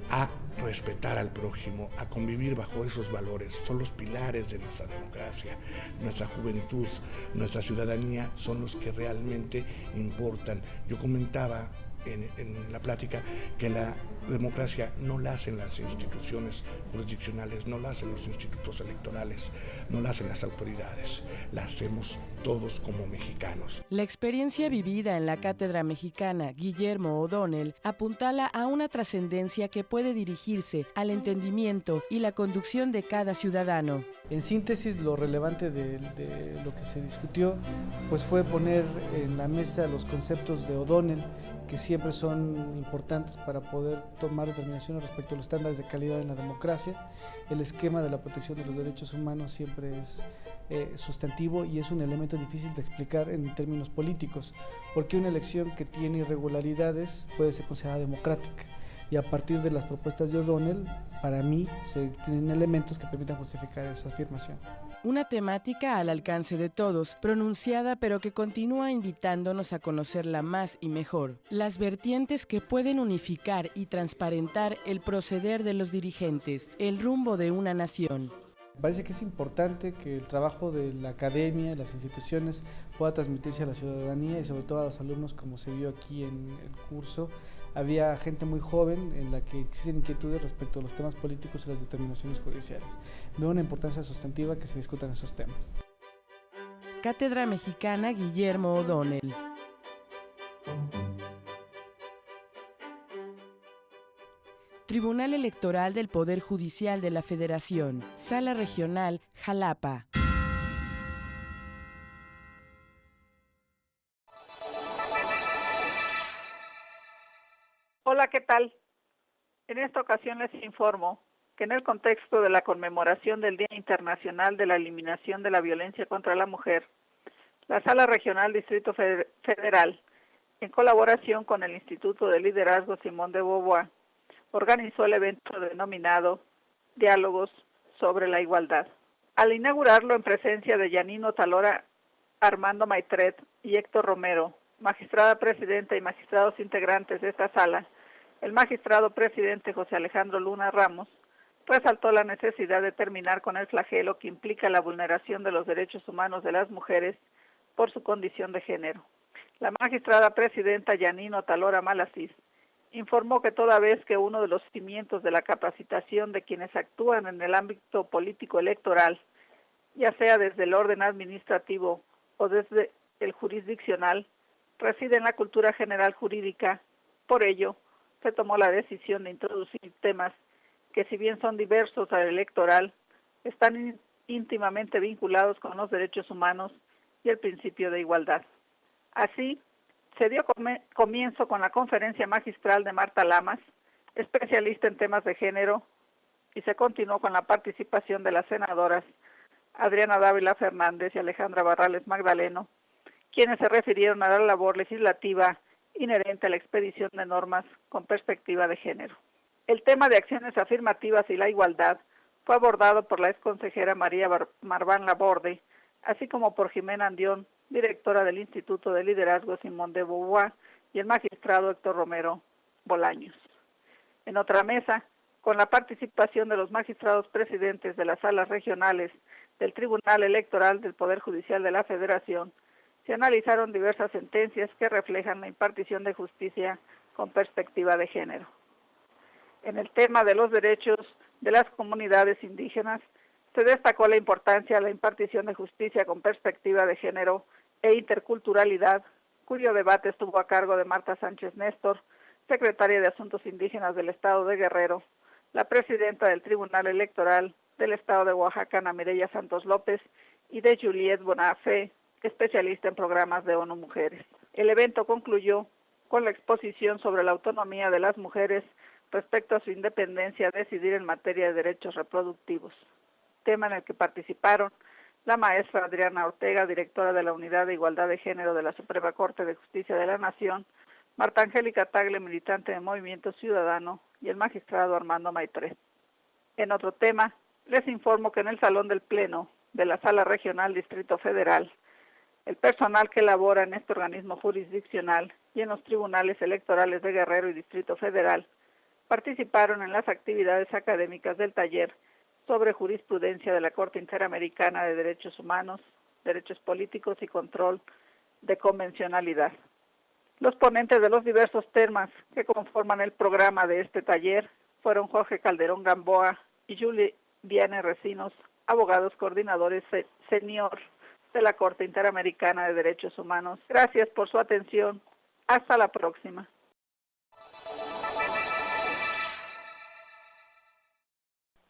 a respetar al prójimo, a convivir bajo esos valores. Son los pilares de nuestra democracia. Nuestra juventud, nuestra ciudadanía son los que realmente importan. Yo comentaba en la plática que la democracia no la hacen las instituciones jurisdiccionales, no la hacen los institutos electorales, no la hacen las autoridades, la hacemos todos como mexicanos. La experiencia vivida en la Cátedra Mexicana Guillermo O'Donnell apuntala a una trascendencia que puede dirigirse al entendimiento y la conducción de cada ciudadano. En síntesis, lo relevante de lo que se discutió pues fue poner en la mesa los conceptos de O'Donnell, que siempre son importantes para poder tomar determinaciones respecto a los estándares de calidad en la democracia. El esquema de la protección de los derechos humanos siempre es sustantivo y es un elemento difícil de explicar en términos políticos, porque una elección que tiene irregularidades puede ser considerada democrática. Y a partir de las propuestas de O'Donnell, para mí, se tienen elementos que permitan justificar esa afirmación. Una temática al alcance de todos, pronunciada pero que continúa invitándonos a conocerla más y mejor. Las vertientes que pueden unificar y transparentar el proceder de los dirigentes, el rumbo de una nación. Me parece que es importante que el trabajo de la academia, de las instituciones, pueda transmitirse a la ciudadanía y sobre todo a los alumnos, como se vio aquí en el curso. Había gente muy joven en la que existen inquietudes respecto a los temas políticos y las determinaciones judiciales. Veo una importancia sustantiva que se discutan esos temas. Cátedra Mexicana Guillermo O'Donnell. Tribunal Electoral del Poder Judicial de la Federación, Sala Regional, Jalapa. Hola, ¿qué tal? En esta ocasión les informo que en el contexto de la conmemoración del Día Internacional de la Eliminación de la Violencia contra la Mujer, la Sala Regional Distrito Federal, en colaboración con el Instituto de Liderazgo Simón de Beauvoir, organizó el evento denominado Diálogos sobre la Igualdad. Al inaugurarlo en presencia de Yanino Talora, Armando Maitret y Héctor Romero, magistrada presidenta y magistrados integrantes de esta sala, el magistrado presidente José Alejandro Luna Ramos resaltó la necesidad de terminar con el flagelo que implica la vulneración de los derechos humanos de las mujeres por su condición de género. La magistrada presidenta Yanino Talora Malasís informó que toda vez que uno de los cimientos de la capacitación de quienes actúan en el ámbito político electoral, ya sea desde el orden administrativo o desde el jurisdiccional, reside en la cultura general jurídica, por ello, se tomó la decisión de introducir temas que, si bien son diversos al electoral, están íntimamente vinculados con los derechos humanos y el principio de igualdad. Así, se dio comienzo con la conferencia magistral de Marta Lamas, especialista en temas de género, y se continuó con la participación de las senadoras Adriana Dávila Fernández y Alejandra Barrales Magdaleno, quienes se refirieron a la labor legislativa inherente a la expedición de normas con perspectiva de género. El tema de acciones afirmativas y la igualdad fue abordado por la exconsejera María Marván Laborde, así como por Jimena Andión, directora del Instituto de Liderazgo Simón de Beauvoir, y el magistrado Héctor Romero Bolaños. En otra mesa, con la participación de los magistrados presidentes de las salas regionales del Tribunal Electoral del Poder Judicial de la Federación, se analizaron diversas sentencias que reflejan la impartición de justicia con perspectiva de género. En el tema de los derechos de las comunidades indígenas, se destacó la importancia de la impartición de justicia con perspectiva de género e interculturalidad, cuyo debate estuvo a cargo de Marta Sánchez Néstor, secretaria de Asuntos Indígenas del Estado de Guerrero, la presidenta del Tribunal Electoral del Estado de Oaxaca, Ana Mireya Santos López, y de Juliette Bonafé, especialista en programas de ONU Mujeres. El evento concluyó con la exposición sobre la autonomía de las mujeres respecto a su independencia a decidir en materia de derechos reproductivos, tema en el que participaron la maestra Adriana Ortega, directora de la Unidad de Igualdad de Género de la Suprema Corte de Justicia de la Nación, Marta Angélica Tagle, militante de Movimiento Ciudadano, y el magistrado Armando Maitré. En otro tema, les informo que en el Salón del Pleno de la Sala Regional Distrito Federal, el personal que labora en este organismo jurisdiccional y en los tribunales electorales de Guerrero y Distrito Federal participaron en las actividades académicas del taller sobre jurisprudencia de la Corte Interamericana de Derechos Humanos, Derechos Políticos y Control de Convencionalidad. Los ponentes de los diversos temas que conforman el programa de este taller fueron Jorge Calderón Gamboa y Julie Viane Recinos, abogados coordinadores senior de la Corte Interamericana de Derechos Humanos. Gracias por su atención. Hasta la próxima.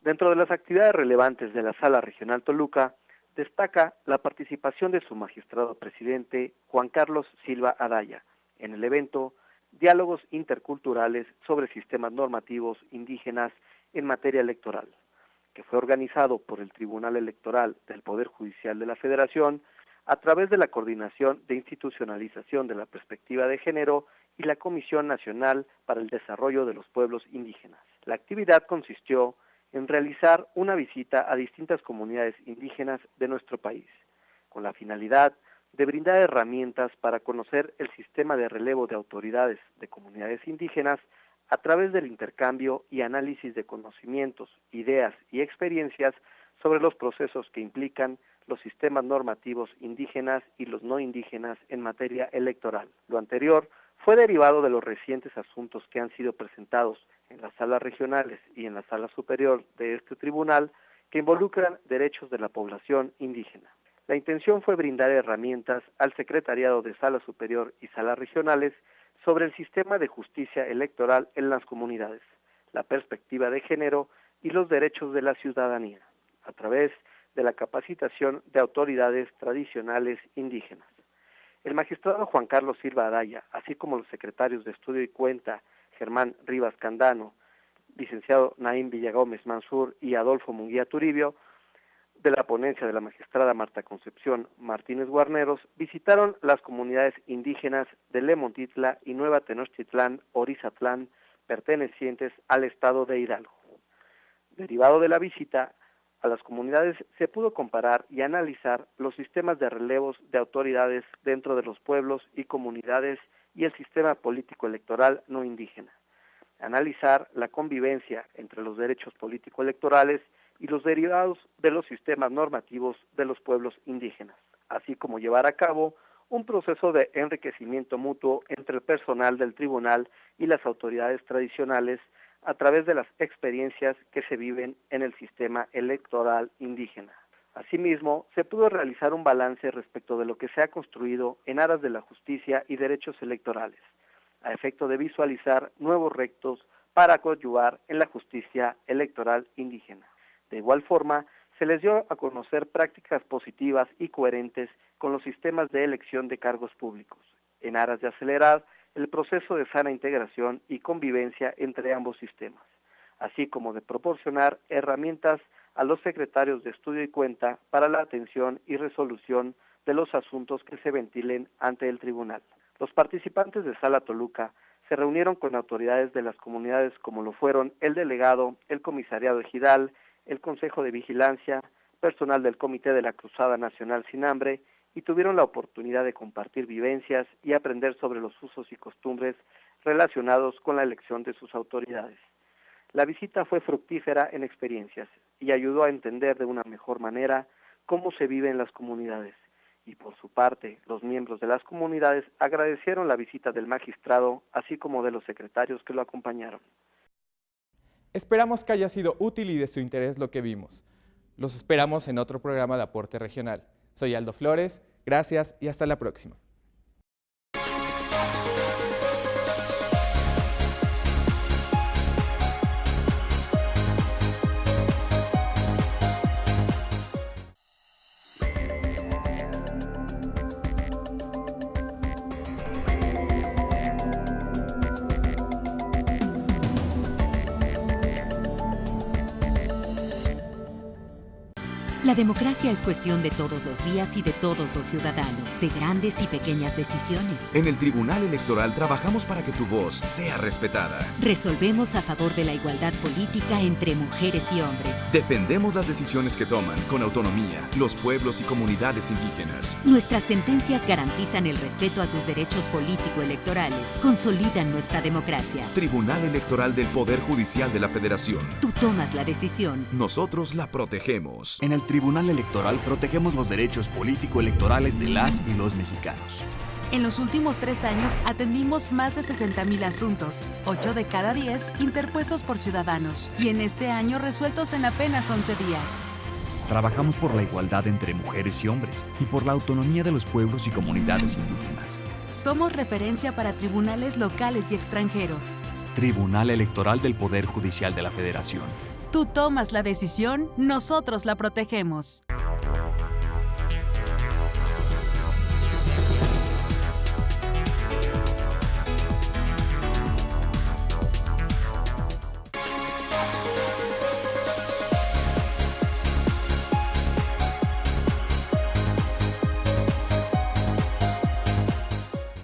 Dentro de las actividades relevantes de la Sala Regional Toluca, destaca la participación de su magistrado presidente, Juan Carlos Silva Adaya, en el evento Diálogos Interculturales sobre Sistemas Normativos Indígenas en Materia Electoral, que fue organizado por el Tribunal Electoral del Poder Judicial de la Federación a través de la Coordinación de Institucionalización de la Perspectiva de Género y la Comisión Nacional para el Desarrollo de los Pueblos Indígenas. La actividad consistió en realizar una visita a distintas comunidades indígenas de nuestro país, con la finalidad de brindar herramientas para conocer el sistema de relevo de autoridades de comunidades indígenas a través del intercambio y análisis de conocimientos, ideas y experiencias sobre los procesos que implican los sistemas normativos indígenas y los no indígenas en materia electoral. Lo anterior fue derivado de los recientes asuntos que han sido presentados en las salas regionales y en la sala superior de este tribunal que involucran derechos de la población indígena. La intención fue brindar herramientas al Secretariado de Sala Superior y Salas Regionales sobre el sistema de justicia electoral en las comunidades, la perspectiva de género y los derechos de la ciudadanía, a través de la capacitación de autoridades tradicionales indígenas. El magistrado Juan Carlos Silva Adaya, así como los secretarios de Estudio y Cuenta, Germán Rivas Candano, licenciado Naim Villagómez Mansur y Adolfo Munguía Turibio, de la ponencia de la magistrada Marta Concepción Martínez Guarneros, visitaron las comunidades indígenas de Lemontitla y Nueva Tenochtitlán, Orizatlán, pertenecientes al estado de Hidalgo. Derivado de la visita a las comunidades, se pudo comparar y analizar los sistemas de relevos de autoridades dentro de los pueblos y comunidades y el sistema político electoral no indígena, analizar la convivencia entre los derechos político-electorales y los derivados de los sistemas normativos de los pueblos indígenas, así como llevar a cabo un proceso de enriquecimiento mutuo entre el personal del tribunal y las autoridades tradicionales a través de las experiencias que se viven en el sistema electoral indígena. Asimismo, se pudo realizar un balance respecto de lo que se ha construido en aras de la justicia y derechos electorales, a efecto de visualizar nuevos retos para coadyuvar en la justicia electoral indígena. De igual forma, se les dio a conocer prácticas positivas y coherentes con los sistemas de elección de cargos públicos, en aras de acelerar el proceso de sana integración y convivencia entre ambos sistemas, así como de proporcionar herramientas a los secretarios de Estudio y Cuenta para la atención y resolución de los asuntos que se ventilen ante el tribunal. Los participantes de Sala Toluca se reunieron con autoridades de las comunidades como lo fueron el delegado, el comisariado ejidal, el Consejo de Vigilancia, personal del Comité de la Cruzada Nacional Sin Hambre, y tuvieron la oportunidad de compartir vivencias y aprender sobre los usos y costumbres relacionados con la elección de sus autoridades. La visita fue fructífera en experiencias y ayudó a entender de una mejor manera cómo se vive en las comunidades. Y por su parte, los miembros de las comunidades agradecieron la visita del magistrado, así como de los secretarios que lo acompañaron. Esperamos que haya sido útil y de su interés lo que vimos. Los esperamos en otro programa de Aporte Regional. Soy Aldo Flores, gracias y hasta la próxima. La democracia es cuestión de todos los días y de todos los ciudadanos, de grandes y pequeñas decisiones. En el Tribunal Electoral trabajamos para que tu voz sea respetada. Resolvemos a favor de la igualdad política entre mujeres y hombres. Defendemos las decisiones que toman con autonomía los pueblos y comunidades indígenas. Nuestras sentencias garantizan el respeto a tus derechos político-electorales, consolidan nuestra democracia. Tribunal Electoral del Poder Judicial de la Federación. Tú tomas la decisión. Nosotros la protegemos. En el Tribunal Electoral protegemos los derechos político-electorales de las y los mexicanos. En los últimos 3 años atendimos más de 60,000 asuntos, 8 de cada 10 interpuestos por ciudadanos, y en este año resueltos en apenas 11 días. Trabajamos por la igualdad entre mujeres y hombres y por la autonomía de los pueblos y comunidades indígenas. Somos referencia para tribunales locales y extranjeros. Tribunal Electoral del Poder Judicial de la Federación. Tú tomas la decisión, nosotros la protegemos.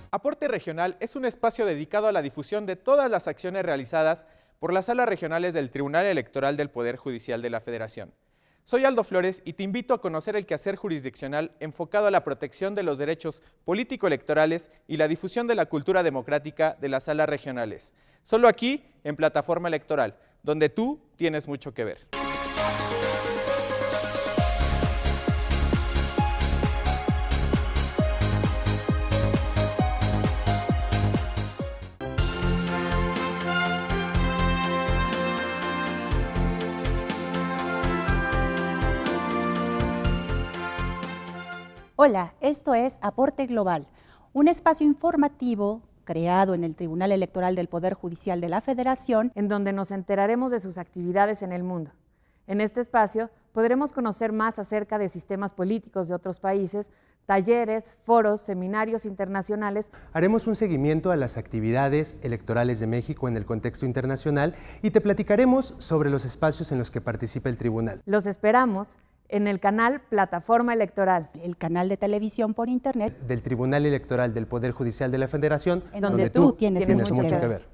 Aporte Regional es un espacio dedicado a la difusión de todas las acciones realizadas por las salas regionales del Tribunal Electoral del Poder Judicial de la Federación. Soy Aldo Flores y te invito a conocer el quehacer jurisdiccional enfocado a la protección de los derechos político-electorales y la difusión de la cultura democrática de las salas regionales. Solo aquí, en Plataforma Electoral, donde tú tienes mucho que ver. Hola, esto es Aporte Global, un espacio informativo creado en el Tribunal Electoral del Poder Judicial de la Federación, en donde nos enteraremos de sus actividades en el mundo. En este espacio podremos conocer más acerca de sistemas políticos de otros países, talleres, foros, seminarios internacionales. Haremos un seguimiento a las actividades electorales de México en el contexto internacional y te platicaremos sobre los espacios en los que participa el tribunal. Los esperamos en el canal Plataforma Electoral, el canal de televisión por internet del Tribunal Electoral del Poder Judicial de la Federación, donde tú tienes mucho que ver.